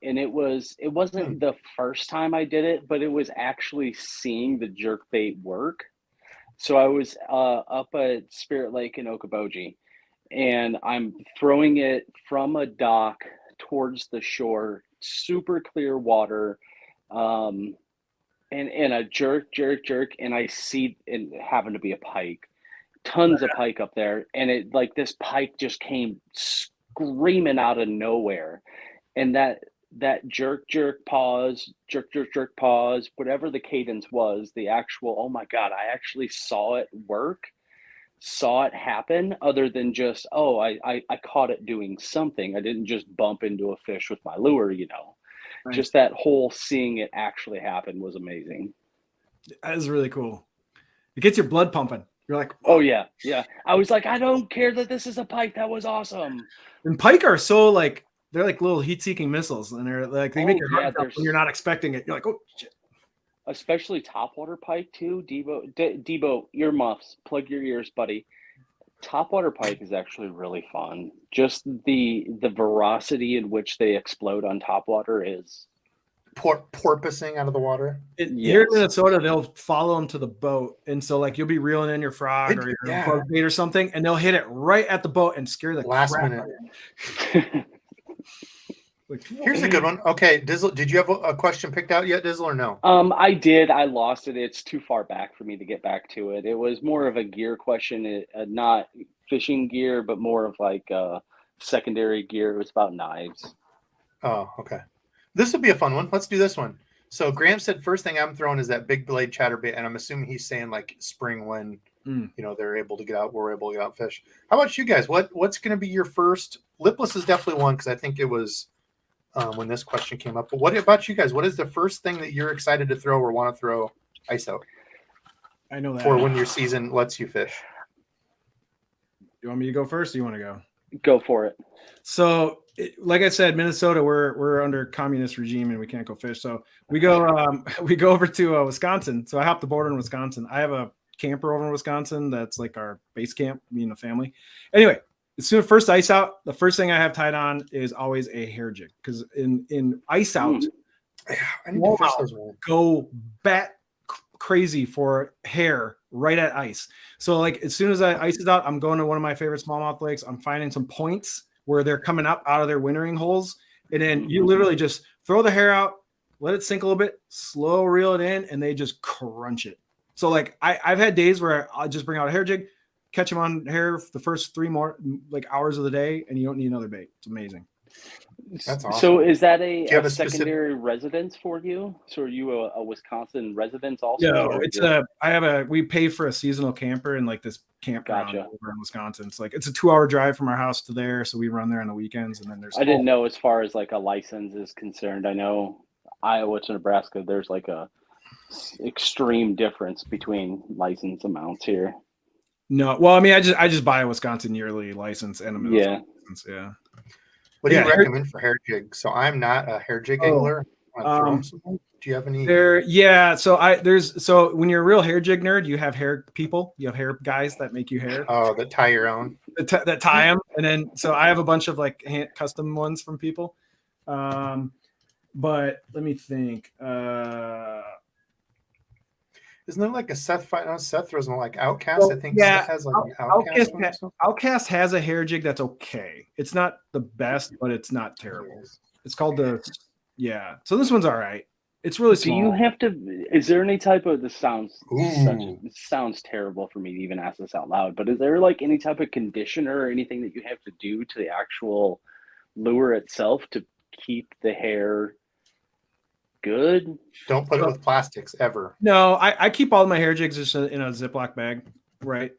And it wasn't the first time I did it, but it was actually seeing the jerk bait work. So I was up at Spirit Lake in Okoboji, and I'm throwing it from a dock towards the shore, super clear water, and a jerk, and I see it happened to be a pike, tons of pike up there, and it like this pike just came screaming out of nowhere, and that jerk pause, jerk pause, whatever the cadence was, the actual, oh my God, I actually saw it work, saw it happen, other than just, oh, I caught it doing something. I didn't just bump into a fish with my lure, Right. Just that whole seeing it actually happen was amazing. That is really cool. It gets your blood pumping. You're like, Oh yeah, yeah. I was like, I don't care that this is a pike. That was awesome. And pike are so like they're like little heat-seeking missiles, and they're like they make your heart jump when you're not expecting it. You're like, oh shit. Especially topwater pike too. Debo, earmuffs. Plug your ears, buddy. Topwater pike is actually really fun. Just the veracity in which they explode on topwater is Porpoising out of the water. Here in Minnesota, they'll follow them to the boat, and so like you'll be reeling in your frog or your bug bait or something, and they'll hit it right at the boat and scare the last minute. Like, here's a good one. Okay, Dizzle, did you have a question picked out yet, Dizzle, or no? I did. I lost it. It's too far back for me to get back to it. It was more of a gear question, not fishing gear, but more of like secondary gear. It was about knives. Oh, okay. This would be a fun one. Let's do this one. So Graham said first thing I'm throwing is that big blade chatterbait, and I'm assuming he's saying like spring when they're able to get out, we're able to get out and fish. How about you guys? What's going to be your first? Lipless is definitely one because I think it was when this question came up. But what about you guys? What is the first thing that you're excited to throw or want to throw ice out? I know that. For when your season lets you fish. You want me to go first? Or you want to go? Go for it. So, like I said, Minnesota, we're under communist regime and we can't go fish. So we go over to Wisconsin. So I hopped the border in Wisconsin. I have a camper over in Wisconsin that's like our base camp, me and the family. Anyway, as soon as first ice out, the first thing I have tied on is always a hair jig because in ice out, I need to fish those ones. Go bat crazy for hair right at ice. So like as soon as I ice it out, I'm going to one of my favorite smallmouth lakes. I'm finding some points where they're coming up out of their wintering holes. And then you literally just throw the hair out, let it sink a little bit, slow reel it in, and they just crunch it. So like I've had days where I'll just bring out a hair jig, catch them on hair for the first 3 more like hours of the day, and you don't need another bait. It's amazing. That's awesome. So is that a specific secondary residence for you? So are you a Wisconsin resident also? No, it's we pay for a seasonal camper in like this campground over in Wisconsin. It's like it's a 2-hour drive from our house to there, so we run there on the weekends. And then there's I didn't know as far as like a license is concerned. I know Iowa to Nebraska, there's like a extreme difference between license amounts here. No, well, I mean, I just buy a Wisconsin yearly license and a Minnesota license. Yeah. What do you recommend for hair jig? So I'm not a hair jig angler. Do you have any? So when you're a real hair jig nerd, you have hair people. You have hair guys that make you hair. Oh, that tie your own. That tie them, and then so I have a bunch of like custom ones from people. But let me think. Isn't there like a Seth fight? No, Seth throws them like Outcast. I think Seth has like an Outcast. Outcast has a hair jig that's okay. It's not the best, but it's not terrible. It's called So this one's all right. It's really small. Do you have to? Is there any type of this sounds terrible for me to even ask this out loud? But is there like any type of conditioner or anything that you have to do to the actual lure itself to keep the hair good? Don't put it with plastics ever. No, I keep all of my hair jigs just in a Ziploc bag, right?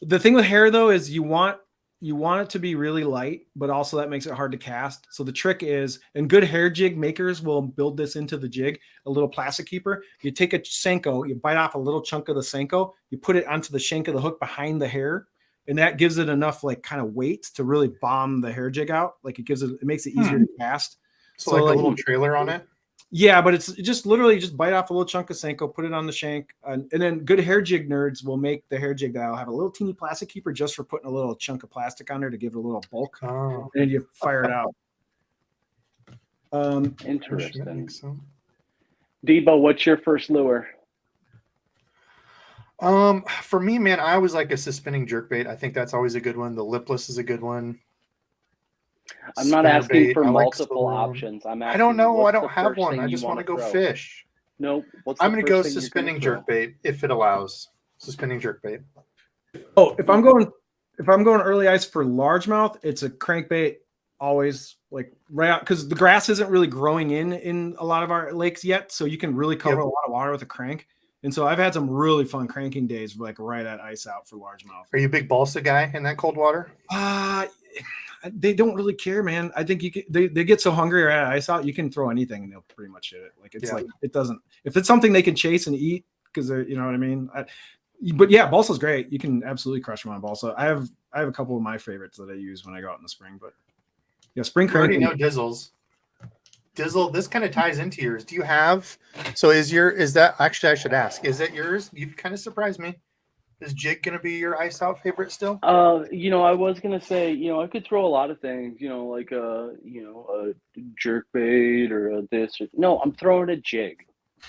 The thing with hair though is you want it to be really light, but also that makes it hard to cast. So the trick is, and good hair jig makers will build this into the jig, a little plastic keeper. You take a Senko, you bite off a little chunk of the Senko, you put it onto the shank of the hook behind the hair, and that gives it enough like kind of weight to really bomb the hair jig out. Like it makes it easier to cast. So like a little trailer on it. Yeah, but it's just literally just bite off a little chunk of Senko, put it on the shank, and then good hair jig nerds will make the hair jig that'll have a little teeny plastic keeper just for putting a little chunk of plastic on there to give it a little bulk, and then you fire it out. Interesting. Debo, what's your first lure? For me, man, I always like a suspending jerkbait. I think that's always a good one. The lipless is a good one. I'm not asking for multiple options. I don't know. I don't have one. I just want to go fish. Nope. I'm going to go suspending jerkbait if it allows. Suspending jerkbait. Oh, if I'm going early ice for largemouth, it's a crankbait. Always like right out because the grass isn't really growing in a lot of our lakes yet, so you can really cover a lot of water with a crank. And so I've had some really fun cranking days, like right at ice out for largemouth. Are you a big balsa guy in that cold water? They don't really care, man. I think they get so hungry or at ice out, you can throw anything and they'll pretty much hit it. Like it's like it doesn't. If it's something they can chase and eat, because they're, you know what I mean. But yeah, balsa's great. You can absolutely crush them on balsa. I have a couple of my favorites that I use when I go out in the spring. But yeah, spring You already cranking. know Dizzles. Dizzle, this kind of ties into yours. Do you have? So is that actually? I should ask. Is it yours? You've kind of surprised me. Is jig gonna be your ice out favorite still? I was gonna say, I could throw a lot of things, like a jerk bait or a this. No, I'm throwing a jig,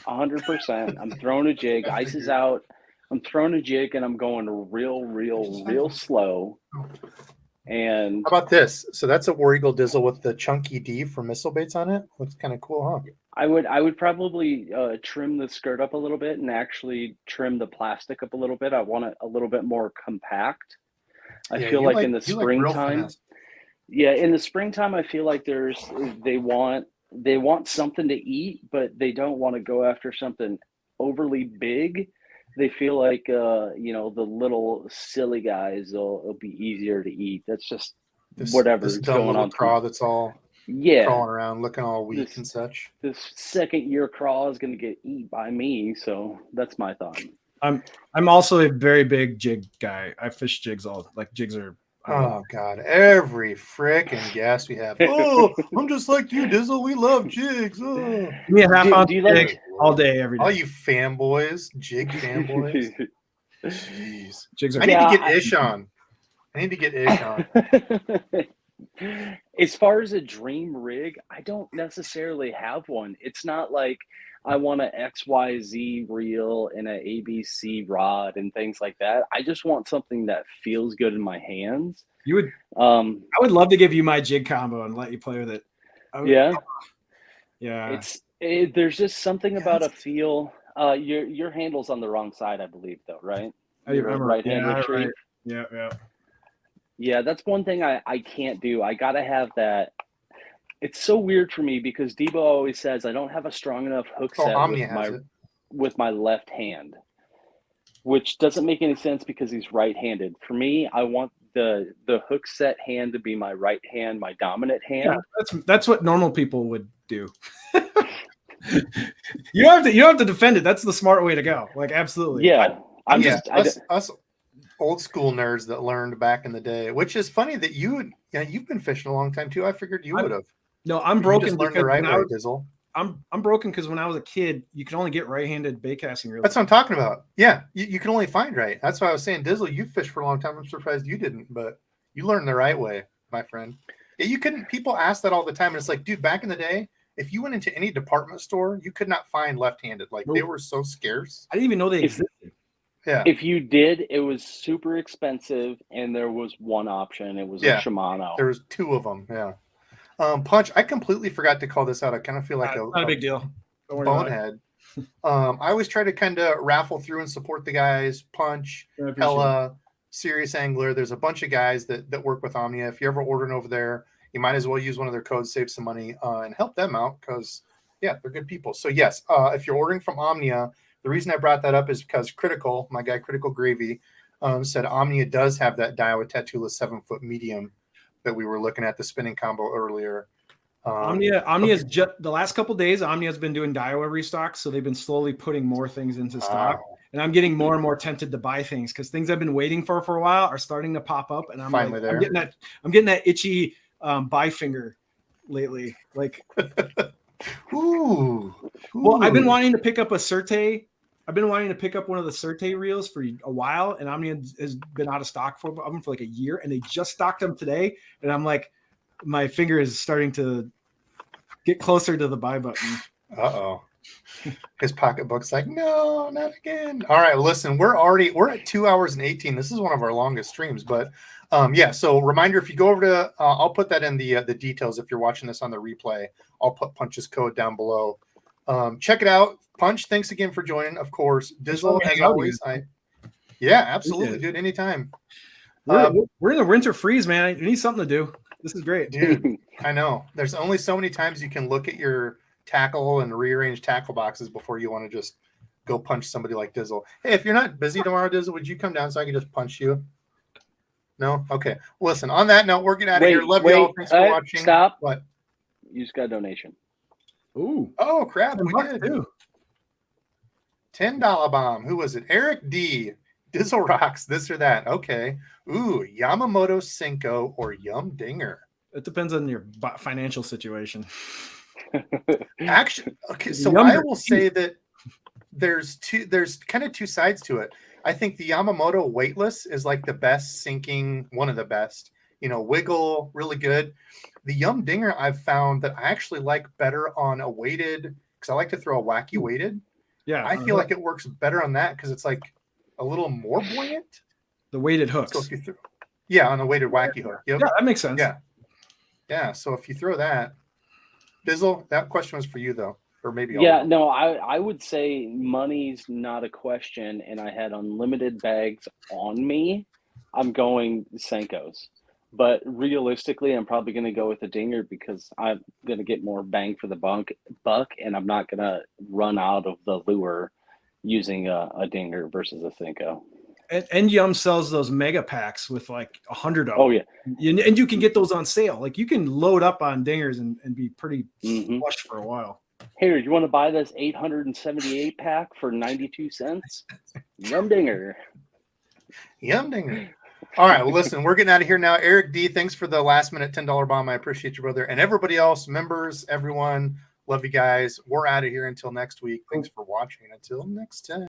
100%. I'm throwing a jig. Ice is out. I'm throwing a jig, and I'm going real slow. And how about this? So that's a War Eagle Dizzle with the chunky D for missile baits on it. Looks kind of cool, huh? I would probably trim the skirt up a little bit and actually trim the plastic up a little bit. I want it a little bit more compact. I feel like in the springtime, in the springtime, I feel like they want something to eat, but they don't want to go after something overly big. They feel like the little silly guys will be easier to eat. That's just whatever's going on. Craw that's all crawling around, looking all weak and such. This second year craw is going to get eat by me, so that's my thought. I'm also a very big jig guy. I fish jigs jigs are. Oh God! Every frickin' guest we have. Oh, I'm just like you, Dizzle. We love jigs. Oh. Give me a half ounce jig all day, every day. All you fanboys, jig fanboys. Jeez, jigs are. I need to get Ish on. I need to get Ish on. As far as a dream rig, I don't necessarily have one. It's not like I want an XYZ reel and an ABC rod and things like that. I just want something that feels good in my hands. You would. I would love to give you my jig combo and let you play with it. Yeah. Yeah. There's just something about a feel. Your handle's on the wrong side, I believe, though, right? You're right-hand retrieve. Right. Yeah. Yeah, that's one thing I can't do. I gotta have that. It's so weird for me because Debo always says I don't have a strong enough hook set with my left hand, which doesn't make any sense because he's right-handed. For me, I want the hook set hand to be my right hand, my dominant hand. Yeah, that's what normal people would do. You don't have to defend it. That's the smart way to go. Like absolutely. Yeah. Us old school nerds that learned back in the day, which is funny that you've been fishing a long time too. I figured you would have. No, I'm broken. Just learned the right way, Dizzle. I'm broken because when I was a kid, you could only get right-handed bait casting reels. That's what I'm talking about. Yeah, you can only find right. That's why I was saying, Dizzle, you fished for a long time. I'm surprised you didn't, but you learned the right way, my friend. Yeah, you couldn't. People ask that all the time, and it's like, dude, back in the day, if you went into any department store, you could not find left-handed. Like they were so scarce. I didn't even know they existed. Yeah. If you did, it was super expensive, and there was one option. It was a Shimano. There was two of them. Yeah. Punch, I completely forgot to call this out. I kind of feel like not a big deal. Don't worry bonehead. I always try to kind of raffle through and support the guys. Punch, Hella, Serious Angler. There's a bunch of guys that work with Omnia. If you're ever ordering over there, you might as well use one of their codes, save some money, and help them out because, they're good people. So, yes, if you're ordering from Omnia, the reason I brought that up is because Critical, my guy Critical Gravy, said Omnia does have that Daiwa Tattooeless 7-foot medium that we were looking at the spinning combo earlier. Omnia's just the last couple of days. Omnia's been doing Daiwa restocks, so they've been slowly putting more things into stock. And I'm getting more and more tempted to buy things because things I've been waiting for a while are starting to pop up, and I'm getting that itchy buy finger lately. Like, ooh. Well, I've been wanting to pick up a Surte. I've been wanting to pick up one of the Surte reels for a while, and Omnia has been out of stock of them for like a year, and they just stocked them today. And I'm like, my finger is starting to get closer to the buy button. Uh-oh. His pocketbook's like, no, not again. All right, listen, we're at 2 hours and 18. This is one of our longest streams, but so reminder, if you go over to I'll put that in the details if you're watching this on the replay. I'll put Punch's code down below. Check it out. Punch, thanks again for joining, of course. Dizzle, as always. Absolutely, dude. Anytime. We're in the winter freeze, man. You need something to do. This is great. Dude, I know. There's only so many times you can look at your tackle and rearrange tackle boxes before you want to just go punch somebody like Dizzle. Hey, if you're not busy tomorrow, Dizzle, would you come down so I can just punch you? No? Okay. Listen, on that note, we're getting out of here. Love y'all. Thanks for watching. Stop. What? You just got a donation. Ooh. Oh, crap. We did. $10 bomb. Who was it? Eric D. Dizzle rocks this or that. Okay. Ooh, Yamamoto Cinco or Yum Dinger. It depends on your financial situation. Actually, okay, The so Yum I are will cheap. say that there's kind of two sides to it. I think the Yamamoto weightless is like the best sinking, one of the best. You know, wiggle, really good. The Yum Dinger I've found that I actually like better on a weighted, because I like to throw a wacky weighted. Yeah, I on a feel hook. like it works better on that because it's like a little more buoyant. The weighted So hooks. if you throw, yeah, on a weighted wacky hook. Yep. Yeah, that makes sense. Yeah. Yeah. So if you throw that, Bizzle, that question was for you though, or maybe all of Yeah, them. no, I would say money's not a question, and I had unlimited bags on me. I'm going Senko's. But realistically, I'm probably going to go with a dinger because I'm going to get more bang for the buck, and I'm not going to run out of the lure using a dinger versus a Senko. And Yum sells those mega packs with like 100 of Oh them. yeah, And you can get those on sale. Like you can load up on dingers and be pretty hmm. flush for a while. Here, you want to buy this 878 pack for 92 cents? Yum dinger. Yum Dinger. All right. Well, listen, we're getting out of here now. Eric D, thanks for the last minute $10 bomb. I appreciate you, brother. And everybody else, members, everyone, love you guys. We're out of here until next week. Thanks for watching. Until next time.